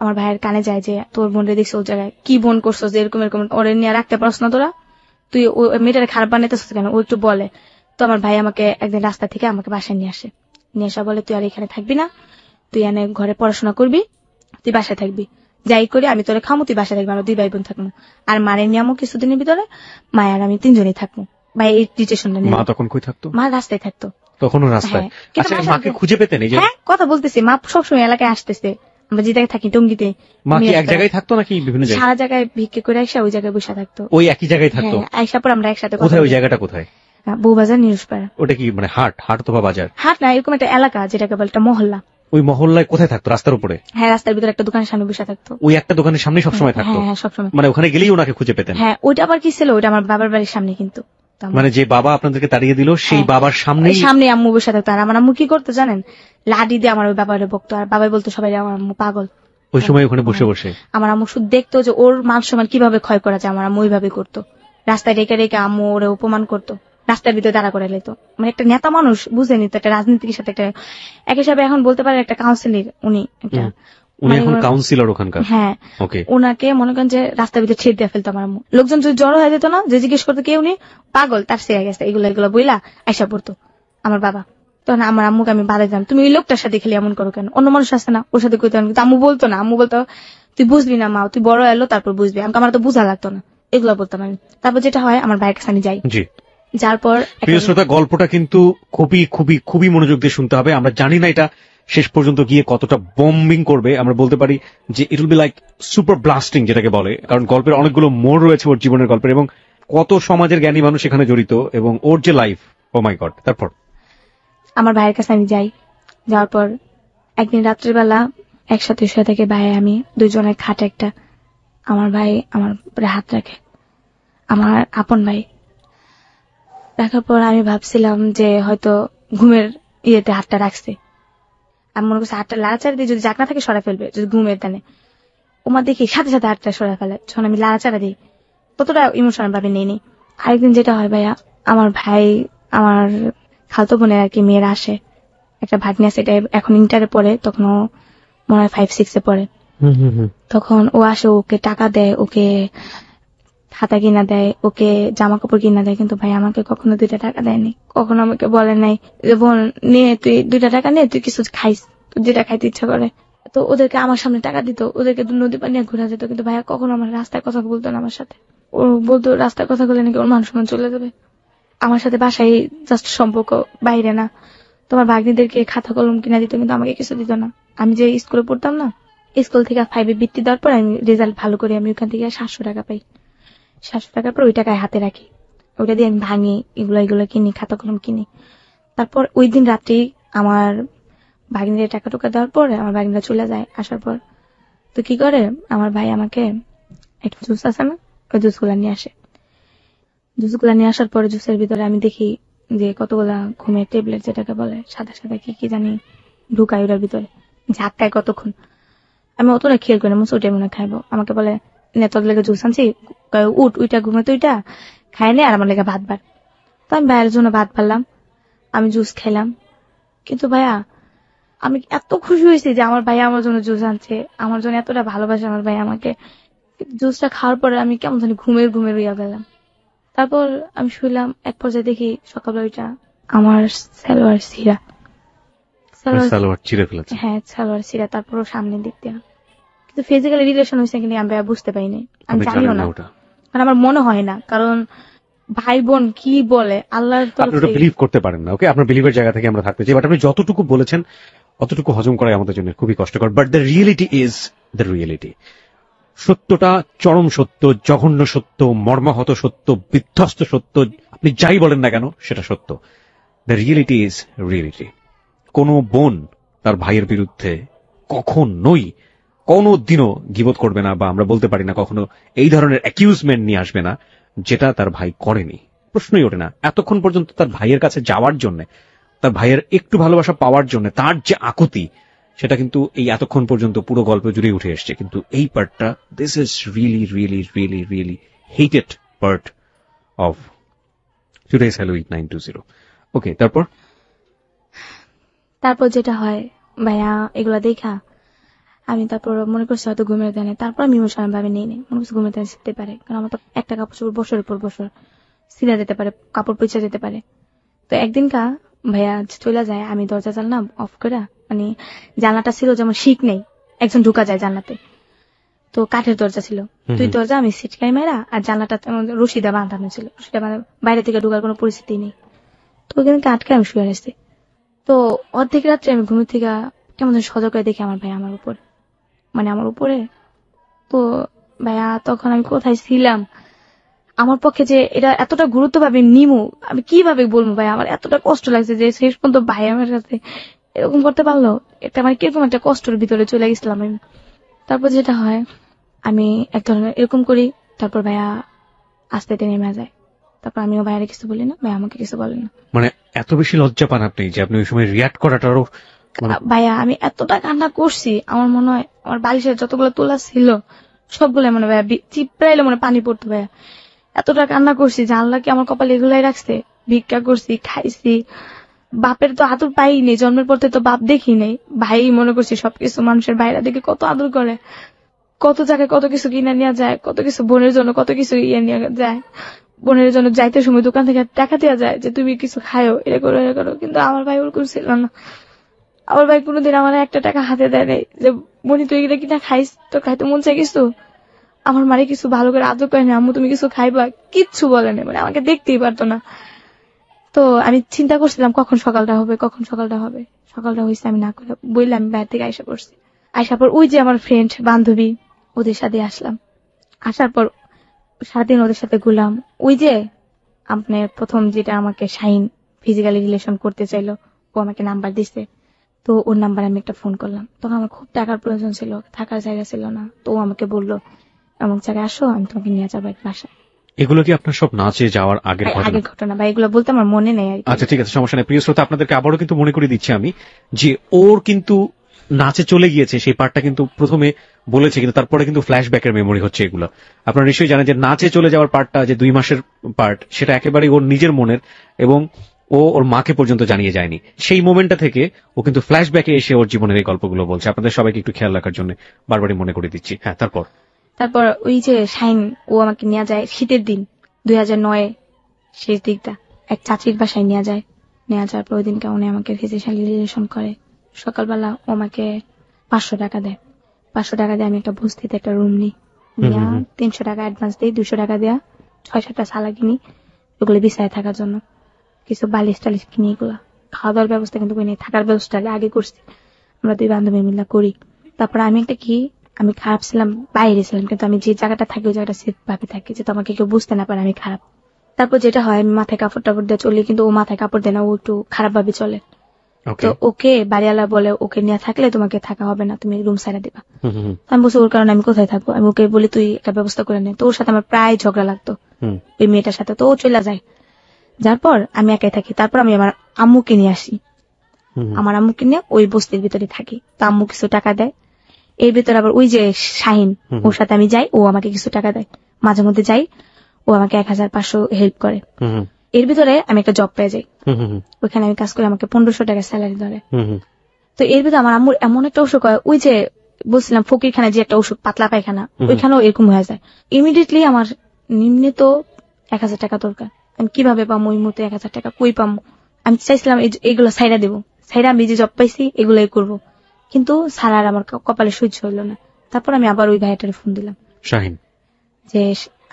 আমার ভাইয়ের কানে যায় যে তোর বোনরে দেখছো ওই জায়গায় কি বোন করছো, যে এরকম এরকম ওরে নিয়ে রাখতে পারছ না তোরা, তুই ওই মেয়েটারে খারাপ বানাইতেছিস কেন, ও একটু বলে। তো আমার ভাই আমাকে একদিন রাস্তা থেকে আমাকে বাসায় নিয়ে আসে, নিয়ে আসা বলে তুই আর এখানে থাকবি না, তুই এনে ঘরে পড়াশোনা করবি, তুই বাসায় থাকবি, যাই করি আমি তোরে খামো, তুই বাসায় থাকবি, আমরা 2 ভাই বোন থাকবো। আর মারে নিয়ামো কিছুদিনের ভিতরে, মায়ের আর আমি 3জনই থাকবো। ভাই এই ডিটেশনটা নিয়ে মা তখন কই থাকতো? মা রাস্তায় থাকতো। তখনও রাস্তায়? হ্যাঁ, কিন্তু আচ্ছা, বাসায়- মাকে খুঁজে পেতেন? এই যে হ্যাঁ কথা বলতেছি, মা সবসময় এলাকায় আসতেছে, আমরা যে জায়গায় থাকি টঙ্গিতে। মা কি এক মেয়ের জায়গায় থাকতো নাকি বিভিন্ন জায়গায়? সারা জায়গায় ভিক্ষে করে আইসা ওই জায়গায় বসে থাকতো। ওই একই জায়গায় থাকতো? হ্যাঁ, আইসা পর আমরা একসাথে কথা কোথায় ওই বলি। জায়গাটা কোথায়? বউবাজার নিরুজপাড়া। ওটা কি মানে হাট হাট অথবা বাজার? হাট না, এরকম একটা এলাকা যেটাকে বলে একটা মহল্লা। ওই মহল্লায় কোথায় থাকতো? রাস্তার উপরে? হ্যাঁ, রাস্তার ভিতরে একটা দোকানের সামনে বসে থাকতো। ওই একটা দোকানের সামনে সবসময় থাকতো? হ্যাঁ হ্যাঁ, সবসময়। মানে ওখানে গেলেই ওনাকে খুঁজে পেতেন? হ্যাঁ, ওইটা আবার কি ছিল, ওইটা আমার বাবার বাড়ির সামনে, কিন্তু তো আমার- মানে যে বাবা আপনাদেরকে তাড়িয়ে দিল সেই হ্যাঁ, বাবার সামনেই? সামনে আম্মু বসে থাকতো। আর আমার আম্মু কি করতো জানেন, লাডি দিয়ে আমার ওই বাবারে বকতো, আর বাবাই বলতো সবাই আমার আম্মু পাগল। ওই সময় ওখানে বসে বসে? আমার আম্মু শুধু দেখতো যে ওর মান সম্মান কিভাবে ক্ষয় করা যায়, আমার আম্মু ওইভাবে করতো। রাস্তায় রেখে রেখে আম্মু ওরে অপমান করতো, রাস্তার ভিতরে দাঁড়া করে লেতো। মানে একটা নেতা মানুষ বুঝেনি তো, একটা রাজনীতির সাথে একটা এক হিসাবে এখন বলতে পারে একটা কাউন্সিলর উনি একটা। উনি মানে এখন ওনার- কাউন্সিলর ওখানকার? হ্যাঁ, ওকে। ওনাকে মনে করেন যে রাস্তার ভিতরে ছেড়ে দিয়ে ফেলতো আমার আম্মু। লোকজন যদি জড়ো হয়ে যেত না, যে জিজ্ঞেস করতো কে উনি, পাগল তার সে গেছে, এগুলো এগুলো বইলা আইসা পড়তো আমার বাবা। তখন আমার আম্মুকে আমি বাধা দিতাম, তুমি ওই লোকটার সাথে খেলে এমন করো কেন, অন্য মানুষ আছে না ওর সাথে কইতে পারেন। কিন্তু আম্মু বলতো না, আম্মু বলতো তুই বুঝবি না মা, তুই বড় এলো তারপর বুঝবি। আমার তো বোঝা লাগতো না, এগুলো বলতাম আমি। তারপর যেটা হয়, আমার ভাইয়ের কাছে আমি যাই, জি। যার পর একটা- প্রিয় শ্রোতা, গল্পটা কিন্তু খুবই খুবই খুবই মনোযোগ দিয়ে শুনতে হবে। আমরা জানি না এটা শেষ পর্যন্ত গিয়ে কতটা বম্বিং করবে। আমরা বলতে পারি যে it will be like super blasting, যেটাকে বলে, কারণ গল্পের অনেকগুলো মোড় রয়েছে ওর জীবনের গল্পের, এবং কত সমাজের জ্ঞানী মানুষ এখানে জড়িত, এবং ওর যে লাইফ, ও মাই গড। তারপর আমার ভাইয়ের কাছে আমি যাই, যাওয়ার পর একদিন রাত্রিবেলা একসাথে শুয়ে থেকে ভাই আমি দুজনের খাটে একটা, আমার ভাই আমার উপরে হাত রাখে, আমার আপন ভাই। রাখার পর আমি ভাবছিলাম যে হয়তো ঘুমের ইয়েতে হাতটা রাখছে। আমি মনে করছি হাতটা লাড়াচাড়া দিয়ে যদি জাগনা থাকে সরা ফেলবে, যদি ঘুমের টানে। ওমা দেখি সাথে সাথে হাতটা সরা ফেলে, যখন আমি লাড়াচাড়া দিই ততটা ইমোশনাল ভাবে নেই। আরেকদিন যেটা হয় ভাইয়া, আমার ভাই আমার খালতো বোনের আর কি মেয়েরা আসে, একটা ভাগ্নি আছে, এটা এখন ইন্টারে পড়ে, তখন ও মনে হয় 5-6 পড়ে। তখন ও আসে, ওকে টাকা দেয়, ওকে খাতা কিনা দেয়, ওকে জামা কাপড় কিনা দেয়, কিন্তু ভাই আমাকে কখনো 2টা টাকা দেয়নি, কখনো আমাকে বলে নাই যে বোন নিয়ে তুই 2টা টাকা নিয়ে তুই কিছু খাইস, তোর যেটা খাইতে ইচ্ছা করে। তো ওদেরকে আমার সামনে টাকা দিত, ওদেরকে নদী পানি নিয়ে ঘোরা যেত, কিন্তু ভাইয়া কখনো আমার রাস্তায় কথা বলতো না আমার সাথে। ও বলতো রাস্তায় কথা বলে নাকি ওর মান সম্মান চলে যাবে। আমার সাথে বাসায় জাস্ট সম্পর্ক, বাইরে না। তোমার ভাগ্নিদেরকে খাতা কলম কিনা দিত, কিন্তু আমাকে কিছু দিত না। আমি যে স্কুলে পড়তাম না, স্কুল থেকে 5-এ বৃত্তি দেওয়ার পর আমি রেজাল্ট ভালো করে আমি ওখান থেকে 700 টাকা পাই। 700 টাকার পর ওই টাকায় হাতে রাখি, ওইটা দিয়ে আমি ভাঙি, এগুলো এগুলো কিনি, খাতা কলম কিনি। তারপর ওই দিন রাত্রি আমার ভাগ্নিদের টাকা টুকা দেওয়ার পর আমার ভাগ্নিরা চলে যায়। আসার পর তো কি করে, আমার ভাই আমাকে একটা জুস আছে না, ওই জুসগুলা নিয়ে আসে। জুসগুলা নিয়ে আসার পরে জুসের ভিতরে আমি দেখি যে কতগুলা ঘুমের ট্যাবলেট, যেটাকে বলে সাদা সাদা কি জানি ঢুকায় ওটার ভিতরে, ঝাক্কায় কতক্ষণ। আমি অতটা খেয়াল করি না, মুসে ওইটাই মনে খাইবো। আমাকে বলে নে তোর লেগে জুস আনছি, উঠ উইটা ঘুমে তো ওইটা খাই নে, আর আমার লেগে ভাত বার। তো আমি ভাইয়ের জন্য ভাত পারলাম, আমি জুস খেলাম। কিন্তু ভাইয়া আমি এত খুশি হয়েছি যে আমার ভাই আমার জন্য জুস আনছে, আমার জন্য এতটা ভালোবাসে আমার ভাই আমাকে। জুসটা খাওয়ার পরে আমি কেমন জানি ঘুমের হইয়া গেলাম। তারপর আমি শুইলাম, এক পর্যায়ে দেখি সকালবেলা ওইটা আমার সালোয়ার ছিঁড়া, সালোয়ার চিড়ে ফেলেছে? হ্যাঁ সালোয়ার ছিঁড়া, তারপর সামনের দিক দিয়ে। কিন্তু ফিজিক্যালি রিলেশন হয়েছে কিনা আমি বুঝতে পাইনি, আমি আপনি জানিও জানেন না, না ওটা? কারণ আমার মনে হয় না, কারণ ভাই বোন কি বলে আল্লাহর আপনি ওটা বিলিভ করতে পারেন না। ওকে, আপনার বিলিভের জায়গা থেকে আমরা থাকতে চাই, বাট আপনি যতটুকু বলেছেন অতটুকু হজম করাই আমাদের জন্য খুবই কষ্টকর। But the reality is the reality. সত্যটা চরম সত্য, জঘন্য সত্য, মর্মাহত সত্য, বিধ্বস্ত সত্য, আপনি যাই বলেন না কেন সেটা সত্য। The reality is reality. কোনো বোন তার ভাইয়ের বিরুদ্ধে কখনোই কোনো দিনও গীবত করবে না, বা আমরা বলতে পারি না কখনো এই ধরনের অ্যাকিউজমেন্ট নিয়ে আসবে না যেটা তার ভাই করেনি। প্রশ্নই ওঠে না। এতক্ষণ পর্যন্ত তার ভাইয়ের কাছে যাওয়ার জন্য তার ভাইয়ের একটু ভালোবাসা পাওয়ার জন্য তার যে আকুতি, সেটা কিন্তু এই এতক্ষণ পর্যন্ত পুরো গল্প জুড়ে উঠে এসছে। কিন্তু এই পার্টটা, this is really really really really hated part of today's hello with 920। ওকে, তারপর যেটা হয় ভাইয়া, এগুলা দেখা আমি তারপর মনে করছি হয়তো ঘুমের দেয়, তারপর আমি ইমোশনাল ভাবে নিয়ে নিই, মনে করছি ঘুমের দেয় শিখতে পারে, কারণ আমার তো একটা কাপড় চোপড় বছরের পর বছর ছিঁড়া যেতে পারে, কাপড় পচা যেতে পারে। তো একদিন ভাইয়া চলে যায়, আমি দরজা জানলাম অফ করে, মানে জানলাটা ছিল যেমন শিক নেই, একজন ঢুকা যায় জানলাতে, তো কাঠের দরজা ছিল, দুই দরজা আমি সিটকাই মেরা, আর জানলাটা রশিদা বাঁধানো ছিল, রশিদা বাইরে থেকে ঢুকার কোনো পরিস্থিতি নেই। তো ওখানে আটকে আমি শুয়ে আসছি। তো অর্ধেক রাত্রে আমি ঘুমের থেকে কেমন সজাগ করে দেখি আমার ভাই আমার উপরে। তো ভাইয়া তখন আমি কোথায় ছিলাম, আমার পক্ষে যে এটা এতটা গুরুত্ব ভাবে নিমু আমি কিভাবে বলবো ভাই, আমার এতটা কষ্ট লাগছে যে শেষ পর্যন্ত ভাই আমার কাছে এরকম করতে পারলো, এটা মানে কিরকম একটা কষ্টের ভিতরে চলে গেছিলাম আমি। তারপর যেটা হয়, আমি এক ধরনের এরকম করি, তারপর ভাইয়া আস্তে নেমে যায়, তারপর আমিও ভাইয়ারে কিছু বলি না, ভাইয়া আমাকে কিছু বলে না। মানে এত বেশি লজ্জা পান আপনি যে আপনি ওই সময় রিয়াক্ট করাটারও ভাইয়া আমি এতটা কান্না করছি, আমার মনে হয় আমার বালিশের যতগুলো তোলা ছিল সবগুলো মনে ভাইয়া চিপড়াইলে মনে পানি পড়তো ভাইয়া, এতটা কান্না করছি যে আল্লাহ কি আমার কপালে এগুলাই রাখছে। ভিক্ষা করছি, খাইছি, বাপের তো আদর পাইনি, জন্মের পর তো বাপ দেখি নেই, ভাই মনে করছি সবকিছু। মানুষের বাইরে দেখে কত আদর করে, কত জায়গায় কত কিছু কিনে নেওয়া যায়, কত কিছু বোনের জন্য কত কিছু ইয়ে নিয়ে যায়, বোনের জন্য যাইতে সময় দোকান থেকে টাকা দেওয়া যায় যে তুমি কিছু খায়ো, এটা করো। কিন্তু আমার ভাই ওরকম ছিল না। আমার ভাই কোনোদিন আমার একটা টাকা হাতে দেয় নাই যে বনি তুই এটা কিনা খাইস, তো খাইতে মন চাই কিছু। আমার মারে কিছু ভালো করে আদর করে না, আম্মু তুমি কিছু খাইবা, কিচ্ছু বলে না, মানে আমাকে দেখতেই পারতো না। তো আমি চিন্তা করছিলাম কখন সকালটা হবে। সকালটা হয়েছে, আমি না করে বললাম আমি বাইরে থেকে আইসা পড়ছি। আইসার পর ওই যে আমার ফ্রেন্ড বান্ধবী, ওদের সাথে আসলাম। আসার পর সারাদিন ওদের সাথে ঘুরলাম। ওই যে আপনার প্রথম যেটা আমাকে শাইন ফিজিক্যালি রিলেশন করতে চাইলো, ও আমাকে নাম্বার দিছে, তো ওর নাম্বার আমি একটা ফোন করলাম। তখন আমার খুব টাকার প্রয়োজন ছিল, থাকার জায়গা ছিল না, তো ও আমাকে বললো এমন জায়গায় আসো, আমি তোমাকে নিয়ে যাবো এক বাসায়। এগুলো কি আপনার সব নাচে যাওয়ার আগের ঘটনা বা এগুলো বলতে আমার মনে নেই আর কি। আচ্ছা ঠিক আছে, সমস্যা নেই। প্রিয় শ্রোতা, আপনাদেরকে আবারও কিন্তু মনে করে দিচ্ছি আমি যে ওর কিন্তু নাচে চলে গিয়েছে, সেই পার্টটা কিন্তু প্রথমে বলেছে, কিন্তু তারপরে কিন্তু ফ্ল্যাশব্যাকের মেমোরি হচ্ছে এগুলো। আপনারা নিশ্চয়ই জানেন যে নাচে চলে যাওয়ার পার্টটা, যে 2 মাসের পার্ট, সেটা একেবারেই ওর নিজের মনের, এবং ও ওর মাকে পর্যন্ত জানিয়ে যায়নি। সেই মোমেন্টটা থেকে ও কিন্তু ফ্ল্যাশব্যাকে এসে ওর জীবনের এই গল্পগুলো বলছে। আপনাদের সবাইকে একটু খেয়াল রাখার জন্য বারবারই মনে করে দিচ্ছি। হ্যাঁ, তারপর ওই যে শাইন ও আমাকে নিয়ে যায় শীতের দিন 2009 শেষ দিকটা, এক চাচির বাসায় নিয়ে যাওয়ার পর ওই দিনকে উনি আমাকে ফিজিক্যালি রিলেশন করে। সকালবেলা ও আমাকে 500 টাকা দেয়। 500 টাকা দিয়ে আমি একটা বস্তিতে একটা রুম নিই, 300 টাকা অ্যাডভান্স দিই, 200 টাকা দেওয়া 6-7টা সালা কিনি, ওগুলো বিছায় থাকার জন্য, কিছু বালিশ টালিশ কিনি। এগুলা খাওয়া দাওয়ার ব্যবস্থা কিন্তু করি, থাকার ব্যবস্থা আগে করছি, আমরা 2 বান্ধবী মিলে করি। তারপর আমি খারাপ ছিলাম, বাইরে ছিলাম, কিন্তু আমি যে জায়গাটা থাকি ওই জায়গাটা সেফ ভাবে থাকি, যে তোমাকে কেউ বুঝতে না পারে আমি খারাপ। তারপর যেটা হয়, আমি মাথায় কাপড় টাপড় দিয়ে চলি, কিন্তু ও মাথায় কাপড় দেয় না, ও একটু খারাপ ভাবে চলে। তো ওকে বাড়িওয়ালা বলে ওকে নিয়ে থাকলে তোমাকে থাকা হবে না, তুমি রুম সাইডে দিবা। আমি বলছি ওর কারণে আমি কোথায় থাকবো, আমি ওকে বলি তুই একটা ব্যবস্থা করে নে। তো ওর সাথে আমার প্রায় ঝগড়া লাগতো ওই মেয়েটার সাথে, তো ও চলে যায়। যার পর আমি একাই থাকি। তারপর আমি আমার আম্মুকে নিয়ে আসি, আমার আম্মুকে নিয়ে ওই বস্তির ভিতরে থাকি। তো আম্মু কিছু টাকা দেয়, এর ভিতরে আবার ওই যে শাহিন, ওর সাথে আমি যাই, ও আমাকে কিছু টাকা দেয়, মাঝে মধ্যে যাই, ও আমাকে 1500 হেল্প করে। এর ভিতরে আমি একটা জব পেয়ে যাই, ওইখানে আমি কাজ করে আমাকে 1500 টাকা স্যালারি ধরে। তো এর ভিতরে আমার আম্মুর এমন একটা অসুখ হয়, ওই যে বলছিলাম ফকিরখানা যে একটা অসুখ, পাতলা পায়খানা, ওইখানেও এরকম হয়ে যায়। ইমিডিয়েটলি আমার নিম্নে তো 1000 টাকা দরকার, আমি কিভাবে পাবো ওই মুহূর্তে 1000 টাকা, কই পাবো? আমি চাইছিলাম এইগুলো সাইরা দেবো, সাইরা আমি যে জব পাইছি এগুলোই করবো, কিন্তু সারার আমার কপালে সহ্য হইলো না। তারপর আমি আবার ওই ভাইটারে ফোন দিলাম, শাহিন, যে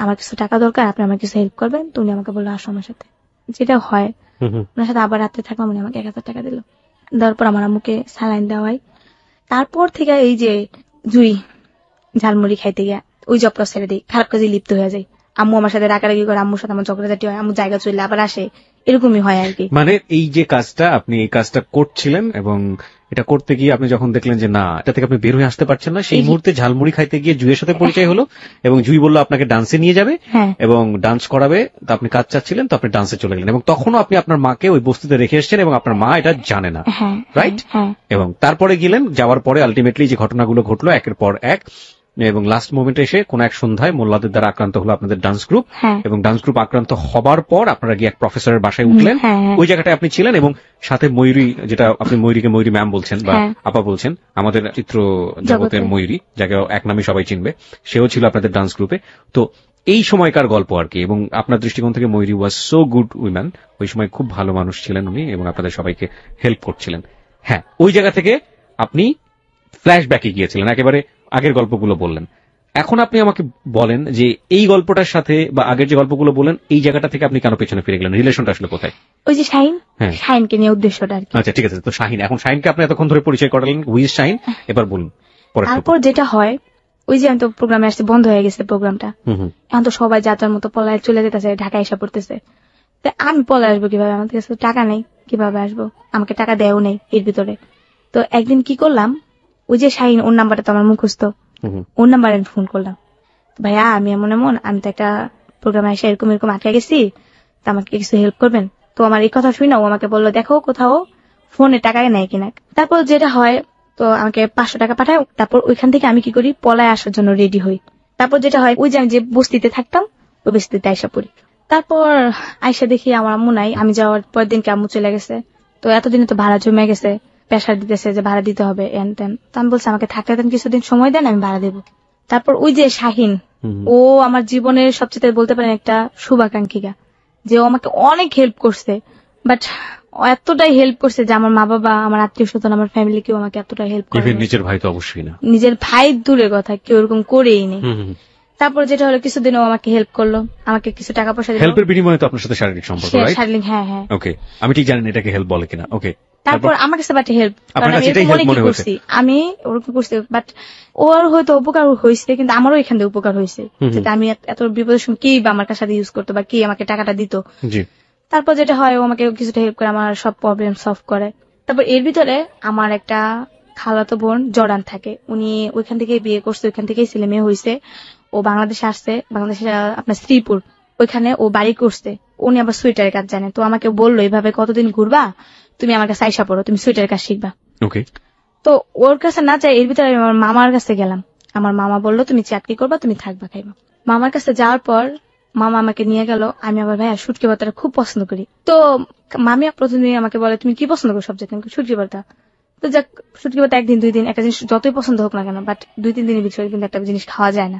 আমার কিছু টাকা দরকার, আপনি আমার কিছু হেল্প করবেন। তো উনি আমাকে বললো আসো আমার সাথে, যেটা হয় ওনার সাথে আবার রাত্রে থাকলাম, উনি আমাকে 1000 টাকা দিল। দেওয়ার পর আমার আম্মুকে স্যালাইন দেওয়াই। তারপর থেকে এই যে জুই ঝালমুড়ি খাইতে গিয়া ওই জবটা ছেড়ে দিই, খারাপ কাজে লিপ্ত হয়ে যায়। আম্মু আমার সাথে রাগারাগি করে, আম্মুর সাথে আমার ঝগড়াঝাটি হয়, আম্মু জায়গা চলে আবার আসে, এরকমই হয় আর কি। মানে এই যে কাজটা আপনি এই কাজটা করছিলেন এবং এটা করতে গিয়ে আপনি যখন দেখলেন যে না এটা থেকে আপনি বের হয়ে আসতে পারছেন না, সেই মুহূর্তে ঝালমুড়ি খাইতে গিয়ে জুইয়ের সাথে পরিচয় হলো এবং জুই বললো আপনাকে ডান্সে নিয়ে যাবে হ্যাঁ এবং ডান্স করাবে, তো আপনি কাজ চাচ্ছিলেন, তো আপনি ডান্সে চলে গেলেন এবং তখনও আপনি আপনার মাকে ওই বস্তিতে রেখে এসেছেন এবং আপনার মা এটা জানে না, হ্যাঁ রাইট? হ্যাঁ এবং তারপরে গেলেন, যাওয়ার পরে আলটিমেটলি যে ঘটনাগুলো ঘটলো একের পর এক, এবং লাস্ট মোমেন্টে এসে কোন এক সন্ধ্যায় মোল্লাদের দ্বারা আক্রান্ত হলো আপনাদের ডান্স গ্রুপ, হ্যাঁ এবং ডান্স গ্রুপ আক্রান্ত হবার পর আপনারা গিয়ে এক প্রফেসরের বাসায় উঠলেন, হ্যাঁ, হ্যাঁ। ওই জায়গাটায় আপনি ছিলেন এবং সাথে ময়ূরী, যেটা আপনি ময়ূরীকে ময়ূরী ম্যাম বলছেন বা হ্যাঁ। আপা বলছেন, আমাদের চিত্র জগতের জগতে। ময়ূরী, যাকে এক নামে সবাই চিনবে, সেও ছিল আপনাদের ডান্স গ্রুপে। তো এই সময়কার গল্প আর কি, এবং আপনার দৃষ্টিকোণ থেকে ময়ূরী ওয়াজ সো গুড উইম্যান, ওই সময় খুব ভালো মানুষ ছিলেন উনি এবং আপনাদের সবাইকে হেল্প করছিলেন। হ্যাঁ, ওই জায়গা থেকে আপনি ফ্ল্যাশব্যাকে গিয়েছিলেন, একেবারে আগের গল্পগুলো বললেন। এখন আপনি আমাকে বলেন যে এই গল্পটার সাথে বা আগের যে গল্পগুলো বলেন এই জায়গাটা থেকে আপনি কেন পেছনে ফিরে গেলেন, রিলেশনটা আসলে কোথায়? ওই যে শাহিন, হ্যাঁ। শাহিনকে নিয়ে উদ্দেশ্যটা আর কি। আচ্ছা ঠিক আছে, তো শাহিন, এখন শাহিনকে আপনি এতক্ষণ ধরে পরিচয় করালেন, হুইজ শাহিন, এবার বলুন পরের টুকু। তারপর যেটা হয়, ওই যে আমি তো প্রোগ্রামে আসছে, বন্ধ হয়ে গেছে প্রোগ্রামটা, হুম। এখন তো সবাই যাত্রার মতো পলায় চলে যেতেছে, ঢাকায় এসে পড়তেছে। তা আমি পলায় আসবো কিভাবে, আমার কাছে তো টাকা নেই, কিভাবে আসবো, আমাকে টাকা দেয়ও নেই এর ভিতরে। তো একদিন কি করলাম, ওই যে শাহিন, ওর নাম্বারটা তো আমার মুখস্থ, ওর নাম্বারে আমি ফোন করলাম, ভাইয়া আমি এমন আমি তো একটা প্রোগ্রামে এসে এরকম এরকম আটকে গেছি, তা আমাকে কিছু হেল্প করবেন? তো আমার এই কথা শুনে ও আমাকে বললো দেখো কোথাও ফোনে টাকা নেয় কিনা। তারপর যেটা হয়, তো আমাকে 500 টাকা পাঠায়। তারপর ওইখান থেকে আমি কি করি, পলায় আসার জন্য রেডি হই। তারপর যেটা হয়, ওই যে আমি যে বস্তিতে থাকতাম ওই বস্তিতে আইসা পড়ি। তারপর আইসা দেখি আমার আম্মু নাই, আমি যাওয়ার পর দিনকে আম্মু চলে গেছে। তো এতদিনে তো ভাড়া জমে গেছে, প্রেশার দিতেছে যে ভাড়া দিতে হবে এন তেন। তো আমি বলছি আমাকে থাকতে দেন, কিছুদিন সময় দেন, আমি ভাড়া দেবো। তারপর ওই যে শাহিন, ও আমার জীবনের সবচেয়ে বলতে পারেন একটা শুভাকাঙ্ক্ষিকা, যে ও আমাকে অনেক হেল্প করছে, বাট এতটাই হেল্প করছে যে আমার মা বাবা, আমার আত্মীয় স্বজন, আমার ফ্যামিলি কেউ আমাকে এতটাই হেল্প করে। নিজের ভাই তো অবশ্যই না, নিজের ভাই দূরের কথা, কেউ এরকম করেই নেই। তারপর যেটা হলো, কিছুদিন ও আমাকে হেল্প করলো, আমাকে কিছু টাকা পয়সা দিল। হেল্পের বিনিময়ে তো আপনার সাথে শারীরিক সম্পর্ক, রাইট? শারীরিক, হ্যাঁ হ্যাঁ। ওকে, আমি ঠিক জানি না এটাকে হেল্প বলে কিনা। ওকে, তারপর আমার কাছে বাট হেল্প, আপনার কাছে এটাই হেল্প মনে হয়েছে? আমি ওরকম করছি, বাট ওর হয়তো উপকার হয়েছে, কিন্তু আমারও এখান থেকে উপকার হয়েছে, যেটা আমি এত বিপদের সময় কি বা আমার কাছে ইউজ করতো বা কি আমাকে টাকাটা দিত। জি। তারপর যেটা হয়, ও আমাকে কিছুটা হেল্প করে, আমার সব প্রবলেম সলভ করে। তারপর এর ভিতরে আমার একটা খালাতো বোন জর্ডান থাকে, উনি ওইখান থেকে বিয়ে করছে, ওইখান থেকেই ছেলে মেয়ে হয়েছে। ও বাংলাদেশে আসছে, বাংলাদেশে আপনার শ্রীপুর, ওইখানে ও বাড়ি করছে। উনি আবার সুইটারের কাজ জানে, তো আমাকে বললো এইভাবে কতদিন ঘুরবা, তুমি আমার কাছে আইসা পড়ো, তুমি সুইটারের কাজ শিখবা। ওকে। তো ওর কাছে না চাই, এর ভিতরে আমি আমার মামার কাছে গেলাম। আমার মামা বললো তুমি চাকরি করবা, তুমি থাকবা খাইবা। মামার কাছে যাওয়ার পর মামা আমাকে নিয়ে গেল। আমি আবার ভাইয়া শুটকি ভর্তাটা খুব পছন্দ করি। তো মামি প্রতিদিন আমাকে বলে তুমি কি পছন্দ করো সবচেয়ে, শুটকি ভর্তা। তো যাক, শুটকি ভর্তা একদিন দুই দিন, একটা জিনিস যতই পছন্দ হোক না কেন, বাট 2-3 দিনের ভিতরে কিন্তু একটা জিনিস খাওয়া যায় না।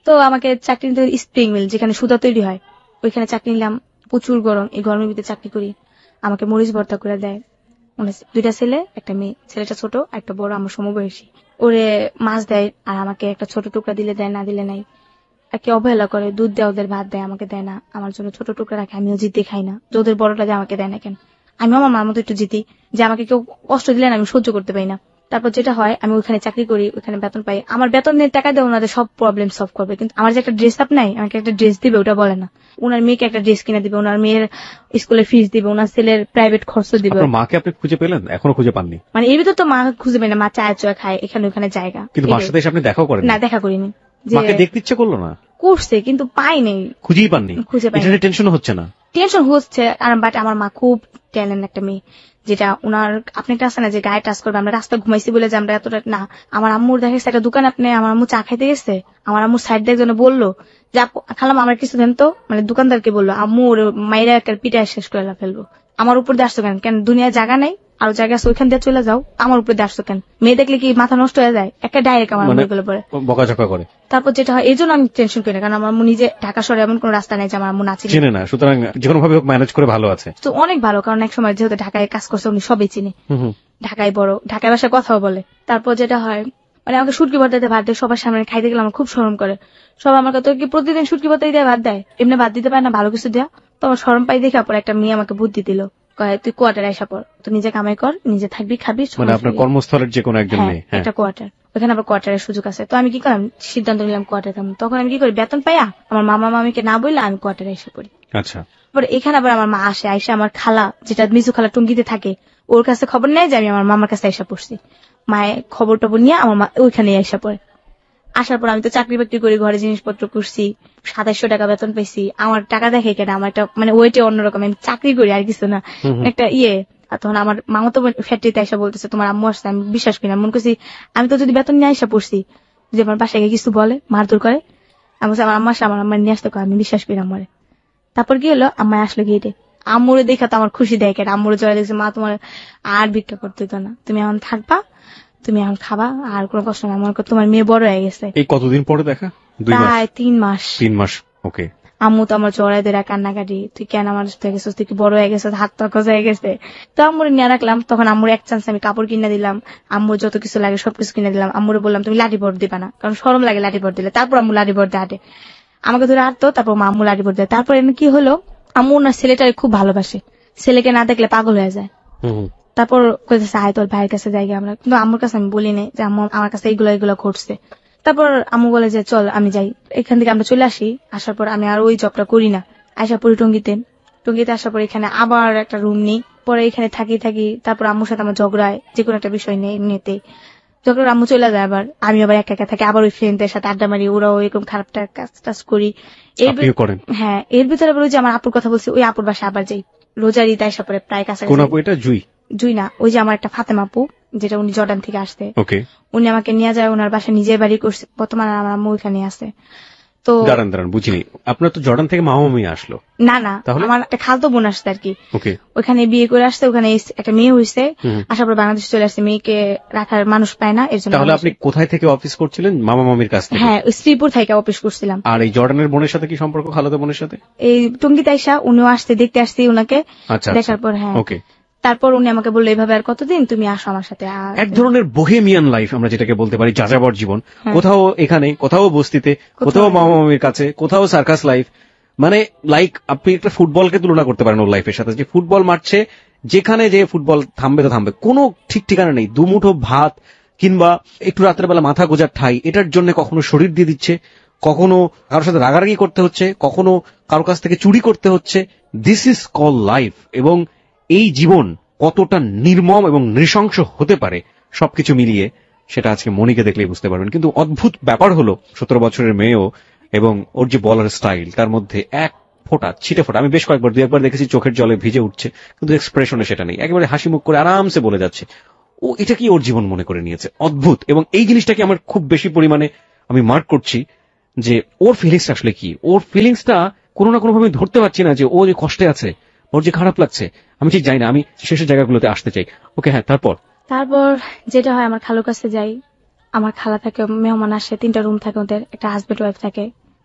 তো আমাকে চাকরি নিতে, স্প্রিং মিল যেখানে সুতা তৈরি হয়, ওইখানে চাকরি নিলাম। প্রচুর গরম, এই গরমের ভিতরে চাকরি করি। আমাকে মরিচ ভর্তা করে দেয়। 2টা ছেলে, একটা মেয়ে, ছেলেটা ছোট, একটা বড় আমার সমবয়সী। ওরে মাছ দেয়, আর আমাকে একটা ছোট টুকরা দিলে দেয়, না দিলে নাই। একে অবহেলা করে, দুধ দেয়, ওদের ভাত দেয়, আমাকে দেয় না। আমার জন্য ছোট টুকরা রাখে, আমিও জিতে খাই না। যে ওদের বড়টা দিয়ে আমাকে দেয় না কেন, আমিও আমার মার মতো একটু জিতি, যে আমাকে কেউ কষ্ট দিলে না আমি সহ্য করতে পারি না। তারপর যেটা হয়, আমি ওইখানে চাকরি করি, ওইখানে বেতন পাই। আমার বেতনের টাকা দিয়ে ওনাদের সব প্রবলেম সলভ করবে, কিন্তু আমার যে একটা ড্রেস আপ নাই, আমাকে একটা ড্রেস দিবে ওটা বলে না। ওনার মেয়েকে একটা ড্রেস কিনে দিবে, ওনার মেয়ের স্কুলের ফিস দিবে, ওনার ছেলের প্রাইভেট খরচ দিবে। আপনার মাকে আপনি খুঁজে পেলেন? এখনো খুঁজে পাননি? মানে এর ভিতর তো মা খুঁজে পাই না, মা চায় চয়া খায় এখানে ওখানে জায়গা। কিন্তু মার সাথে এসে আপনি দেখাও করেন না? দেখা করিনি। মাকে দেখতে ইচ্ছে করলো না? করছে, কিন্তু পাই নেই, খুঁজেই পাননি? খুঁজে পাই। এটা টেনশন হচ্ছে না? টেনশন হচ্ছে, আর বাট আমার মা খুব ট্যালেন্ট একটা মেয়ে, যেটা ওনার আপনি একটা আছে না যে গায়ে টাচ করবে। আমরা রাস্তা ঘুমাইছি বলে যে আমরা এতটা না। আমার আম্মুর দেখা গেছে একটা দোকান, আপনি আমার আম্মু চা খাইতে গেছে, আমার আম্মুর সাইড দিয়ে একজন বললো যে খালাম আমার কিছু দেন তো, মানে দোকানদারকে বললো আম্মুর মাইরা একটা পিঠা শেষ করে ফেলবো। আমার উপর দিয়ে আসতো কেন, কেন দুনিয়ার জায়গা নাই, আরো জায়গা আছে, ওইখান দিয়ে চলে যাও, আমার উপর দিয়ে আসতো কেন? মেয়ে দেখলে কি মাথা নষ্ট হয়ে যায়? একটা ডাইরেক্ট আমার মুখগুলো পরে বকাঝকা করে। তারপর যেটা হয়, এই জন্য আমি টেনশন করি না, কারণ আমার আম্মু নিজে ঢাকা শহরে এমন কোন রাস্তা নেই যে আমার আম্মু নাচি চিনে না, সুতরাং যে কোনো ভাবে ম্যানেজ করে ভালো আছে। তো অনেক ভালো, কারণ এক সময় যেহেতু ঢাকায় কাজ করছে, উনি সবই চিনে, ঢাকায় বড়, ঢাকায় ভাষায় কথাও বলে। তারপর যেটা হয়, মানে আমাকে শুটকি ভর্তাতে ভাত দেয়, সবার সামনে খাইতে গেলে আমার খুব শরম করে। সব আমার কথা কি প্রতিদিন শুটকি ভর্তাই দেয়, ভাত দেয়, এমনি ভাত দিতে পারে না ভালো কিছু দেয়া। তো আমার শরম পাই দেখে পর একটা মেয়ে আমাকে বুদ্ধি দিল, কয় তুই কোয়ার্টার আইসা পড়, তুই নিজে কামাই কর, নিজে থাকবি খাবি। মানে আপনার কর্মস্থলের যে কোনো একজন মেয়ে? একটা কোয়ার্টার। ওখানে আবার কোয়ার্টারের সুযোগ আছে। তো আমি কি করলাম, সিদ্ধান্ত নিলাম কোয়ার্টারে থাকবো। তখন আমি কি করি, বেতন পাইয়া আমার মামা মামিকে না বললে আমি কোয়ার্টারে এসে পড়ি। আচ্ছা, পরে এখানে আবার আমার মা আসে, আইসা আমার খালা যেটা মিজু খালা টুঙ্গিতে থাকে ওর কাছে খবর নেয় যে আমি আমার মামার কাছে আইসা পড়ছি। মায়ের খবর টবর নিয়ে আমার মা ওইখানে আইসা পড়ে। আসার পর আমি তো চাকরি বাকরি করি, ঘরে জিনিসপত্র করছি, 2700 টাকা বেতন পাইছি। আমার টাকা দেখে কেন, আমার একটা মানে ওইটা অন্যরকম, আমি চাকরি করি আর কিছু না, একটা আর তখন আমার মামা তো ফ্যাক্টরিতে এসে বলতেছে তোমার আম্মু আসছে। আমি বিশ্বাস করি না, মনে করছি আমি তো যদি বেতন নিয়ে আইসা পড়ছি, যদি আমার বাসায় গিয়ে কিছু বলে মারধর করে, আমি বলছি আমার আম্মা আসে, আমার আম্মা নিয়ে আসতে কয়, আমি বিশ্বাস করি না মরে। তারপর কি হলো, আম্মা আসলো গেটে, আম্মুরে দেখা তো আমার খুশি দেয় কেন, আম্মুরে জয় দেখছে, মা তোমার আর ভিক্ষা করতে হতো না, তুমি এখন থাকবা, তুমি এখন খাবা, আর কোনো কষ্ট না, মনে করো তোমার মেয়ে বড় হয়ে গেছে। এই কতদিন পরে দেখা? 2 মাস? প্রায় 3 মাস। 3 মাস, ওকে। আম্মু তো আমার জড়াই ধরে কান্নাকাটি, তুই কেন আমার সাথে গেছিস, তুই কি বড় হয়ে গেছিস, হাত পা খোঁজা হয়ে গেছে। তো আম্মুরে নিয়ে রাখলাম। তখন আম্মুর এক চান্স আমি কাপড় কিনে দিলাম, আম্মুর যত কিছু লাগে সবকিছু কিনে দিলাম। আম্মুরে বললাম তুমি লাঠি পড় দিবা না, কারণ শরম লাগে লাঠি পড় দিলে। তারপর আম্মু লাঠি পড়তে হাঁটে, আমাকে ধরে আটতো, তারপর মা আম্মু লাঠি পড় দেয়। তারপর কি হলো, আম্মু ওনার ছেলেটাকে খুব ভালোবাসে, ছেলেকে না দেখলে পাগল হয়ে যায়। তারপর কইতেছে আয় তোর ভাইয়ের কাছে যাই আমরা, কিন্তু আম্মুর কাছে আমি বলি নাই যে আম্মু আমার কাছে এইগুলো ঘটছে। তারপর আম্মু বলে যে চল আমি যাই, এখান থেকে আমরা চলে আসি। আসার পর আমি আর ওই জবটা করি না, আশা পড়ি টঙ্গিতে আসার পর এখানে আবার একটা রুম নেই। পরে এখানে থাকি, তারপর আম্মুর সাথে আমার ঝগড়ায় যে কোনো একটা বিষয় নেই, এমনিতেই যখন আম্মু চলে যায় আবার আমি আবার একা একা থাকি, আবার ওই ফ্রেন্ডদের সাথে আড্ডা মারি, ওরাও এরকম খারাপ কাজ করি। হ্যাঁ, এর ভিতরে আবার ওই যে আমার আপুর কথা বলছি, ওই আপুর বাসা আবার যাই রোজার ঈদ আসা পরে, প্রায় কাছে। কোন আপু এটা? জুই না, ওই যে আমার একটা ফাতেমা আপু, যেটা উনি জর্ডান থেকে আসতে, ওকে, উনি আমাকে নিয়ে যায়, ওনার বাসা নিজের বাড়ি করছে, বর্তমানে আমার আম্মু ওইখানে আছে। তো দাঁড়ান বুঝিনি, আপনার তো জর্ডান থেকে মামা মামি আসলো? না, আমার একটা খালতো বোন আসছে আর কি, ওকে, ওখানে বিয়ে করে আসছে, ওখানে একটা মেয়ে হয়েছে, আসার পর বাংলাদেশ চলে আসছে, মেয়েকে রাখার মানুষ পায় না, এর জন্য। তাহলে আপনি কোথায় থেকে অফিস করছিলেন? মামা মামির কাছ থেকে? হ্যাঁ, শ্রীপুর থেকে অফিস করছিলাম। আর এই জর্ডানের বোনের সাথে কি সম্পর্ক, খালাতো বোনের সাথে? এই টঙ্গিতে আইসা উনিও আসতে, দেখতে আসছি ওনাকে। আচ্ছা, দেখার পর হ্যাঁ, ওকে। তারপর উনি আমাকে বললো এভাবে আর কতদিন, তুমি আসো আমার সাথে। এক ধরনের বোহেমিয়ান লাইফ আমরা যেটাকে বলতে পারি, যাযাবর জীবন। কোথাও এখানে, কোথাও বস্তিতে, কোথাও মামা মামির কাছে, কোথাও সার্কাস লাইফ। মানে লাইক আপনি একটা ফুটবলকে তুলনা করতে পারেন ওর লাইফের সাথে, যে ফুটবল মারছে, যেখানে যে ফুটবল থামবে তো থামবে, কোনো ঠিক ঠিকানা নেই। দুমুঠো ভাত কিংবা একটু রাতের বেলা মাথা গোজার ঠাই, এটার জন্য কখনো শরীর দিয়ে দিচ্ছে, কখনো কারোর সাথে রাগারাগি করতে হচ্ছে, কখনো কারোর কাছ থেকে চুরি করতে হচ্ছে। This is call life. এবং এই জীবন কতটা নির্মম এবং নৃশংস হতে পারে সবকিছু মিলিয়ে, সেটা আজকে মনিকে দেখলেই বুঝতে পারবেন। কিন্তু অদ্ভুত ব্যাপার হলো 17 বছরের মেয়েও এবং ওর যে বলার স্টাইল, তার মধ্যে এক ফোঁটা ছিটে ফোঁটা, আমি বেশ কয়েকবার 2-1বার দেখেছি চোখের জলে ভিজে উঠছে, কিন্তু এক্সপ্রেশনে সেটা নেই, একেবারে হাসি মুখ করে আরামসে বলে যাচ্ছে। ও এটা কি ওর জীবন মনে করে নিয়েছে, অদ্ভুত। এবং এই জিনিসটাকে আমার খুব বেশি পরিমাণে আমি মার্ক করছি, যে ওর ফিলিংসটা আসলে কি। ওর ফিলিংসটা কোনো না কোনোভাবে ধরতে পারছি না, যে ও যে কষ্টে আছে, ওর যে খারাপ লাগছে, আমি ঠিক জানি না। আমি শেষের জায়গাগুলোতে আসতে চাই। ওকে, হ্যাঁ, তারপর যেটা হয়, আমার খালুর কাছে যাই, আমার খালা থাকে, মেহমান আসে, 3টা রুম থাকে ওদের, একটা হাজবেন্ড ওয়াইফ থাকে,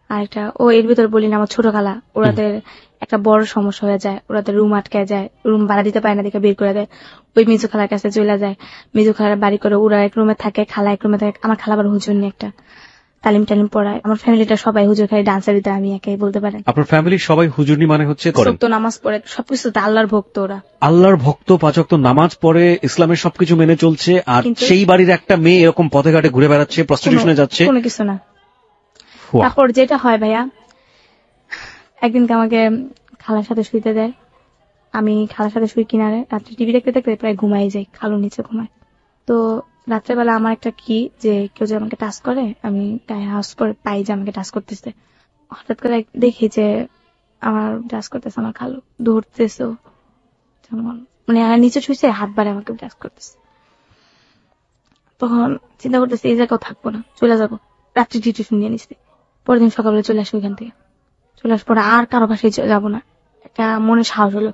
আর একটা এর ভিতরে বলি না আমার ছোট খালা, ওরাদের একটা বড় সমস্যা হয়ে যায়, ওরাদের রুম আটকে যায়, রুম ভাড়া দিতে পারে না, দেখে বের করে দেয়, ওই মিজু খালার কাছে চলে যায়, মিজু খালার বাড়ি করে, ওরা এক রুমে থাকে, খালা এক রুমে থাকে। আমার খালা আবার হুজুর নিয়ে একটা তালিম পড়ায়। আমার ফ্যামিলিটা সবাই হুজুর, খালি ডান্সার দিতে আমি একাই বলতে পারেন। আপনার ফ্যামিলির সবাই হুজুরনি মানে হচ্ছে তো নামাজ পড়ে, সবকিছু আল্লাহর ভক্ত, ওরা আল্লাহর ভক্ত, 5 ওয়াক্ত নামাজ পড়ে, ইসলামের সবকিছু মেনে চলছে। আর সেই বাড়ির একটা মেয়ে এরকম পথে ঘাটে ঘুরে বেড়াচ্ছে, প্রস্টিটিউশনে যাচ্ছে, কোনো কিছু না। তারপর যেটা হয় ভাইয়া, একদিনকে আমাকে খালার সাথে শুইতে দেয়, আমি খালার সাথে শুই কিনারে, রাত্রে টিভি দেখতে দেখতে প্রায় ঘুমাই যাই, খালু নিচে ঘুমায়। তো রাত্রেবেলা আমার একটা কি, যে কেউ যে আমাকে টাচ করে, আমি গায়ে হাউস পরে পাই যে আমাকে টাচ করতেছে। হঠাৎ করে দেখি যে আমার টাচ করতেছে আমার খালু, ধরতেছে, মানে নিচে শুয়েছে, হাত বাড়ে আমাকে টাচ করতেছে। তখন চিন্তা করতেছে এই জায়গাও থাকবো না, চলে যাবো, রাত্রি ডিউটি নিয়ে নিচ্ছে। পরের দিন সকালে চলে আসবো ওইখান থেকে, চলে আসার পরে আর কারো বাসায় যাবো না। একটা মনে সাহস হলো,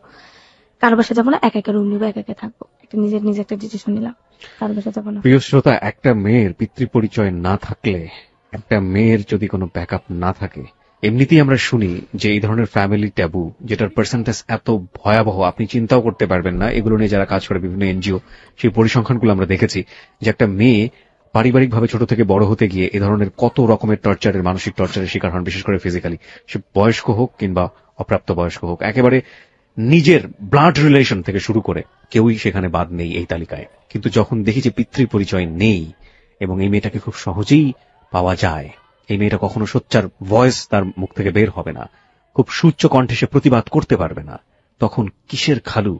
কারো বাসায় যাবো না, একা একা রুম নিবো, একা একা থাকবো, একটা নিজে একটা ডিসিশন নিলাম, কারো বাসায় যাবো না। প্রিয় শ্রোতা, একটা মেয়ের পিতৃ পরিচয় না থাকলে, একটা মেয়ের যদি কোনো ব্যাকআপ না থাকে, এমনিতেই আমরা শুনি যে এই ধরনের ফ্যামিলি ট্যাবু, যেটার পার্সেন্টেজ এত ভয়াবহ আপনি চিন্তাও করতে পারবেন না। এগুলো নিয়ে যারা কাজ করে বিভিন্ন এনজিও, সেই পরিসংখ্যানগুলো আমরা দেখেছি, যে একটা মেয়ে পারিবারিকভাবে ছোট থেকে বড় হতে গিয়ে এ ধরনের কত রকমের টর্চারের, মানসিক টর্চারের শিকার হন, বিশেষ করে ফিজিক্যালি। সে বয়স্ক হোক কিংবা অপ্রাপ্ত বয়স্ক হোক, একেবারে নিজের ব্লাড রিলেশন থেকে শুরু করে কেউই সেখানে বাদ নেই এই তালিকায়। কিন্তু যখন দেখি যে পিতৃ পরিচয় নেই এবং এই মেয়েটাকে খুব সহজেই পাওয়া যায়, এই মেয়েটা কখনো সোচ্চার ভয়েস তার মুখ থেকে বের হবে না, খুব সুউচ্চ কণ্ঠে সে প্রতিবাদ করতে পারবে না, তখন কিসের খালু,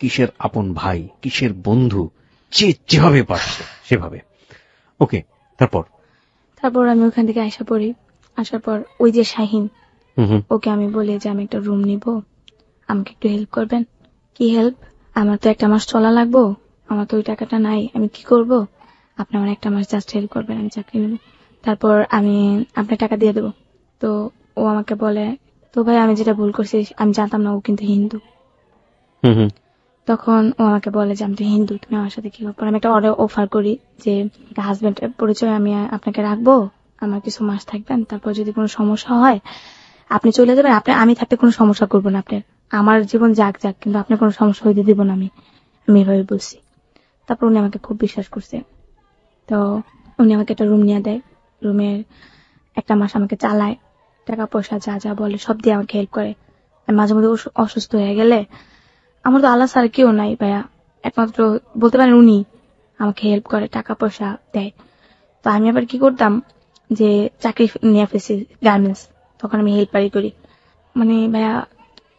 কিসের আপন ভাই, কিসের বন্ধু, যে যেভাবে পারছে সেভাবে। ওকে, তারপর আমি ওখান থেকে আসা পড়ি। আসার পর ওই যে শাহিন, ওকে আমি বলি যে আমি একটা রুম নিব, আমাকে একটু হেল্প করবেন। কি হেল্প? আমার তো একটা মাস চলা লাগবো, আমার তো ওই টাকাটা নাই, আমি কি করব? আপনি আমার একটা মাস জাস্ট হেল্প করবেন, আমি চাকরি নেব, তারপর আমি আপনার টাকা দিয়ে দেবো। তো ও আমাকে বলে, তো ভাই আমি যেটা ভুল করছি, আমি জানতাম না ও কিন্তু হিন্দু। তখন ও আমাকে বলে যে আমি তো হিন্দু, তুমি আমার সাথে কি করবো? আমি একটা অফার করি যে হাজবেন্ড পরিচয় আমি আপনাকে রাখবো, আমার কিছু মাস থাকবেন, তারপর যদি কোনো সমস্যা হয় আপনি চলে যাবেন, আমি থাকতে কোনো সমস্যা করবো না আপনার, আমার জীবন যাক যাক, কিন্তু আপনার কোনো সমস্যা হইতে দিব না আমি এভাবে বলছি। তারপর উনি আমাকে খুব বিশ্বাস করছে। তো উনি আমাকে একটা রুম নিয়ে দেয়, রুমের একটা মাস আমাকে চালায়, টাকা পয়সা যা যা বলে সব দিয়ে আমাকে হেল্প করে। আমি মাঝে মধ্যে অসুস্থ হয়ে গেলে, আমার তো আল্লাহ ছাড়া কেউ নাই ভাইয়া, একমাত্র বলতে পারেন উনি আমাকে হেল্প করে, টাকা পয়সা দেয়। তো আমি আবার কি করতাম, যে চাকরি নিয়ে ফেলছি গার্মেন্টস, তখন আমি হেল্পারই করি। মানে ভাইয়া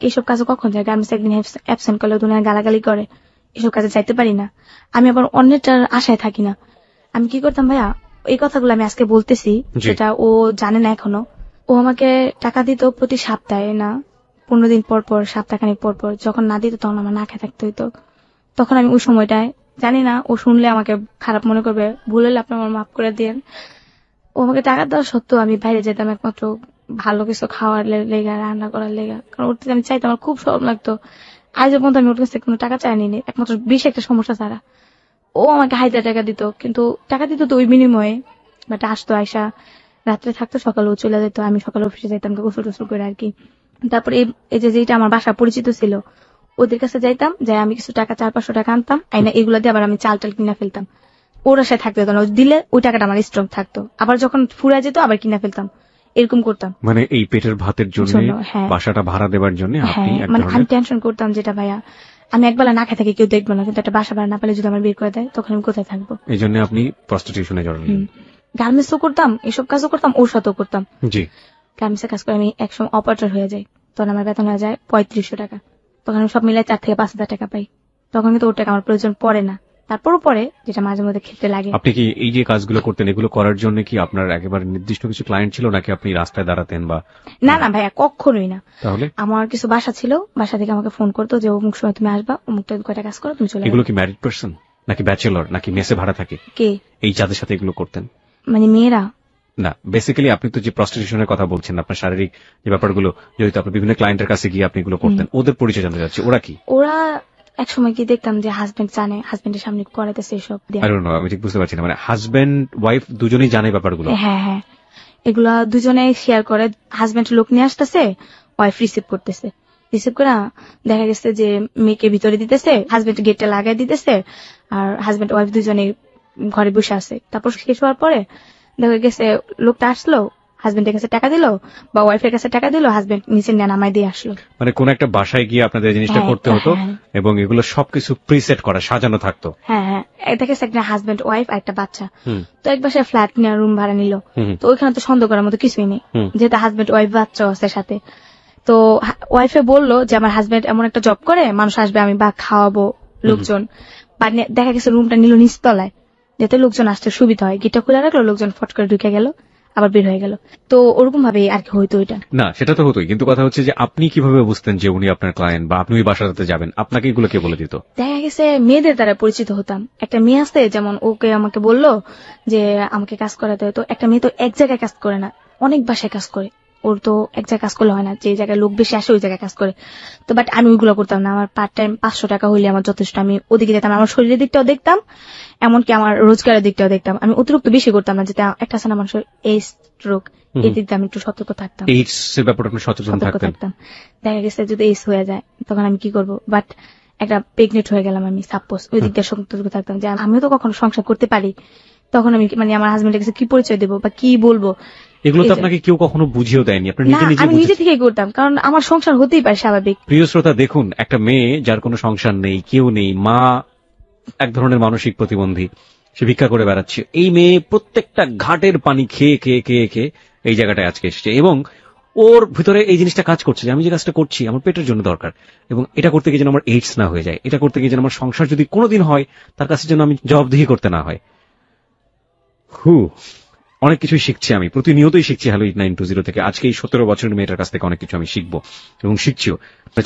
এইসব কাজে কখন যায়, গার্মেন্টস একদিন অ্যাবসেন্ট করলে দুনিয়া গালাগালি করে, এসব কাজে যাইতে পারি না। আমি আবার অন্যটার আশায় থাকি না। আমি কি করতাম ভাইয়া, এই কথাগুলো আমি আজকে বলতেছি, যেটা ও জানে না এখনো। ও আমাকে টাকা দিত প্রতি সপ্তাহে, না 15 দিন পর পর, সপ্তাহখানিক পর পর, যখন না দিত তখন আমার না খেয়ে থাকতে হইতো। তখন আমি ওই সময়টায়, জানি না ও শুনলে আমাকে খারাপ মনে করবে, ভুল হলে আপনি আমার মাফ করে দিয়েন, ও আমাকে টাকা দেওয়া সত্ত্বেও আমি বাইরে যেতাম একমাত্র ভালো কিছু খাওয়ার লেগা, রান্না করার লেগা, কারণ ওর থেকে আমি চাইতাম, আমার খুব শরম লাগতো। আজ পর্যন্ত আমি ওর কাছে কোনো টাকা চাইনি, একমাত্র বেশি একটা সমস্যা ছাড়া। ও আমাকে হাজার টাকা দিত, কিন্তু টাকা দিত তো ওই বিনিময়ে, বাট আসতো, আয়সা রাত্রে থাকতো, সকালে ও চলে যেত, আমি সকালে অফিসে যাইতাম গোসল টোসল করে আর কি। তারপর এই যে যেটা আমার বাসা পরিচিত ছিল, ওদের কাছে যাইতাম, যাই আমি কিছু টাকা 400-500 টাকা আনতাম, আইনা এগুলো দিয়ে আবার আমি চাল টাল কিনা ফেলতাম। ওর আশায় থাকতে হতো না, দিলে ওই টাকাটা আমার স্ট্রং থাকতো, আবার যখন ফুরা যেত আবার কিনা ফেলতাম, এরকম করতাম। মানে এই পেটের ভাতের জন্য, হ্যাঁ, বাসাটা ভাড়া দেওয়ার জন্য আপনি মানে আমি টেনশন করতাম, যেটা ভাইয়া আমি একবেলা না খেয়ে থাকি কেউ দেখবো না, কিন্তু একটা বাসা ভাড়া না পেলে যদি আমার বের করে দেয়, তখন আমি কোথায় থাকবো? এই জন্য আপনি প্রস্টিটিউশনে জড়ালেন। গার্মেন্টসও করতাম, এসব কাজও করতাম, ওর সাথেও করতাম। জি, গার্মেন্টসের কাজ করে আমি একসময় অপারেটর হয়ে যাই, তখন আমার বেতন হয়ে যায় 3500 টাকা। তখন আমি সব মিলে 4 থেকে 5,000 টাকা পাই। তখন কিন্তু ওর টাকা আমার প্রয়োজন পড়ে না, তারপরও পরে, যেটা মাঝে মধ্যে খেতে লাগে। আপনি কি এই যে কাজগুলো করতেন, এগুলো করার জন্য কি আপনার একেবারে নির্দিষ্ট কিছু ক্লায়েন্ট ছিল, নাকি আপনি রাস্তায় দাঁড়াতেন বা? না না ভাইয়া, কখনোই না। তাহলে আমার কিছু বাসা ছিল, বাসা থেকে আমাকে ফোন করতো যে অমুক সময় তুমি আসবা, অমুকটা কয়টা কাজ করো, তুমি চলে। এগুলো কি ম্যারিড পার্সন নাকি ব্যাচেলর নাকি মেসে ভাড়া থাকে? কে এই যাদের সাথে এগুলো করতেন? মানে মেয়েরা না, বেসিক্যালি আপনি তো যে প্রস্টিটিউশনের কথা বলছেন, আপনার শারীরিক যে ব্যাপারগুলো জড়িত, আপনি বিভিন্ন ক্লায়েন্টের কাছে গিয়ে আপনি এগুলো করতেন, ওদের পরিচয় জানতে চাচ্ছি, ওরা কি? ওরা এক সময় কি দেখতাম যে হাজবেন্ড জানে, হাজবেন্ডের সামনে করাইতেছে এসব। আমি ঠিক বুঝতে পারছি না, মানে হাজবেন্ড ওয়াইফ দুজনেই জানে ব্যাপারগুলো? হ্যাঁ হ্যাঁ, এগুলা দুজনে শেয়ার করে। হাজবেন্ড লোক নিয়ে আসতেছে, ওয়াইফ রিসিভ করতেছে, রিসিভ করে দেখা গেছে যে মেয়েকে ভিতরে দিতেছে, হাজবেন্ড গেটটা লাগাই দিতেছে, আর হাজবেন্ড ওয়াইফ দুজনে ঘরে বসে আছে। তারপর শেষ হওয়ার পরে দেখা গেছে লোকটা আসলো, হাজবেন্ডের কাছে টাকা দিল বা ওয়াইফের কাছে টাকা দিল, হাজবেন্ড নিচে নামাই দিয়ে আসলো। মানে কোন একটা বাসায় গিয়ে আপনাদের জিনিসটা করতে হতো, এবং এগুলো সবকিছু প্রিসেট করা, সাজানো থাকতো। হ্যাঁ হ্যাঁ, দেখা গেছে একটা হাজবেন্ড ওয়াইফ আর একটা বাচ্চা, তো এক বাসায় ফ্ল্যাট নিয়ে রুম ভাড়া নিল। তো ওইখানে তো সন্দেহ করার মতো কিছুই নেই, যেহেতু হাজবেন্ড ওয়াইফ বাচ্চা আছে সাথে। তো ওয়াইফে বললো যে আমার হাজবেন্ড এমন একটা জব করে, মানুষ আসবে, আমি বা খাওয়াবো লোকজন। দেখা গেছে রুমটা নিল নিচতলায়, যাতে লোকজন আসতে সুবিধা হয়, গেটটা খুলে রাখলো, লোকজন ফট করে ঢুকে গেল, আবার বের হয়ে গেল। তো ওরকম ভাবে আর কি হইতো ওইটা। না, সেটা তো হতোই, কিন্তু কথা হচ্ছে যে আপনি কিভাবে বুঝতেন যে উনি আপনার ক্লায়েন্ট বা আপনি ওই বাসাতে যাবেন? আপনাকে এগুলো কে বলে দিত? দেখা গেছে মেয়েদের দ্বারা পরিচিত হতাম। একটা মেয়ে আসতে, যেমন ওকে আমাকে বললো যে আমাকে কাজ করাতে হয়। তো একটা মেয়ে তো এক জায়গায় কাজ করে না, অনেক বাসায় কাজ করে। ওর তো এক জায়গায় কাজ করলে হয় না, যে জায়গায় লোক বেশি আসে ওই জায়গায় কাজ করে। তো বাট আমি ওইগুলো করতাম না, আমার পার্ট টাইম 500 টাকা হইলে আমার যথেষ্ট। আমি ওদিকে যেতাম, আমার শরীরের দিকটাও দেখতাম, এমনকি আমার রোজগারের দিকটাও দেখতাম। আমি অতিরিক্ত বেশি করতাম না, যেটা একটা আছে না মানুষের এই স্ট্রোক, এই দিক দিয়ে আমি একটু সতর্ক থাকতাম। এইডস এর ব্যাপারে আপনি সচেতন থাকতেন? দেখা গেছে যদি এইস হয়ে যায় তখন আমি কি করব, বাট একটা প্রেগনেন্ট হয়ে গেলাম আমি, সাপোজ, ওই দিক দিয়ে সতর্ক থাকতাম যে আমিও তো কখনো সংসার করতে পারি, তখন আমি মানে আমার হাজবেন্ডের কাছে কি পরিচয় দেবো বা কি বলবো? এগুলো তো আপনাকে কেউ কখনো বুঝিয়েও দেয়নি, আপনি আমি নিজে থেকেই করতাম, কারণ আমার সংসার হতেই পারে স্বাভাবিক। প্রিয় শ্রোতা, দেখুন, একটা মেয়ে যার কোনো সংসার নেই, কেউ নেই, মা এক ধরনের মানসিক প্রতিবন্ধী, সে ভিক্ষা করে বেড়াচ্ছে। এই মেয়ে প্রত্যেকটা ঘাটের পানি খেয়ে খেয়ে খেয়ে খেয়ে এই জায়গাটায় আজকে এসেছে, এবং ওর ভিতরে এই জিনিসটা কাজ করছে যে আমি যে কাজটা করছি আমার পেটের জন্য দরকার, এবং এটা করতে গিয়ে যেন আমার এইডস না হয়ে যায়, এটা করতে গিয়ে যেন আমার সংসার যদি কোনোদিন হয় তার কাছে যেন আমি জবাবদিহি করতে না হয়। অনেক কিছুই শিখছি, আমি প্রতিনিয়তই শিখছি হ্যালো 8920 থেকে। আজকে এই 17 বছরের মেয়েটার কাছ থেকে অনেক কিছু আমি শিখবো এবং শিখছিও।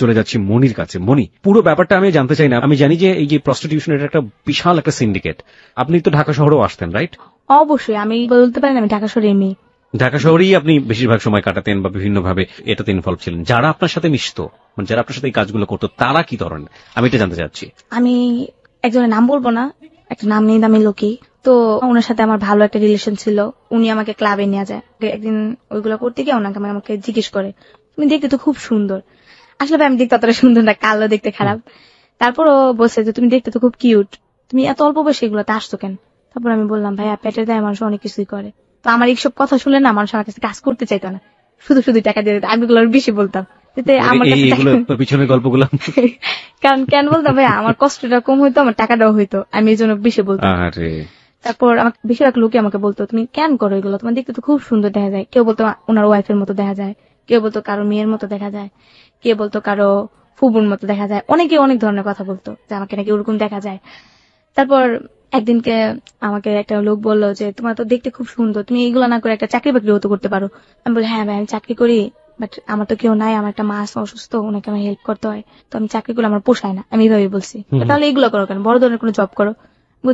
চলে যাচ্ছি মনির কাছে। মনি, পুরো ব্যাপারটা আমি জানতে চাই না। আমি জানি যে এই যে প্রস্টিটিউশন এটা একটা বিশাল একটা সিন্ডিকেট। আপনি তো ঢাকা শহরেও আসতেন, রাইট? অবশ্যই, আমি বলতে পারি না আমি ঢাকা শহরের মেয়ে। ঢাকা শহরেই আপনি বেশিরভাগ সময় কাটাতেন বা বিভিন্নভাবে এটাতে ইনভলভ ছিলেন। যারা আপনার সাথে মিশতো, মানে যারা আপনার সাথে এই কাজগুলো করতো, তারা কি ধরনের, আমি এটা জানতে চাচ্ছি। আমি একজনের নাম বলবো না, একটা নাম নেই দামি লোকই। তো ওনার সাথে আমার ভালো একটা রিলেশন ছিল। উনি আমাকে ক্লাবে নিয়ে যায়। একদিন ওইগুলো করতে গিয়ে ওনাকে আমাকে জিজ্ঞেস করে, তুমি দেখতে তো খুব সুন্দর। আসলে ভাই আমি দেখতে অতটা সুন্দর না, কালো, দেখতে খারাপ। তারপর ও বলছে যে তুমি দেখতে তো খুব কিউট, তুমি এত অল্প বয়সে এগুলোতে আসতো কেন? তারপর আমি বললাম ভাইয়া পেটের দায় মানুষ অনেক কিছুই করে। তো আমার এইসব কথা শুনলে না মানুষ আমার কাছে কাজ করতে চাইতো না, শুধু শুধু টাকা দিয়ে দিত। আমি এগুলো আরো বেশি বলতাম, যাতে আমার কাছে এইগুলো পিছনের গল্পগুলো কারণ কেন বলতাম ভাইয়া, আমার কষ্টটা কম হইতো, আমার টাকাটাও হইতো, আমি এই জন্য বেশি বলতাম। তারপর আমাকে বেশিরভাগ লোকে আমাকে বলতো তুমি কেন করো এগুলো, তোমার দেখতে তো খুব সুন্দর দেখা যায়। কেউ বলতো ওনার ওয়াইফের মতো দেখা যায়, কেউ বলতো কারো মেয়ের মতো দেখা যায়, কেউ বলতো কারো ফুবুর মতো দেখা যায়। অনেকে অনেক ধরনের কথা বলতো যে আমাকে নাকি ওরকম দেখা যায়। তারপর একদিনকে আমাকে একটা লোক বললো যে তোমার তো দেখতে খুব সুন্দর, তুমি এগুলো না করে একটা চাকরি বাকরি হতো করতে পারো। আমি বলি হ্যাঁ ভাই আমি চাকরি করি, বাট আমার তো কেউ নাই, আমার একটা মা অসুস্থ, ওনাকে আমার হেল্প করতে হয়, তো আমি চাকরি করলে আমার পোষায় না। আমি এইভাবে বলছি তাহলে এগুলো করো কেন, বড় ধরনের কোনো জব করো।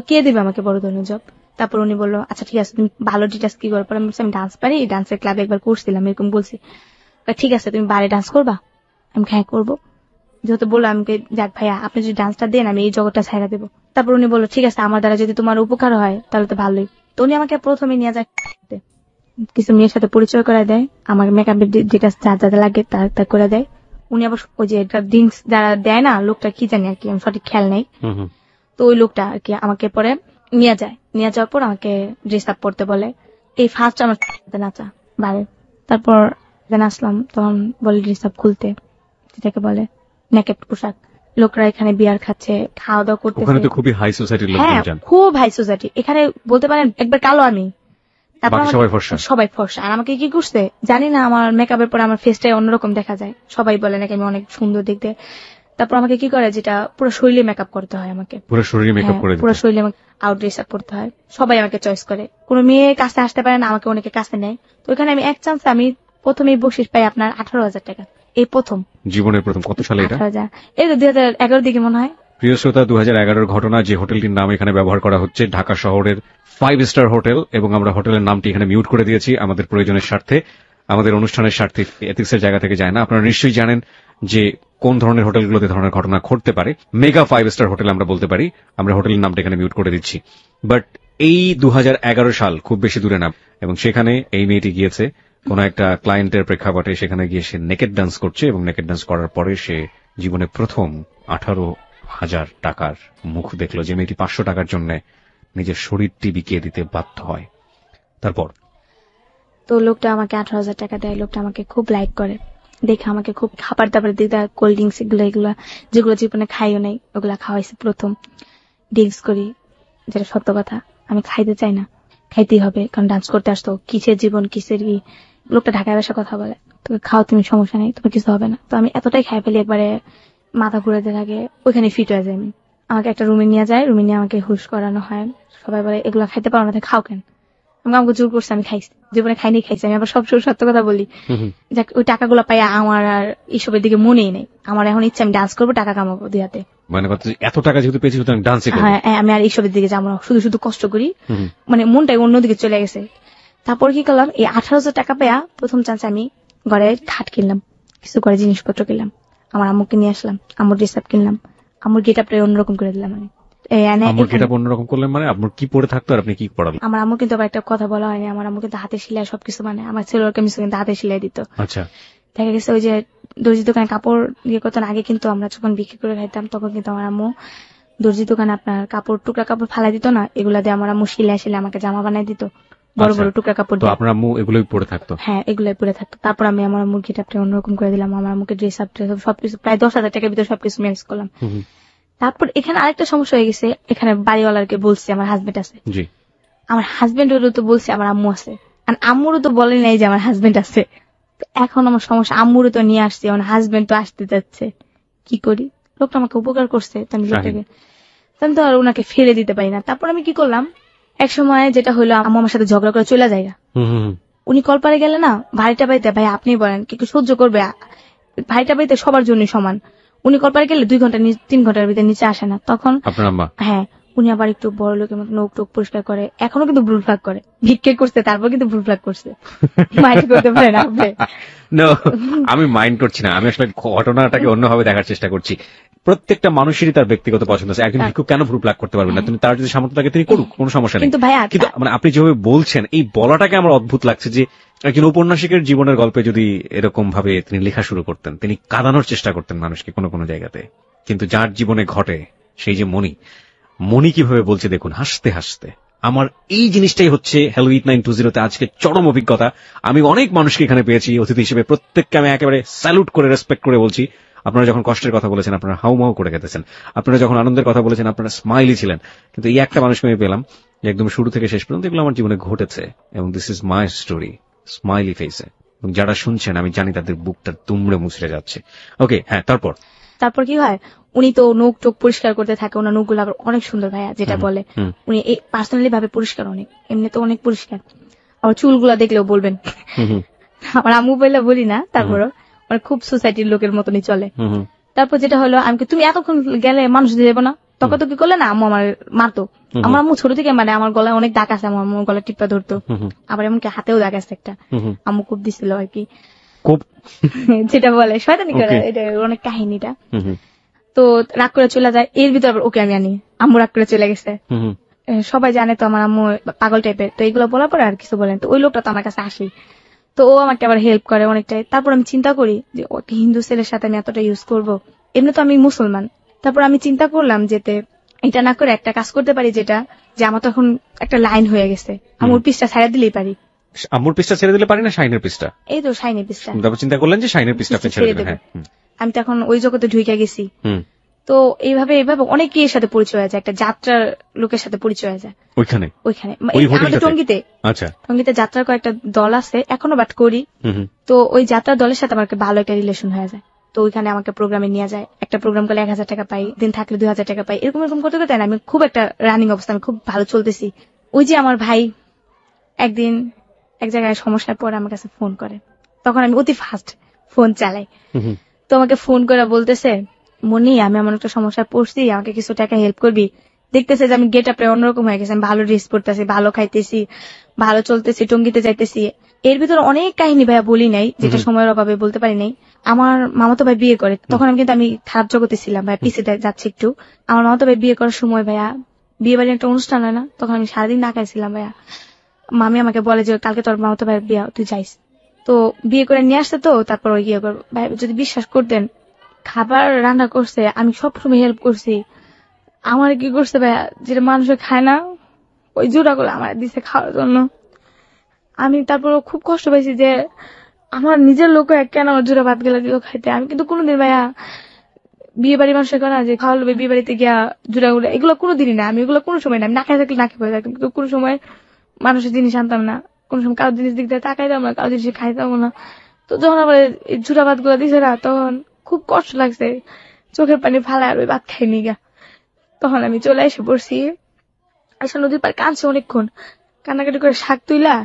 কে দিবে আমাকে বড় ধরনের জব? তারপর উনি বললো আচ্ছা ঠিক আছে তুমি ভালো ডিটেলস কি করো। পরে আমি বলছি আমি ডান্স পারি, ডান্সের ক্লাবে একবার করছিলাম, এরকম বলছি। ঠিক আছে তুমি বারে ডান্স করবা? আমি হ্যাঁ করবো। যেহেতু বললো আমাকে যাক ভাইয়া আপনি যদি ডান্সটা দেন আমি এই জগৎটা ছাইড়া দেবো। তারপর উনি বললো ঠিক আছে আমার দ্বারা যদি তোমার উপকার হয় তাহলে তো ভালোই। তো উনি আমাকে প্রথমে নিয়ে যায় কিছু মেয়ের সাথে পরিচয় করে দেয়, আমার মেকআপের যেটা যা যা লাগে তা করে দেয়। উনি আবার ওই যে ড্রিঙ্কস যারা দেয় না, লোকটা কি জানি আর কি, আমি সঠিক খেয়াল নেই। তো ওই লোকটা আর কি আমাকে পরে নিয়ে যায়, নিয়ে যাওয়ার পর আমাকে ড্রেস আপ করতে বলে। এই ফার্স্ট আমার নাচা বারে। তারপর আসলাম তখন বলে ড্রেস আপ খুলতে, যেটাকে বলে নেকেট পোশাক। লোকরা এখানে বিয়ার খাচ্ছে, খাওয়া দাওয়া করতেছে। ওখানে তো খুবই হাই সোসাইটির লোক। হ্যাঁ খুব হাই সোসাইটি। এখানে বলতে পারেন একবার কালো আমি, তারপর সবাই ফর্সা। আর আমাকে কি করছে জানি না, আমার মেকআপের পর আমার ফেসটাই অন্যরকম দেখা যায়, সবাই বলে নাকি আমি অনেক সুন্দর দেখতে। তারপর আমাকে কি করে, যেটা পুরো শরীরে মেকআপ করতে হয় আমাকে, পুরো শরীরে আউট ড্রেস আপ করতে হয়। সবাই আমাকে চয়েস করে, কোনো মেয়ে কাছে আসতে পারে না, আমাকে অনেকে কাছে নেয়। তো ওখানে আমি এক চান্স আমি প্রথমেই বকশিস পাই আপনার 18,000 টাকা। এই প্রথম জীবনের প্রথম। কত সালে এটা? 18,000, এই 2011 দিকে মনে হয়। প্রিয় শ্রোতা, 2011 ঘটনা। যে হোটেলটির নাম এখানে ব্যবহার করা হচ্ছে ঢাকা শহরের 5 স্টার হোটেল, এবং আমরা হোটেলের নামটি এখানে মিউট করে দিয়েছি আমাদের প্রয়োজনের স্বার্থে, আমাদের অনুষ্ঠানের স্বার্থে, এথিক্সের জায়গা থেকে যায় না। আপনারা নিশ্চয়ই জানেন যে কোন ধরনের হোটেলগুলোতে ধরনের ঘটনা ঘটতে পারে। মেগা 5 স্টার হোটেল আমরা বলতে পারি। আমরা হোটেলের নামটা এখানে মিউট করে দিচ্ছি। বাট এই 2011 সাল খুব বেশি দূরে না, এবং সেখানে এই মেয়েটি গিয়েছে কোন একটা ক্লায়েন্টের প্রেক্ষাপটে, সেখানে গিয়ে সে নেকেড ডান্স করছে, এবং নেকেড ডান্স করার পরে সে জীবনে প্রথম 18,000 টাকার মুখ দেখলো। যে মেয়েটি 500 টাকার জন্য নিজের শরীরটি বিকিয়ে দিতে বাধ্য হয়। তারপর তো লোকটা আমাকে 18,000 টাকা দেয়। লোকটা আমাকে খুব লাইক করে, দেখে আমাকে খুব খাবার দাবার দিতে, কোল্ড ড্রিঙ্কস এগুলো যেগুলো জীবনে খাইও নাই ওগুলা খাওয়াইছে। প্রথম ড্রিঙ্কস করি, যেটা সত্য কথা, আমি খাইতে চাই না, খাইতেই হবে, কারণ ডান্স করতে আসতো। কিসের জীবন কিসের কি। লোকটা ঢাকায় ভাষা কথা বলে, তুমি খাও, তুমি সমস্যা নেই, তোমার কিছু হবে না। তো আমি এতটাই খাই ফেলি, একবারে মাথা ঘুরাতে থাকে, ওইখানে ফিট হয়ে যায়। আমাকে একটা রুমে নিয়ে যায়, রুমে নিয়ে আমাকে হুশ করানো হয়। সবাই বলে এগুলো খাইতে পারো না, খাও কেন? আমাকে জোর করছে, আমি খাইছি, জীবনে খাইনি, খাইছি। আমি আবার সবসময় সত্য কথা বলি। যাক ওই টাকাগুলো পাই আমার আর এইসবের দিকে মনেই নেই। আমার এখন ইচ্ছা আমি ডান্স করবো, টাকা কামাবো দুই হাতে। মানে এত টাকা যেহেতু পেয়েছি সুতরাং ডান্সই করব। হ্যাঁ আমি আর এইসবের দিকে যাবো না, শুধু শুধু কষ্ট করি, মানে মনটাই অন্যদিকে চলে গেছে। তারপর কি করলাম, এই 18,000 টাকা পেয়া প্রথম চান্স আমি ঘরে খাট কিনলাম, কিছু করে জিনিসপত্র কিনলাম, আমার আম্মুকে নিয়ে আসলাম, আম্মুর ড্রেস আপ কিনলাম, আম্মুর গেট আপটা অন্যরকম করে দিলাম। আমি আপনার কি পরে থাকতো আর আপনি কি পড়ালেন? আমার আম্মু কিন্তু আবার একটা কথা বলা হয়নি, আমার আম্মু কিন্তু হাতে সেলাই সবকিছু, মানে আমার ছেলের কামিজ কিন্তু হাতে সেলাই দিত। আচ্ছা, দেখা গেছে ওই যে দর্জি দোকানে কাপড় ইয়ে করতেন আগে, কিন্তু আমরা যখন বিক্রি করে খাইতাম তখন কিন্তু আমার আম্মু দর্জি দোকানে আপনার কাপড় টুকরা কাপড় ফালাই দিত না, এগুলা দিয়ে আমার আম্মু সেলাই আমাকে জামা বানাই দিত, বড় বড় টুকরা কাপড় দিয়ে। আপনার আম্মু এগুলোই পরে থাকতো? হ্যাঁ এগুলাই পরে থাকতো। তারপর আমি আমার আম্মুর গেটআপটা অন্যরকম করে দিলাম, আমার আম্মুকে ড্রেস আপ সবকিছু প্রায় 10,000 টাকার ভিতরে সবকিছু ম্যানেজ করলাম। তারপর এখানে আরেকটা সমস্যা হয়ে গেছে, এখানে বাড়িওয়ালাকে বলছি আমার হাজবেন্ড আছে, জি। আমার হাজবেন্ডেরও তো বলছি আমার আম্মু আছে, আর আম্মুরও তো বলে নাই যে আমার হাজবেন্ড আছে। তো এখন আমার সমস্যা, আম্মুরও তো নিয়ে আসছি, আমার হাজবেন্ড তো আসতে যাচ্ছে, কি করি? লোকটা আমাকে উপকার করছে, তো আমি লোকটাকে আমি তো আর ওনাকে ফেলে দিতে পারি না। তারপর আমি কি করলাম, এক সময় যেটা হলো, আম্মু আমার সাথে ঝগড়া করে চলে যায়। উনি কলপারে গেলে না, ভাইটা বাড়িতে, ভাই আপনি বলেন কি সহ্য করবে? ভাইটা বাড়িতে সবার জন্য সমান। উনি কলপারে গেলে 2 ঘন্টা 3 ঘন্টার ভিতরে নিচে আসে না, তখন আপনার আম্মা? হ্যাঁ, উনি আবার একটু বড় লোকের মতো নখ টোক পরিষ্কার করে, এখনো কিন্তু ভুল ফ্লাগ করে, ভিক্ষে করছে তারপর কিন্তু ভুল ফ্লাগ করছে। মাইন্ড করতে পারে না আপনি? No, আমি মাইন্ড করছি না, আমি আসলে ঘটনাটাকে অন্যভাবে দেখার চেষ্টা করছি। প্রত্যেকটা মানুষেরই তার ব্যক্তিগত পছন্দ আছে। একজন ভিক্ষুক কেন ভুল প্লাগ করতে পারবেন না? তিনি তার যদি সামর্থ্য থাকে তিনি করুক, কোনো সমস্যা নেই। কিন্তু ভাইয়া, কিন্তু মানে আপনি যেভাবে বলছেন, এই বলাটাকে আমার অদ্ভুত লাগছে যে একজন ঔপন্যাসিকের জীবনের গল্পে যদি এরকম ভাবে তিনি লেখা শুরু করতেন, তিনি কাঁদানোর চেষ্টা করতেন মানুষকে কোনো কোনো জায়গাতে, কিন্তু যার জীবনে ঘটে সেই যে মনি কিভাবে বলছে দেখুন, হাসতে হাসতে। আমার এই জিনিসটাই হচ্ছে হ্যালো ইট 920 আজকে চরম অভিজ্ঞতা। আমি অনেক মানুষকে এখানে পেয়েছি অতিথি হিসেবে, প্রত্যেককে আমি একেবারে স্যালুট করে রেসপেক্ট করে বলছি। আপনারা যখন কষ্টের কথা বলেছেন আপনারা হাউমাউ করে গেতেছেন, আপনারা যখন আনন্দের কথা বলেছেন আপনারা স্মাইলি ছিলেন, কিন্তু এই একটা মানুষকে আমি পেলাম যে একদম শুরু থেকে শেষ পর্যন্ত এগুলো আমার জীবনে ঘটেছে, এবং this is my story, smiley ফেসে। এবং যারা শুনছেন আমি জানি তাদের বুকটা দুমড়ে মুচড়ে যাচ্ছে। ওকে, হ্যাঁ, তারপর কি হয়, উনি তো নখ টোক পরিষ্কার করতে থাকে, ওনার নখগুলো আবার অনেক সুন্দর ভাইয়া, যেটা বলে উনি পার্সোনালি ভাবে পরিষ্কার, অনেক এমনি তো অনেক পরিষ্কার। আবার চুলগুলা দেখলেও বলবেন, আমার আম্মু বলে বলি না, তারপরও মানে খুব সোসাইটির লোকের মতনই চলে। তারপর যেটা হলো, আমি তুমি এতক্ষণ গেলে মানুষ দিয়ে যাবো না, তখন তো কি করলে না, আম্মু আমার মারতো। আমার আম্মু ছোট থেকে মানে আমার গলায় অনেক দাগ আছে, আমার আম্মু গলা টিপা ধরতো, আবার এমনকি হাতেও দাগ আছে একটা, আম্মু খুব দিছিল আর কি, যেটা বলে শয়তানি করে, এটা অনেক কাহিনীটা। তো রাগ করে চলে যায়, এর ভিতর আবার ওকে আমি আনি, আম্মু রাগ করে চলে গেছে। সবাই জানে তো আমার আম্মু পাগল টাইপের, তো এগুলো বলার পরে আর কিছু বলেন, তো ওই লোকটা তো আমার কাছে আসি, তো ও আমাকে আবার হেল্প করে অনেকটাই। তারপর আমি চিন্তা করি যে ওকে হিন্দু ছেলের সাথে আমি এতটা ইউজ করবো, এমনি তো আমি মুসলমান। তারপর আমি চিন্তা করলাম যেতে এটা না করে একটা কাজ করতে পারি, যেটা যে আমার তখন একটা লাইন হয়ে গেছে, আম্মুর পিসটা ছাড়া দিলেই পারি। আম্মুর পিসটা ছেড়ে দিলে পারি না, শাইনের পিসটা? এই তো শাইনের পিসটা। তারপর চিন্তা করলেন যে শাইনের পিসটা আপনি ছেড়ে দেবেন। আমি তখন ওই জগতে ঢুকে গেছি। তো এইভাবে অনেকের সাথে পরিচয় হয়ে যায়, একটা যাত্রার লোকের সাথে পরিচয় হয়ে যায় ওইখানে আমাদের টঙ্গীতে। আচ্ছা, টঙ্গীতে যাত্রার কয়েকটা দল আছে এখনো, বাট করি। তো ওই যাত্রার দলের সাথে আমার ভালো একটা রিলেশন হয়ে যায়, তো ওইখানে আমাকে প্রোগ্রামে নিয়ে যায়, একটা প্রোগ্রাম করলে 1000 টাকা পাই, দিন থাকলে 2000 টাকা পাই, এরকম এরকম করতে করতে আমি খুব একটা রানিং অবস্থা, আমি খুব ভালো চলতেছি। ওই যে আমার ভাই একদিন এক জায়গায় সমস্যার পর আমার কাছে ফোন করে, তখন আমি অতি ফাস্ট ফোন চালাই, তো আমাকে ফোন করে বলতেছে, মনি আমি এমন একটা সমস্যায় পড়ছি, আমাকে কিছু টাকা হেল্প করবি? দেখতেছে যে আমি গেট আপে অন্যরকম হয়ে গেছি, আমি ভালো ড্রেস পরতেছি, ভালো খাইতেছি, ভালো চলতেছি, টঙ্গিতে যাইতেছি। এর ভিতরে অনেক কাহিনী ভাইয়া বলি নাই, যেটা সময়ের অভাবে বলতে পারি নাই। আমার মামাতো ভাই বিয়ে করে, তখন আমি খারাপ জগতে ছিলাম ভাইয়া, পিছিয়ে যাচ্ছি একটু। আমার মামাতো ভাই বিয়ে করার সময় ভাইয়া, বিয়ে বাড়ির একটা অনুষ্ঠান হয় না, তখন আমি সারাদিন না খাইছিলাম ভাইয়া। মামি আমাকে বলে যে কালকে তোর মামাতো ভাইয়ের বিয়ে, তুই যাইস। তো বিয়ে করে নিয়ে আসতে, তো তারপর ওই ইয়ে করবো ভাই, যদি বিশ্বাস করতেন খাবার রান্না করছে, আমি সবসময় হেল্প করছি। আমার কি করছে ভাইয়া, যেটা মানুষে খায় না, ওই জোড়াগুলো আমার দিছে খাওয়ার জন্য। আমি তারপর খুব কষ্ট পাইছি যে আমার নিজের লোক কেন আমার জোড়া ভাত গেলা দিল খাইতে। আমি কিন্তু কোনোদিন ভাইয়া বিয়ে বাড়ি মানুষের কেনা যে খাওয়া লোবে বিয়ে বাড়িতে গিয়া জোড়াগুলো, এগুলো কোনোদিনই না, আমি এগুলো কোনো সময় না, আমি না খাই থাকলে না খেয়ে থাকতাম, কিন্তু কোনো সময় মানুষের জিনিস আনতাম না, কোন সময় কারোর জিনিস দিক দিয়ে তাকাইতাম না, কারোর জিনিস খাইতাম না। তো যখন আবার এই জোড়া ভাত গুলা দিছে না, তখন খুব কষ্ট লাগছে, চোখের পানি ফালায় আর ওই ভাত খাইনি গা। তখন আমি চলে এসে পড়ছি, এসে নদীর পার কাঁদছে অনেকক্ষণ, কান্নাকাটি করে শাক তুইলা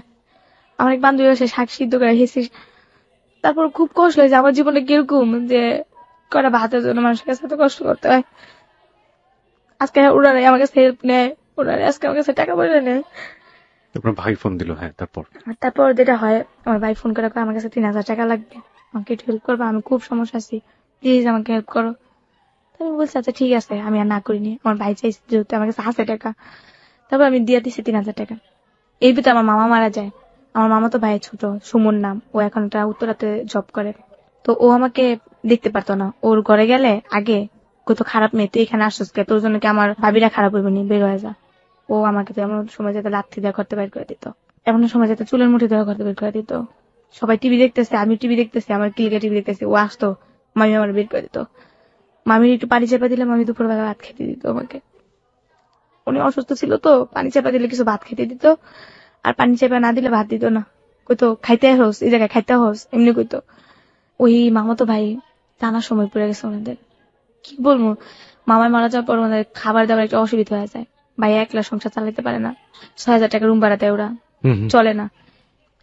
আমার এক বান্ধবী এসে শাক সিদ্ধ করে হেসিস। তারপর খুব কষ্ট হয়েছে, আমার জীবনে কিরকম যে কটা ভাতের জন্য মানুষের কাছে এত কষ্ট করতে হয়। আজকে ওনারা আমার কাছে হেল্প নেয়, ওনারা আজকে আমার কাছে টাকা পয়সা নেয়। আপনার ভাই ফোন দিল? হ্যাঁ, তারপর যেটা হয়, আমার ভাই ফোন করে আমার কাছে 3000 টাকা লাগবে, আমাকে একটু হেল্প করবো, আমি খুব সমস্যা আছি, প্লিজ আমাকে হেল্প করো। আমি বলছি আচ্ছা ঠিক আছে, আমি আর না করিনি, আমার ভাই চাইছে যেহেতু আমার কাছে আছে টাকা। তারপর আমি দিয়ে দিচ্ছি 3000 টাকা। এর ভিতরে আমার মামা মারা যায়। আমার মামা তো ভাই ছোট, সুমন নাম, ও এখন একটা উত্তরাতে জব করে। তো ও আমাকে দেখতে পারতো না, ওর ঘরে গেলে আগে কত খারাপ মেয়ে, তুই এখানে আসছিস কে, তোর জন্য কি আমার ভাবিরা খারাপ হইব নি, বের হয়ে যা। ও আমাকে তো এমন সময় যেতে লাথি দেওয়া করতে বের করে দিত, এমন সময় যেতে চুলের মুঠি দেওয়া করতে বের করে দিত। সবাই টিভি দেখতেছে, আমি টিভি দেখতেছি, আমার কিলিকা টিভি দেখতেছি, ও আসতো, মামি আমার বের করে দিত। মামির একটু পানি চেপা দিলে মামি দুপুরবেলা ভাত খেতে দিত আমাকে। উনি অসুস্থ ছিল তো, পানি চেপা দিলে কিছু ভাত খেতে দিত, আর পানি চেপা না দিলে ভাত দিত না। কইতো খাইতে হোস, এই জায়গায় খাইতে হোস, এমনি কইতো। ওই মামাতো ভাই টানার সময় পড়ে গেছে ওনাদের। কি বলবো, মামার মারা যাওয়ার পর ওনাদের খাবার দাবার একটা অসুবিধা হয়ে যায়। ভাই একলা সংসার চালাতে পারে না, 6,000 টাকা রুম ভাড়া দেয় ওরা, চলে না।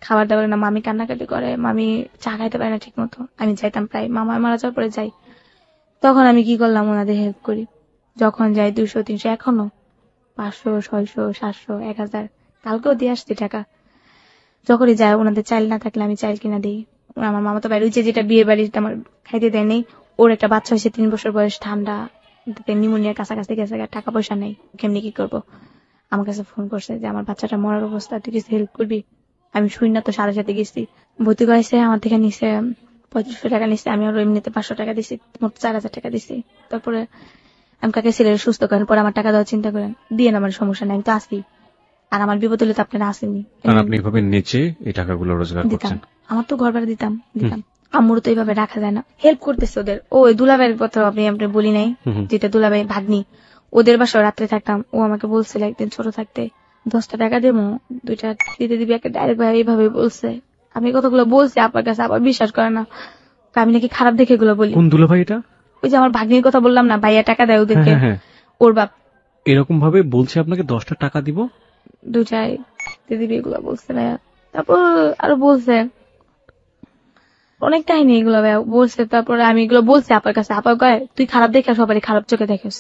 খাবার দাবার না, মামি কান্নাকাটি করে, মামি চা খাইতে পারে না ঠিক মতো। আমি যাইতাম প্রায়, মামার মারা যাওয়ার পরে যাই। তখন আমি কি করলাম, ওনাদের হেল্প করি। যখন যাই 200, 300, এখনো 500, 600, 700, 1000, কালকেও দিয়ে আসছি টাকা। যখনই যায় ওনাদের চাইল না থাকলে আমি চাইল কিনা দিই। আমার মামা তো বাইরে যেটা বিয়ে বাড়িতে আমার খাইতে দেয়নি, ওর একটা বাচ্চা হয়েছে 3 বছর বয়স, ঠান্ডা, নিউমোনিয়ার কাছাকাছি গেছে, টাকা পয়সা নেই, কেমনি কি করবো। আমার কাছে ফোন করছে যে আমার বাচ্চাটা মরার অবস্থা, তুই কিছু হেল্প করবি। আমি শুই না তো, 7:30 গেছি, ভর্তি করাইছে, আমার থেকে নিচে 3500 টাকা নিচ্ছে। আমি আরো এমনিতে 500 টাকা দিছি, মোট 4000 টাকা দিছি। তারপরে আমি কাকে ছেলের সুস্থ করেন, পরে আমার টাকা দেওয়ার চিন্তা করেন, দিয়ে আমার সমস্যা নেই, আমি তো আসি। আর আমার বিপদ হলে তো আপনারা আসেননি, আপনি এভাবে নিচে এই টাকাগুলো রোজগার দিতাম। করছেন। আমার তো ঘর ভাড়া দিতাম। আম্মুরও তো এইভাবে রাখা যায় না, হেল্প করতেছে ওদের। ওই দুলাভাইয়ের কথা আপনি বলি নাই, যেটা দুলাভাই ভাগ্নি, ওদের বাসায় রাত্রে থাকতাম। ও আমাকে বলছিল একদিন ছোট থাকতে, 10টা টাকা দেবো, 2টা দিতে দিবি, একটা ডাইরেক্ট ভাই এইভাবে বলছে। আমি কথাগুলো বলছি আপনার কাছে, আবার বিশ্বাস করে না, আমি নাকি খারাপ দেখে এগুলো বলি। কোন দুলাভাই এটা? ওই যে আমার ভাগ্নির কথা বললাম না, ভাইয়া টাকা দেয় ওদেরকে, ওর বাপ এরকম ভাবে বলছে আপনাকে 10টা টাকা দিব, 2টাই দিতে দিবি, এগুলো বলছে ভাইয়া। তারপর আরো বলছে অনেক কাহিনী, এগুলো ভাইয়া বলছে। তারপরে আমি এগুলো বলছি আপার কাছে, আপা কয় তুই খারাপ দেখে সবারই খারাপ চোখে দেখিস।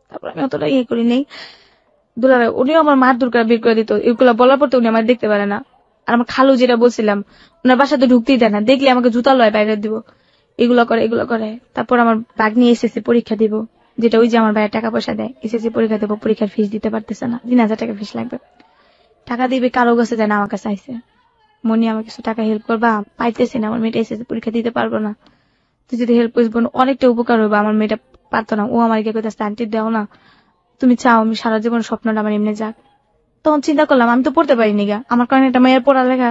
তারপর আমি অতটা ইয়ে করি নেই। দুলাভাই উনিও আমার মার দূর করে বের করে দিত, এগুলো বলার পর তো উনি আমার দেখতে পারে না। আর আমার খালু যেটা বলছিলাম, ওনার বাসাতে ঢুকতেই দেয় না, দেখলে আমাকে জুতা লয় বাইরে দিব, এগুলো করে। তারপর আমার ভাগ্নি এসএসসি পরীক্ষা দিব, যেটা ওই যে আমার ভাইয়ের টাকা পয়সা দেয়, এসএসসি পরীক্ষা দেবো, পরীক্ষার ফিস দিতে পারতেছে না, 3000 টাকা ফিস লাগবে। টাকা দিবে কারো কাছে যায় না, আমার কাছে আইসে, মনি আমার কিছু টাকা হেল্প করবা, পাইতেছি না, আমার মেয়েটা এসএসসি পরীক্ষা দিতে পারবো না, তুই যদি হেল্প করিস বোন অনেকটা উপকার হবে। আমার মেয়েটা পারতো না, ও আমার গিয়ে কোথায় আন্টি দেও না, তুমি চাও আমি সারা জীবন স্বপ্নটা আমার এমনি যাক। তখন চিন্তা করলাম আমি তো পড়তে পারিনি গা, আমার কারণে একটা মেয়ের পড়ালেখা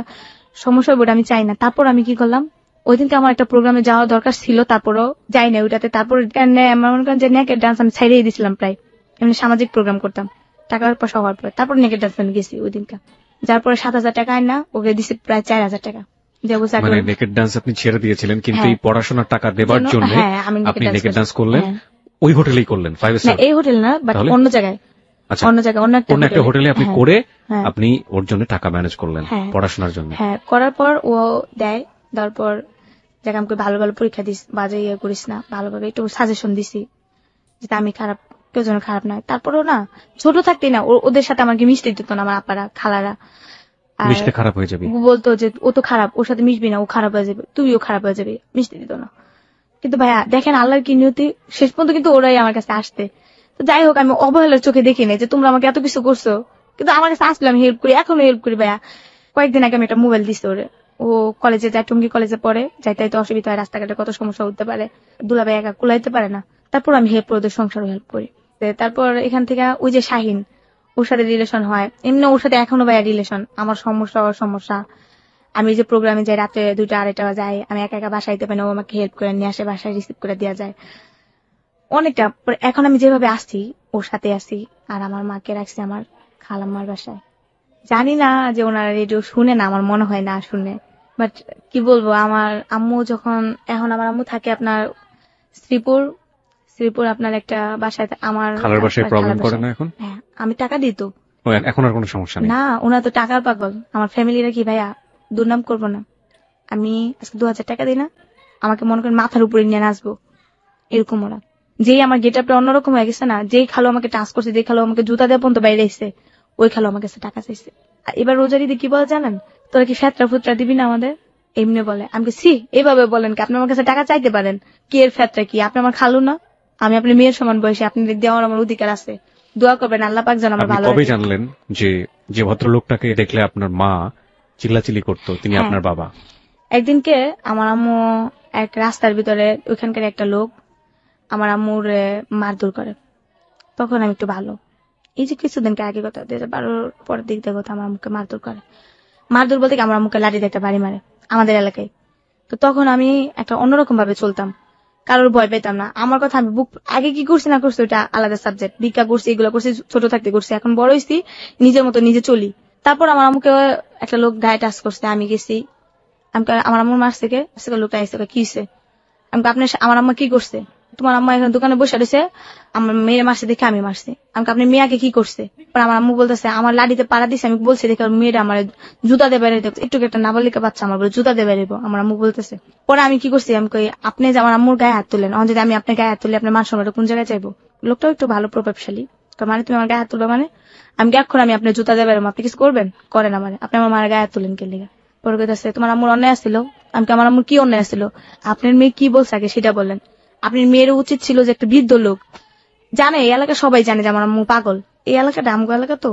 সমস্যা হবে, আমি চাই না। তারপর আমি কি করলাম, ওই দিনকে আমার একটা প্রোগ্রামে যাওয়া দরকার ছিল, তারপরও যাই না ওইটাতে। তারপর মনে করেন যে নেকের ডান্স আমি ছাইড়েই দিছিলাম প্রায়, এমনি সামাজিক প্রোগ্রাম করতাম টাকার পয়সা হওয়ার পর। তারপর নেকের ডান্স আমি গেছি ওই দিনকা, যার পরে 7,000 টাকা আয় না, ওকে দিছি প্রায় 4,000 টাকা। মানে নেকেড ডান্স আপনি ছেড়ে দিয়েছিলেন, কিন্তু এই পড়াশোনার টাকা দেবার জন্য আপনি নেকেড ডান্স করলেন। ওই হোটেলেই করলেন? 5 স্টার? এই হোটেল না, বাট অন্য জায়গায়, অন্য একটা হোটেলে আপনি করে আপনি ওর জন্য টাকা ম্যানেজ করলেন পড়াশোনার জন্য। হ্যাঁ, করার পর ও দেয়, দেওয়ার পর যাকে আমাকে ভালো ভালো পরীক্ষা দিস, বাজে ইয়ে করিস না, ভালোভাবে একটু সাজেশন দিছি যেটা আমি খারাপ, কেউ যেন খারাপ নয়। তারপরও না, ছোট থাকতেই না ওদের সাথে আমাকে মিশতে দিত না, আমার আপারা খালারা। মিশতে খারাপ হয়ে যাবে, বলতো যে ও তো খারাপ, ওর সাথে মিশবি না, ও খারাপ হয়ে যাবে, তুইও খারাপ হয়ে যাবে, মিশতে দিত না। কিন্তু ভাইয়া দেখেন আল্লাহর কি নিয়তি, শেষ পর্যন্ত কিন্তু ওরাই আমার কাছে আসতে। তো যাই হোক, আমি অবহেলার চোখে দেখি নাই যে তোমরা আমাকে এত কিছু করছো, কিন্তু আমার কাছে আসলে আমি হেল্প করি, এখনো হেল্প করি ভাইয়া। কয়েকদিন আগে আমি একটা মোবাইল দিছি ওরে, ও কলেজে যায়, টুঙ্গি কলেজে পড়ে, যাইতে তো অসুবিধা হয়, রাস্তাঘাটে কত সমস্যা হতে পারে, দুলাভাই একা কুলাইতে পারে না। তারপর আমি হেল্প করে ওদের সংসারও হেল্প করি। তারপর এখান থেকে ওই যে শাহিন, ওর সাথে রিলেশন হয়, এমনি ওর সাথে এখনো ভাইয়া রিলেশন, আমার সমস্যা ওর সমস্যা। আমি যে প্রোগ্রামে যাই রাতে 2টা 2:30 যাই, আমি একা একা বাসাইতে পারি না, ও আমাকে হেল্প করে নিয়ে আসে, বাসায় রিসিভ করে দেওয়া যায় অনেকটা। এখন আমি যেভাবে আসছি ওর সাথে আসি, আর আমার মাকে রাখছি আমার খালাম্মার বাসায়। জানি না যে ওনারা রেডিও শুনে না, আমার মনে হয় না শুনে, বাট কি বলবো, আমার আম্মু যখন, এখন আমার আম্মু থাকে আপনার শ্রীপুর আপনার একটা বাসায়, আমার খালার বাসায় প্রবলেম করে না এখন? হ্যাঁ, আমি টাকা দিত, এখন আর কোনো সমস্যা নেই না, ওনারা তো টাকার পাগল। আমার ফ্যামিলিরা কি ভাইয়া দুর্নাম করবো না, আমি আজকে 2,000 টাকা দিই না, আমাকে মনে করেন মাথার উপরে নিয়ে নাচবো, এরকম ওরা। যেই আমার গেট আপটা অন্যরকম হয়ে গেছে না, যেই খালো আমাকে টাচ করছে, যেই খালো আমাকে জুতা দিয়ে পর্যন্ত বাইরে এসছে, ওই খালো আমার কাছে টাকা চাইছে। আর এবার রোজারিদি কি বলে জানেন, তোরা কি ফেতরা ফুতরা দিবি না আমাদের, এমনি বলে। আমি সি এইভাবে বলেন কি, আপনি আমার কাছে টাকা চাইতে পারেন, কি এর ফেতরা কি, আপনি আমার খালু না, আমি আপনার মেয়ের সমান বয়সী, আপনি দেওয়ার আমার অধিকার আছে, দোয়া করবেন আল্লাহ পাক যেন আমার ভালো। কবে জানলেন যে ভদ্রলোকটাকে দেখলে আপনার মা চিল্লাচিল্লি করতো তিনি আপনার বাবা? একদিনকে আমার আম্মু এক রাস্তার ভিতরে, ওইখানকার একটা লোক আমার আম্মুর মারধর করে, তখন আমি একটু ভালো, এই যে কিছুদিনকে আগে কথা, 2012 পরের দিক দিয়ে কথা, আমার আম্মুকে মারধর করে। মারধর বলতে কি, আমার আম্মুকে লাঠি দিয়ে একটা বাড়ি মারে আমাদের এলাকায়। তো তখন আমি একটা অন্যরকম ভাবে চলতাম, কারোর ভয় পেতাম না। আমার কথা আমি বুক আগে কি করছি না করছি ওটা আলাদা সাবজেক্ট, ভিক্ষা করছি এগুলো করছি ছোট থাকতে করছি, এখন বড় হয়েছি নিজের মতো নিজে চলি। তারপর আমার আম্মুকে একটা লোক গায়ে টাচ করছে, আমি গেছি, আমার আম্মুর মার থেকে লোকটা এসে কি হয়েছে, আপনার আমার আম্মা কি করছে, তোমার আম্মা এখানে দোকানে বসে রয়েছে আমার মেয়ের মারছে দেখে আমি মারছি, আপনার মেয়েকে কি করছে। পর আমার আম্মু বলতেছে আমার লাঠিতে পাড়া দিছে, আমি বলছি দেখে মেয়েরা আমার জুতা দিয়ে বেড়ে একটু একটা নাবালিকা বাচ্চা আমার বলে জুতা দিয়ে বেড়াবো, আমার আম্মু বলতেছে। পরে আমি কি করছি, আমি কই আপনি যে আমার আম্মুর গায়ে হাত তুলেন, যদি আমি আপনার গায়ে হাত তুলি আপনার মান সম্মান কোন জায়গায় চাইবো। লোকটাও একটু ভালো প্রভাবশালী, মানে তুমি আমার গায়ে হাত তুলবো মানে আমি এখন আমি আপনার জুতা দিয়ে বেড়াবো, আপনি কিছু করবেন করেন, আমার আপনি আমার মায়ের গায়ে হাত তুলেন কে লিগা। পরে কইতাছে তোমার আম্মুর অন্যায় আসছিল, আমি আমার আম্মুর কি অন্যায় আসছিল, আপনার মেয়ে কি বলছে আগে সেটা বলেন। আপনার মেয়ের উচিত ছিল যে একটা বৃদ্ধ লোক, জানে এই এলাকা সবাই জানে যে আমার আম্মু পাগল, এই এলাকাটা আমগো এলাকা তো।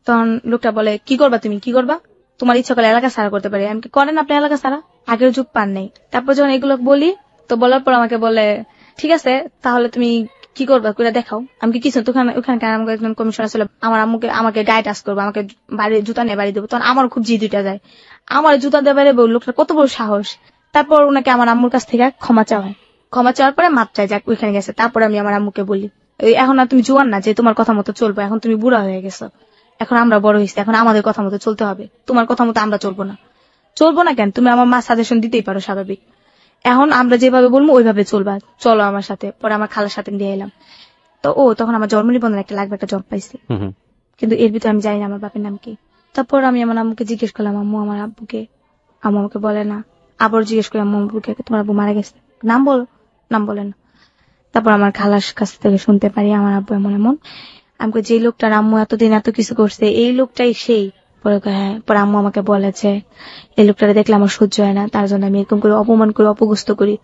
তখন লোকটা বলে কি করবা তুমি, কি করবা, তোমার ইচ্ছা করলে এলাকা সারা করতে পারি, আমি করেন আপনি এলাকা সারা, আগের যুগ পান নেই। তারপর যখন এগুলো বলি তো বলার পর আমাকে বলে ঠিক আছে তাহলে তুমি কি করবা করে দেখাও। আমি কি কিছু তখন ওখানকার আমাকে একজন কমিশনার ছিল, আমার আম্মুকে আমাকে গায়ে টাচ করবো, আমাকে বাড়ি জুতা নিয়ে বাড়ি দেবো, তখন আমার খুব জি দুইটা যায়, আমার জুতা দিয়ে বাড়ি লোকটা কত বড় সাহস। তারপর ওনাকে আমার আম্মুর কাছ থেকে ক্ষমা চাওয়া, ক্ষমা চাওয়ার পরে মাপ চাই যাক ওইখানে গেছে। তারপর আমি আমার আম্মুকে বলি এখন আর তুমি জোয়ান না যে তোমার কথা মতো চলবো, এখন তুমি বুড়া হয়ে গেছো, এখন আমরা বড় হয়েছি, এখন আমাদের কথা মতো চলতে হবে, তোমার কথা মতো আমরা চলবো না। চলবো না কেন, তুমি আমার মা সাজেশন দিতেই পারো স্বাভাবিক, এখন আমরা যেভাবে বলবো ওইভাবে চলবা, চলো আমার সাথে। পরে আমার খালার সাথে নিয়ে এলাম, তো তখন আমার জন্ম নিবন্ধন একটা লাগবে, একটা জব পাইছি, কিন্তু এর ভিতরে আমি জানি না আমার বাপের নাম কি। তারপর আমি আমার আম্মুকে জিজ্ঞেস করলাম আম্মু আমার আব্বুকে, আম্মু আমাকে বলে না। আবার জিজ্ঞেস করি আম্মু আব্বুকে তোমার আব্বু মারা গেছে, নাম বলো, নাম বলে না। তারপর আমার খালার কাছ থেকে শুনতে পারি আমার আব্বু এমন এমন, আমাকে যে লোকটার আম্মু এতদিন এত কিছু করছে এই লোকটাই সেই। পরে হ্যাঁ, পরে আম্মু আমাকে বলেছে এই লোকটারে দেখলে আমার সহ্য হয় না, তার জন্য আমি এরকম করে অপমান করি অপগুস্ত করি,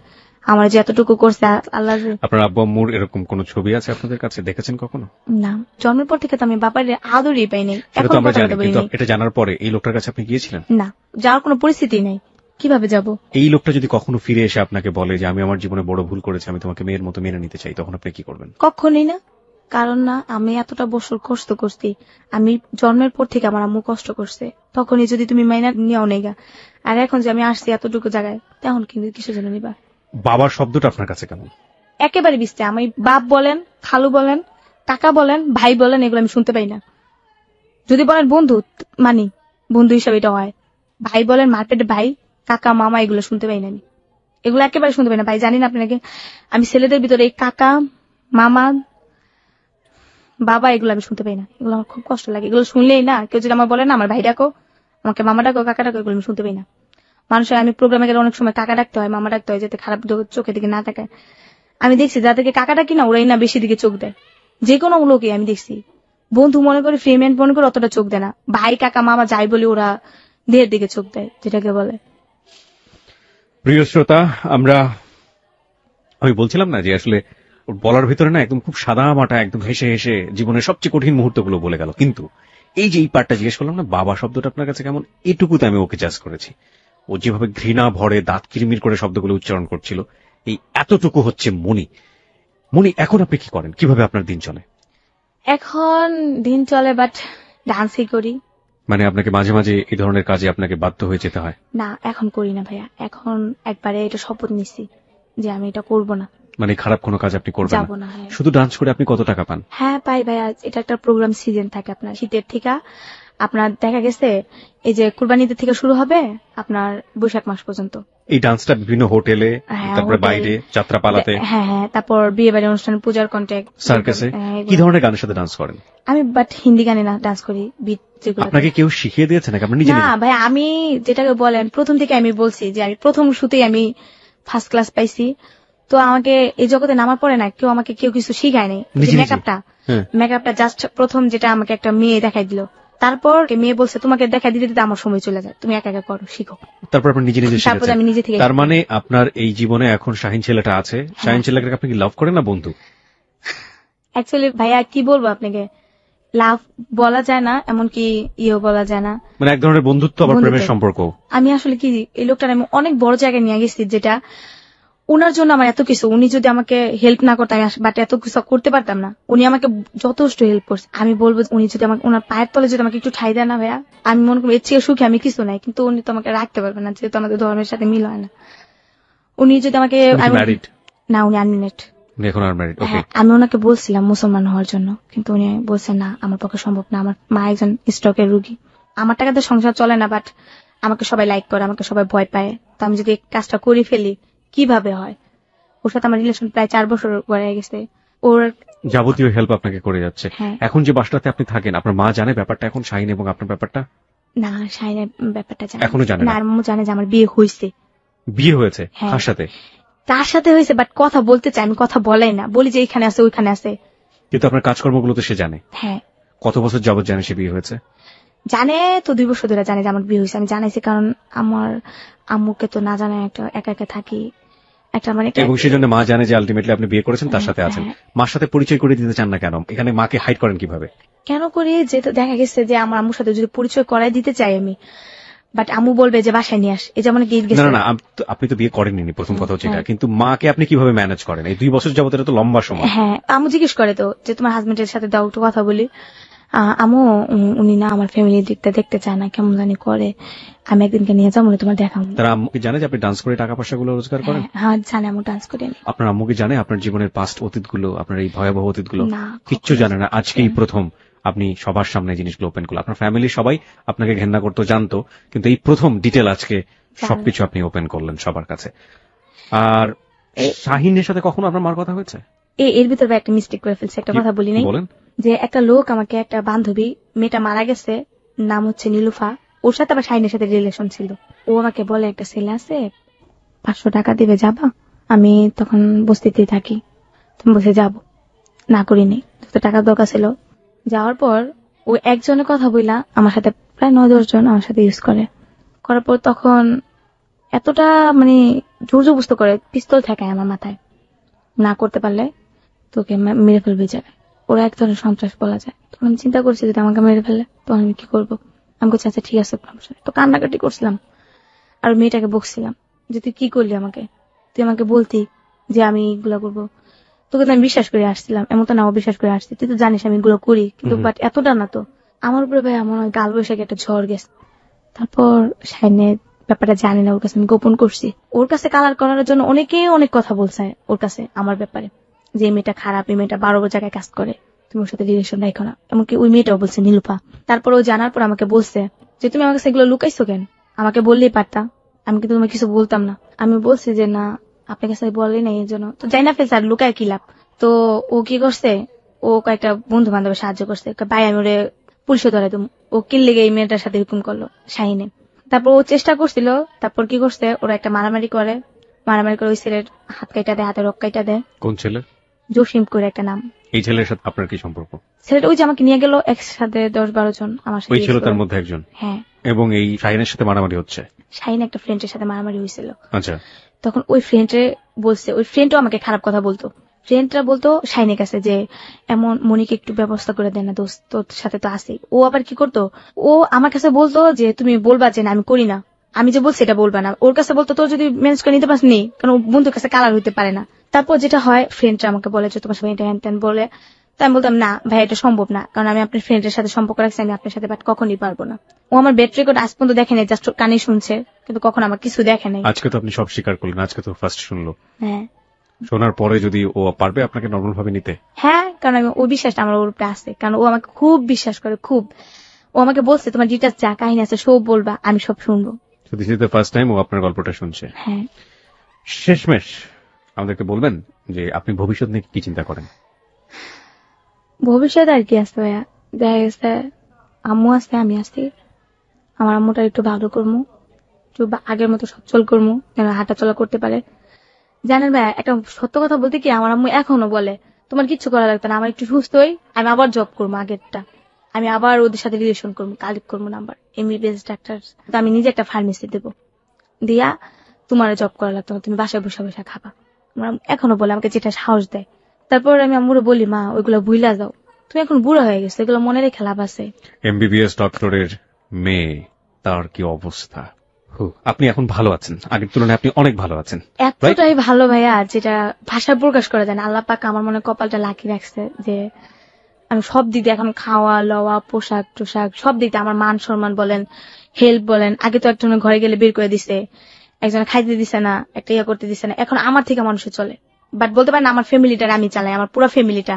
আমার যে এতটুকু করছে আল্লাহ। আপনার আব্বু আম্মুর এরকম কোন ছবি আছে আপনাদের কাছে, দেখেছেন কখনো? না, জন্মের পর থেকে তো আমি বাবার আদরই পাইনি, এখন এটা জানার পরে এই লোকটার কাছে আপনি গিয়েছিলেন? না, যাওয়ার কোনো পরিস্থিতি নেই, কিভাবে যাব। এই লোকটা যদি কখনো ফিরে এসে আপনাকে বলে যে আমি আমার জীবনে বড় ভুল করেছি, আমি তোমাকে মেয়ের মতো মেনে নিতে চাই, তখন আপনি কি করবেন? কখনই না, কারণ না আমি এতটা বছর কষ্ট করছি, আমি জন্মের পর থেকে আমার আম্মু কষ্ট করছে, তখনই যদি তুমি মাইনা নিয়েও নেগা, আর এখন যে আমি আসছি এতটুকু জায়গায় তখন কিন্তু কিছু জন্য নিবা। বাবার শব্দটা আপনার কাছে কেমন? একেবারে বিস্তে, আমি বাপ বলেন খালু বলেন কাকা বলেন ভাই বলেন এগুলো আমি শুনতে পাই না। যদি বলেন বন্ধু মানি, বন্ধু হিসাবে এটা হয়, ভাই বলেন মারপেটে ভাই কাকা মামা এগুলো শুনতে পাই না, আমি এগুলো একেবারে শুনতে পাই না ভাই। জানি না আপনাকে, আমি ছেলেদের ভিতরে এই কাকা মামা বাবা এগুলো আমি শুনতে পাই না, এগুলো আমার খুব কষ্ট লাগে, এগুলো শুনলেই না কেউ যদি আমার বলে না আমার ভাই ডাকো আমাকে মামা ডাকো কাকা ডাকো, এগুলো আমি শুনতে পাই না। মানুষের আমি প্রোগ্রামে গেলে অনেক সময় কাকা ডাকতে হয় মামা ডাকতে হয় যাতে খারাপ চোখের দিকে না তাকায়। আমি দেখছি যাদেরকে কাকা ডাকি না ওরাই না বেশি দিকে চোখ দেয়, যে কোনো লোকই আমি দেখছি। বন্ধু মনে করে ফ্রেন্ড মনে করে অতটা চোখ দেয় না, ভাই কাকা মামা যাই বলি ওরা দেহের দিকে চোখ দেয় যেটাকে বলে। প্রিয় শ্রোতা, আমি বলছিলাম না যে আসলে ওর বলার ভিতরে না একদম খুব সাদা মাটা একদম হেসে হেসে জীবনের সবচেয়ে কঠিন মুহূর্তগুলো বলে গেল, কিন্তু এই যে এই পার্টটা জিজ্ঞেস করলাম না বাবা শব্দটা আপনার কাছে কেমন, এটুকুতে আমি ওকে জাজ করেছি। ও যেভাবে ঘৃণা ভরে দাঁত কিরমির করে শব্দগুলো উচ্চারণ করছিল, এই এতটুকু হচ্ছে মনি। এখন আপনি কি করেন, কিভাবে আপনার দিন চলে? এখন দিন চলে বাট ডান্সই করি। মানে আপনাকে মাঝে মাঝে এই ধরনের কাজে আপনাকে বাধ্য হয়ে যেতে হয়? না এখন করি না ভাইয়া, এখন একবারে এটা শপথ নিচ্ছি যে আমি এটা করব না। মানে খারাপ কোনো কাজ আপনি করবেন না? শুধু ডান্স করে আপনি কত টাকা পান? হ্যাঁ পাই ভাইয়া, এটা একটা প্রোগ্রাম সিজন থাকে আপনার শীতের থেকে, আপনার দেখা গেছে এই যে কুরবানিতে থেকে শুরু হবে আপনার বৈশাখ মাস পর্যন্ত। এই ডান্সটা বিভিন্ন হোটেলে, তারপরে বাইরে যাত্রাপালাতে, হ্যাঁ হ্যাঁ, তারপর বিয়ে বাড়ি অনুষ্ঠান পূজার কন্টেক্ট সার্কাসে। কি ধরনের গানের সাথে ডান্স করেন? আমি বাট হিন্দি গানে না ডান্স করি, বিট যেগুলো। আপনাকে কেউ শিখিয়ে দিয়েছে নাকি আপনি নিজে? না ভাই, আমি যেটাকে বলেন প্রথম থেকে আমি বলছি যে আমি প্রথম শুতেই আমি ফার্স্ট ক্লাস পাইছি, তো আমাকে এই জগতে নামার পরে না কেউ কিছু শিখায় নাই। মেকআপটা জাস্ট প্রথম যেটা আমাকে একটা মেয়ে দেখাই দিল, তারপর মেয়ে বলছে তোমাকে দেখা দিতে দিতে আমার সময় চলে যায়, তুমি একা একা করো শিখো, তারপর আপনি নিজে নিজে তারপর আমি নিজে থেকে। তার মানে আপনার এই জীবনে এখন শাহিন ছেলেটা আছে, শাহিন ছেলেটাকে আপনি কি লাভ করেন না বন্ধু? অ্যাকচুয়ালি ভাইয়া কি বলবো আপনাকে, লাভ বলা যায় না, এমনকি ইয়েও বলা যায় না, মানে এক ধরনের বন্ধুত্ব আবার প্রেমের সম্পর্ক। আমি আসলে কি এই লোকটার আমি অনেক বড় জায়গায় নিয়ে গেছি, যেটা উনার জন্য আমার এত কিছু, উনি যদি আমাকে হেল্প না করতেন বাট এত কিছু করতে পারতাম না, উনি আমাকে যথেষ্ট হেল্প করছে। আমি বলবো উনি যদি আমাকে ওনার পায়ের তলে যদি আমাকে একটু ঠাই দেয় না ভাইয়া, আমি মনে করি এর চেয়ে সুখী আমি কিছু নাই, কিন্তু উনি তো আমাকে রাখতে পারবেন না যেহেতু আমাদের ধর্মের সাথে মিল হয় না। উনি যদি আমাকে না, উনি আনমেরিড। এখন আর ম্যারিড? ওকে। হ্যাঁ, আমি ওনাকে বলছিলাম মুসলমান হওয়ার জন্য, কিন্তু উনি বলছেন না, আমার পক্ষে সম্ভব না, আমার মা একজন স্ট্রোকের রোগী, আমার টাকাতে সংসার চলে না, বাট আমাকে সবাই লাইক করে, আমাকে সবাই ভয় পায়, তো আমি যদি কাজটা করে ফেলি কিভাবে হয়। ওর সাথে আমার রিলেশন প্রায় 4 বছর হয়ে গেছে। ওর যাবতীয় হেল্প আপনাকে করে যাচ্ছে। হ্যাঁ। এখন যে বাসটাতে আপনি থাকেন, আপনার মা জানে ব্যাপারটা এখন, শাহিন এবং আপনার ব্যাপারটা? না, শাহিনের ব্যাপারটা জানে এখনো জানে না? না, আম্মু জানে যে আমার বিয়ে হয়েছে। বিয়ে হয়েছে? হ্যাঁ। কার সাথে? তার সাথে হয়েছে, বাট কথা বলতে চাই, আমি কথা বলাই না, বলি যে এইখানে আছে ওইখানে আছে। কিন্তু আপনার কাজকর্মগুলো তো সে জানে। হ্যাঁ কত বছর যাবত জানে সে বিয়ে হয়েছে? জানে তো, 2 বছর ধরে জানে যে আমার বিয়ে হয়েছে। আমি জানাইছি কারণ আমার আম্মুকে তো না জানায় একটা একা একা থাকি, একটা মানে এবং সেজন্য মা জানে যে আলটিমেটলি আপনি বিয়ে করেছেন, তার সাথে আছেন। হ্যাঁ। মার সাথে পরিচয় করে দিতে চান না কেন? এখানে মাকে হাইড করেন কিভাবে? কেন করি, যে তো দেখা গেছে যে আমার আম্মুর সাথে যদি পরিচয় করাই দিতে চাই আমি, বাট আম্মু বলবে যে বাসায় নিয়ে আস, এই যেমন গিয়ে না গেছে। না না, আপনি তো বিয়ে করেননি, প্রথম কথা হচ্ছে এটা। হ্যাঁ। কিন্তু মাকে আপনি কিভাবে ম্যানেজ করেন? এই 2 বছর যাবত, এটা তো লম্বা সময়। হ্যাঁ, আম্মু জিজ্ঞেস করে তো যে তোমার হাজবেন্ডের সাথে দাও একটু কথা বলি। আম্মু উনি না আমার ফ্যামিলির দিকটা দেখতে চায় না, কেমন জানি করে, আমি একদিনকে নিয়ে যাবো, তোমার দেখাবো। তারা আম্মুকে জানে যে আপনি ডান্স করে টাকা পয়সা গুলো রোজগার করেন? হ্যাঁ জানে, আম্মু ডান্স করি আমি। আপনার আম্মুকে জানে আপনার জীবনের পাস্ট অতীতগুলো, আপনার এই ভয়াবহ অতীতগুলো? না, কিচ্ছু জানে না। আজকেই প্রথম আপনি সবার সামনে এই জিনিসগুলো ওপেন করলেন। আপনার ফ্যামিলির সবাই আপনাকে ঘেন্না করতো, জানতো, কিন্তু এই প্রথম ডিটেল আজকে সবকিছু আপনি ওপেন করলেন সবার কাছে। আর শাহিনের সাথে কখনো আপনার মার কথা হয়েছে? এর ভিতরে একটা মিস্টেক করে ফেলছে, একটা কথা বলি নাই। বলেন। যে একটা লোক আমাকে, একটা বান্ধবী, মেয়েটা মারা গেছে, নাম হচ্ছে নীলুফা, ওর সাথে আবার শাহিনের সাথে রিলেশন ছিল। ও আমাকে বলে একটা ছেলে আছে, 500 টাকা দিবে, যাবা? আমি তখন বস্তিতেই থাকি, তুমি বসে যাবো, না করিনি, তো টাকার দরকার ছিল। যাওয়ার পর ও একজনের কথা বইলা আমার সাথে প্রায় 9-10 জন আমার সাথে ইউজ করে। করার পর তখন এতটা মানে জোর জবস্ত করে, পিস্তল থাকে আমার মাথায়, না করতে পারলে তোকে মেরে ফেলবে যাবে। ওরা এক ধরনের সন্ত্রাস বলা যায়। তখন আমি চিন্তা করছি যদি আমাকে মেরে ফেলে তখন আমি কি করবো। আমি বলছি আচ্ছা ঠিক আছে, তো কান্নাকাটি করছিলাম আর মেয়েটাকে বকছিলাম যে তুই কি করলি আমাকে, তুই আমাকে বলতি যে আমি এগুলো করবো, তোকে তো আমি বিশ্বাস করে আসছিলাম, এমন তো না অবিশ্বাস করে আসছি, তুই তো জানিস আমি এগুলো করি, কিন্তু বাট এতটা না তো। আমার উপরে ভাই আমার গাল বৈশাখী একটা ঝড় গেছে। তারপর শাইনের ব্যাপারটা জানি না, ওর কাছে আমি গোপন করছি। ওর কাছে কালার করার জন্য অনেকেই অনেক কথা বলছে ওর কাছে আমার ব্যাপারে, যে এই মেয়েটা খারাপ, এই মেয়েটা 12 জায়গায় কাজ করে, তুমি ওর সাথে রিলেশন রাখো না। এমনকি ওই মেয়েটাও বলছে নীলুফা। তারপর ও জানার পর আমাকে বলছে যে তুমি আমার কাছে এগুলো লুকাইছো কেন, আমাকে বললেই পারতা, আমি কিন্তু তোমাকে কিছু বলতাম না। আমি বলছি যে না আপনার কাছে বলে নাই, এই জন্য তো যাই না ফেলছে, আর লুকায় কি লাভ। তো ও কি করছে, ও কয়েকটা বন্ধু বান্ধবের সাহায্য করছে, ভাই আমি ওরে পুলিশে ধরে তুমি, ও কিল লেগে এই মেয়েটার সাথে এরকম করলো শাহিনে। তারপর ও চেষ্টা করছিল, তারপর কি করছে, ওরা একটা মারামারি করে, ওই ছেলের হাত কাইটা দেয়, হাতে রক কাইটা দেয়। কোন ছেলে? জসিম করে একটা নাম। এই ছেলের সাথে আপনার কি সম্পর্ক? ছেলেটা ওই যে আমাকে নিয়ে গেল একসাথে 10-12 জন আমার সাথে। ওই ছিল তার মধ্যে একজন? হ্যাঁ। এবং এই শাহিনের সাথে মারামারি হচ্ছে? শাহিন একটা ফ্রেন্ডের সাথে মারামারি হয়েছিল। আচ্ছা। তখন ওই ফ্রেন্ডে বলছে, ওই ফ্রেন্ডও আমাকে খারাপ কথা বলতো, ফ্রেন্ডরা বলতো শাহিনের কাছে যে এমন মনিকে একটু ব্যবস্থা করে দেন না দোস্ত, তোর সাথে তো আছে। ও আবার কি করতো, ও আমার কাছে বলতো যে তুমি বলবা যে না আমি করি না, আমি যে বলছি এটা বলবা না। ওর কাছে বলতো তোর যদি ম্যানেজ করে নিতে পারস নি, কারণ বন্ধুর কাছে কালার হইতে পারে না। তারপর যেটা হয়, ফ্রেন্ডরা আমাকে বলে যে তোমার সঙ্গে এটা হ্যান ত্যান বলে, তাই আমি বলতাম না ভাই এটা সম্ভব না, কারণ আমি আপনার ফ্রেন্ডের সাথে সম্পর্ক রাখছি, আমি আপনার সাথে বাট কখনই পারবো না। ও আমার বেড রেকর্ড আজ পর্যন্ত দেখে নাই, জাস্ট কানে শুনছে, কিন্তু কখন আমার কিছু দেখে নাই। আজকে তো আপনি সব স্বীকার করলেন, আজকে তো ফার্স্ট শুনলো। হ্যাঁ, শোনার পরে যদি ও পারবে আপনাকে নর্মাল ভাবে নিতে? হ্যাঁ, কারণ আমি ওই বিশ্বাসটা আমার ওর উপরে আছে, কারণ ও আমাকে খুব বিশ্বাস করে, খুব। ও আমাকে বলছে তোমার ডিটেলস যা কাহিনী আছে সব বলবা, আমি সব শুনবো। So this is the first time ও আপনার গল্পটা শুনছে। হ্যাঁ। শেষমেশ আমাদেরকে বলবেন যে আপনি ভবিষ্যৎ নিয়ে কি চিন্তা করেন? ভবিষ্যৎ আর কি আছে ভাইয়া, দেখা গেছে আম্মু আছে, আমি আছি, আমার আম্মুটা একটু ভালো করবো, একটু আগের মতো সচ্ছল করবো, যেন হাঁটা চলা করতে পারে। জানেন ভাইয়া একটা সত্য কথা বলতে কি, আমার আম্মু এখনো বলে তোমার কিচ্ছু করা লাগবে না, আমার একটু সুস্থ হই, আমি আবার জব করবো আগেরটা, আমি আবার ওদের সাথে রিলেশন করবো, কালেক্ট করবো নাম্বার, এমবিবিএস ডাক্তার, তো আমি নিজে একটা ফার্মেসি দেবো, দিয়া তোমার জব করা লাগতো না, তুমি বাসায় বসে বসে খাবা। আমার এখনো বলে, আমাকে যেটা সাহস দেয়। তারপর আমি আম্মুরে বলি মা ওইগুলো ভুইলা যাও, তুমি এখন বুড়ো হয়ে গেছো, এগুলো মনে রেখে লাভ আছে। এমবিবিএস ডক্টরের মেয়ে, তার কি অবস্থা। আপনি এখন ভালো আছেন, আগের তুলনায় আপনি অনেক ভালো আছেন। এতটাই ভালো ভাইয়া যেটা ভাষা প্রকাশ করে দেন। আল্লাহ পাক আমার মনে কপালটা লাকি রাখছে যে আমি সব দিক দিয়ে এখন খাওয়া লওয়া পোশাক টোশাক সব দিক দিয়ে আমার মান সম্মান বলেন, হেল্প বলেন। আগে তো একজনের ঘরে গেলে বের করে দিছে, একজন খাইতে দিছে না, একটা ইয়ে করতে দিছে না, এখন আমার থেকে মানুষে চলে। বাট বলতে পারেন আমার ফ্যামিলিটা আমি চালাই, আমার পুরো ফ্যামিলিটা।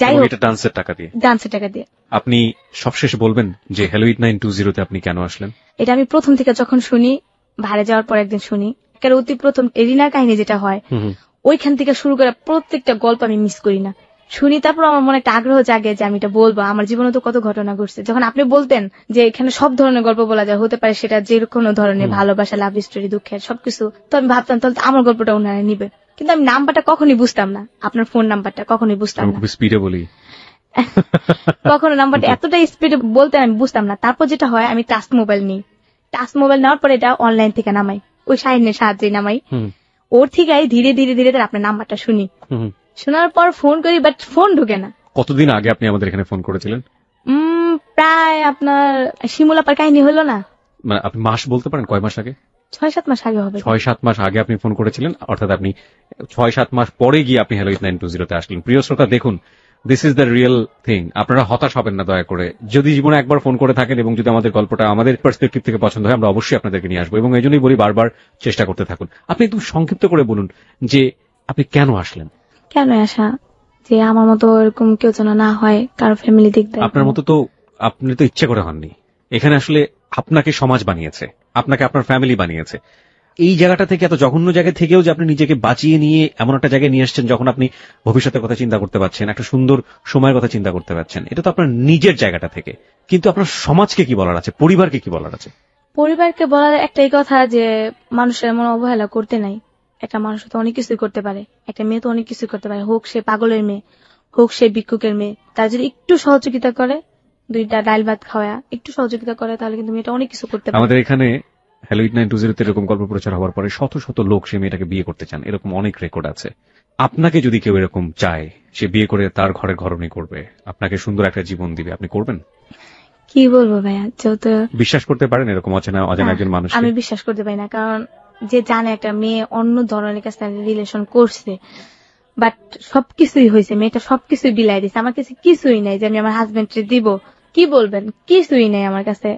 যাই হোক, এটা ডান্সের টাকা দিয়ে। ডান্সের টাকা দিয়ে। আপনি সবশেষে বলবেন যে হ্যালো 920 তে আপনি কেন আসলেন? এটা আমি প্রথম থেকে যখন শুনি, ভাড়ে যাওয়ার পর একদিন শুনি, কারণ অতি প্রথম এরিনার কাহিনী যেটা হয় ওইখান থেকে শুরু করে প্রত্যেকটা গল্প আমি মিস করি না। শুনি, তারপর আমার মনে একটা আগ্রহ জাগে যে আমি এটা বলবো। আমার জীবনে তো কত ঘটনা ঘটছে। যখন আপনি বলতেন যে এখানে সব ধরনের গল্প বলা যায়, হতে পারে সেটা যে কোনো ধরনের ভালোবাসা, লাভ স্টোরি, দুঃখের সবকিছু, তো আমি ভাবতাম তাহলে তো আমার গল্পটা ওনারা নিবে। কিন্তু আমি নাম্বারটা কখনই বুঝতাম না, আপনার ফোন নাম্বারটা কখনোই বুঝতাম না। স্পিডে বলি কখনো নাম্বারটা এতটা স্পিডে বলতে আমি বুঝতাম না। তারপর যেটা হয়, আমি টাচ মোবাইল নিই। টাচ মোবাইল নেওয়ার পরে এটা অনলাইন থেকে নামাই, ওই শাহিনের সাহায্যে নামাই। ওর থেকে ধীরে ধীরে ধীরে ধীরে আপনার নাম্বারটা শুনি। শোনার পর ফোন করি, বাট ফোন ঢুকে না। কতদিন আগে আপনি আমাদের এখানে ফোন করেছিলেন? প্রায় আপনার শিমুলাপার কাহিনী হলো না, মানে আপনি মাস বলতে পারেন কয় মাস আগে? 6-7 মাস আগে হবে। 6-7 মাস আগে আপনি ফোন করেছিলেন, অর্থাৎ আপনি 6-7 মাস পরে গিয়ে আপনি হ্যালো 920 তে আসলেন। প্রিয় শ্রোতা, দেখুন, this is the real thing. আপনারা হতাশ হবেন না দয়া করে। যদি জীবনে একবার ফোন করে থাকেন এবং যদি আমাদের গল্পটা আমাদের পার্সপেক্টিভ থেকে পছন্দ হয়, আমরা অবশ্যই আপনাদেরকে নিয়ে আসবো, এবং এই জন্যই বলি বারবার চেষ্টা করতে থাকুন। আপনি একটু সংক্ষিপ্ত করে বলুন যে আপনি কেন আসলেন? কেন আসা, যে আমার মতো এরকম কেউ যেন না হয়, কারো ফ্যামিলি দিক দিয়ে। আপনার মতো তো আপনি তো ইচ্ছে করে হননি। এখানে আসলে আপনাকে সমাজ বানিয়েছে, আপনাকে আপনার ফ্যামিলি বানিয়েছে। এই জায়গাটা থেকে, এত জঘন্য জায়গা থেকেও যে আপনি নিজেকে বাঁচিয়ে নিয়ে এমন একটা জায়গায় নিয়ে আসছেন যখন আপনি ভবিষ্যতের কথা চিন্তা করতে পারছেন, একটা সুন্দর সময়ের কথা চিন্তা করতে পারছেন, এটা তো আপনার নিজের জায়গাটা থেকে। কিন্তু আপনার সমাজকে কি বলার আছে, পরিবারকে কি বলার আছে? পরিবারকে বলার একটাই কথা যে মানুষের এমন অবহেলা করতে নাই। একটা মানুষ তো অনেক কিছুই করতে পারে, একটা মেয়ে তো অনেক কিছুই করতে পারে, হোক সে পাগলের মেয়ে, হোক সে ভিক্ষুকের মেয়ে। তার যদি একটু সহযোগিতা করে, 2টা ডাল ভাত খাওয়া, একটু সহযোগিতা করে, তাহলে কিন্তু মেয়েটা অনেক কিছু করতে পারে। আমাদের এখানে হ্যালো 920 তে এরকম গল্প প্রচার হওয়ার পরে শত শত লোক সে মেয়েটাকে বিয়ে করতে চান, এরকম অনেক রেকর্ড আছে। আপনাকে যদি কেউ এরকম চায়, সে বিয়ে করে তার ঘরের ঘরণী করবে, আপনাকে সুন্দর একটা জীবন দিবে, আপনি করবেন? কি বলবো ভাইয়া, যেহেতু বিশ্বাস করতে পারেন এরকম অজানা একজন মানুষ? আমি বিশ্বাস করতে পারি না, কারণ যে জানে একটা মেয়ে অন্য ধরনের কাছে রিলেশন করছে, বাট সবকিছুই হয়েছে, মেয়েটা সবকিছুই বিলাই দিছে, আমার কাছে কিছুই নাই যে আমি আমার হাজবেন্ডকে দিব। কি বলবেন, কিছুই নেই আমার কাছে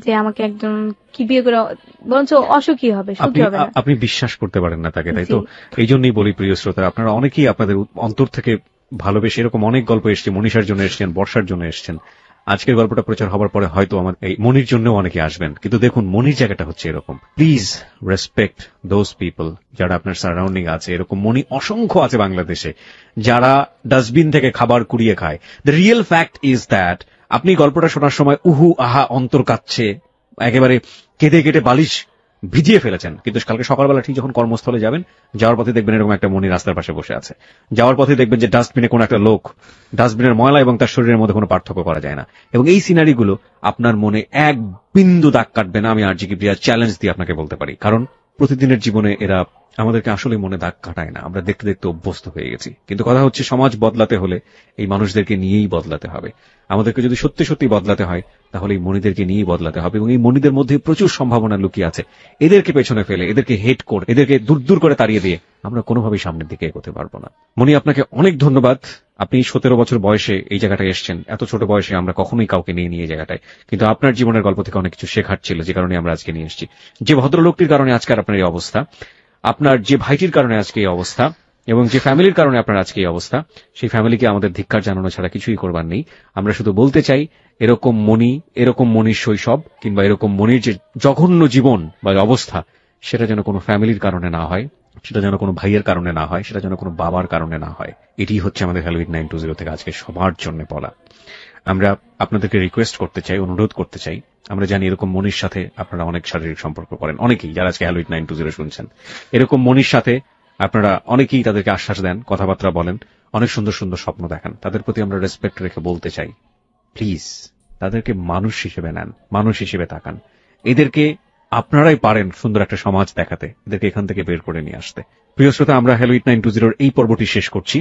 যে আমাকে একজন কি বিয়ে করে, বরঞ্চ অসুখী হবে, সুখী হবে না। আপনি বিশ্বাস করতে পারেন না তাকে, তাই তো? এই জন্যই বলি প্রিয় শ্রোতা, আপনারা অনেকেই আপনাদের অন্তর থেকে ভালোবেসে এরকম অনেক গল্প এসছে। মনীষার জন্য এসছেন, বর্ষার জন্য এসছেন। আজকের গল্পটা প্রচার হওয়ার পরে হয়তো আমার এই মনির জন্য অনেকে আসবেন। কিন্তু দেখুন, মনির জায়গাটা হচ্ছে এরকম। প্লিজ রেসপেক্ট দোজ পিপল যারা আপনার সারাউন্ডিং আছে। এরকম মনি অসংখ্য আছে বাংলাদেশে যারা ডাস্টবিন থেকে খাবার কুড়িয়ে খায়। The real fact is that আপনি গল্পটা শোনার সময় উহু আহা অন্তর কাঁদছে, একেবারে কেঁদে কেটে বালিশ ভিজিয়ে ফেলেছেন, কিন্তু কালকে সকালবেলা ঠিক যখন কর্মস্থলে যাবেন, যাওয়ার পথে দেখবেন এরকম একটা মনি রাস্তার পাশে বসে আছে। যাওয়ার পথে দেখবেন যে ডাস্টবিনে কোন একটা লোক, ডাস্টবিনের ময়লা এবং তার শরীরের মধ্যে কোনো পার্থক্য করা যায় না। এবং এই সিনারিগুলো আপনার মনে এক বিন্দু দাগ কাটবে না, আমি আরজিকি প্রিয়া চ্যালেঞ্জ দিয়ে আপনাকে বলতে পারি। কারণ প্রতিদিনের জীবনে এরা আমাদেরকে আসলে মনে দাগ কাটায় না, আমরা দেখতে দেখতে অভ্যস্ত হয়ে গেছি। কিন্তু কথা হচ্ছে, সমাজ বদলাতে হলে এই মানুষদেরকে নিয়েই বদলাতে হবে। আমাদেরকে যদি সত্যি সত্যি বদলাতে হয়, তাহলে এই মনিদেরকে নিয়েই বদলাতে হবে। এবং এই মনিদের মধ্যে প্রচুর সম্ভাবনা লুকিয়ে আছে। এদেরকে পেছনে ফেলে, এদেরকে হেট করে, এদেরকে দূর দূর করে তাড়িয়ে দিয়ে আমরা কোনোভাবেই সামনের দিকে এগোতে পারবো না। মনি, আপনাকে অনেক ধন্যবাদ। আপনি 17 বছর বয়সে এই জায়গাটায় এসেছেন। এত ছোট বয়সে আমরা কখনোই কাউকে নিয়ে নিয়ে জায়গাটায়, কিন্তু আপনার জীবনের গল্প থেকে অনেক কিছু শেখার ছিল, যে কারণে আমরা আজকে নিয়ে এসেছি। যে ভদ্রলোকটির কারণে আজকের আপনার এই অবস্থা, আপনার যে ভাইটির কারণে আজকে এই অবস্থা, এবং যে ফ্যামিলির কারণে আপনার আজকে এই অবস্থা, সেই ফ্যামিলিকে আমাদের ধিক্কার জানানো ছাড়া কিছুই করবার নেই। আমরা শুধু বলতে চাই, এরকম মনির শৈশব কিংবা এরকম মনির যে জঘন্য জীবন বা অবস্থা, সেটা যেন কোনো ফ্যামিলির কারণে না হয়, সেটা যেন কোনো ভাইয়ের কারণে না হয়, সেটা যেন কোনো বাবার কারণে না হয়। এটি হচ্ছে আমাদের হ্যালো 920 থেকে আজকে সবার জন্য বলা। আমরা আপনাদেরকে রিকোয়েস্ট করতে চাই, অনুরোধ করতে চাই। আমরা জানি এরকম মনির সাথে আপনারা অনেক শারীরিক সম্পর্ক করেন, অনেকেই যারা আজকে হ্যালো 920 শুনছেন। এরকম মনির সাথে আপনারা অনেকেই তাদেরকে আশ্বাস দেন, কথাবার্তা বলেন, অনেক সুন্দর সুন্দর স্বপ্ন দেখান। তাদের প্রতি আমরা রেসপেক্ট রেখে বলতে চাই, প্লিজ তাদেরকে মানুষ হিসেবে নেন, মানুষ হিসেবে তাকান। এদেরকে আপনারাই পারেন সুন্দর একটা সমাজ দেখাতে, এদেরকে এখান থেকে বের করে নিয়ে আসতে। প্রিয় শ্রোতা, আমরা হ্যালো 920 এই পর্বটি শেষ করছি।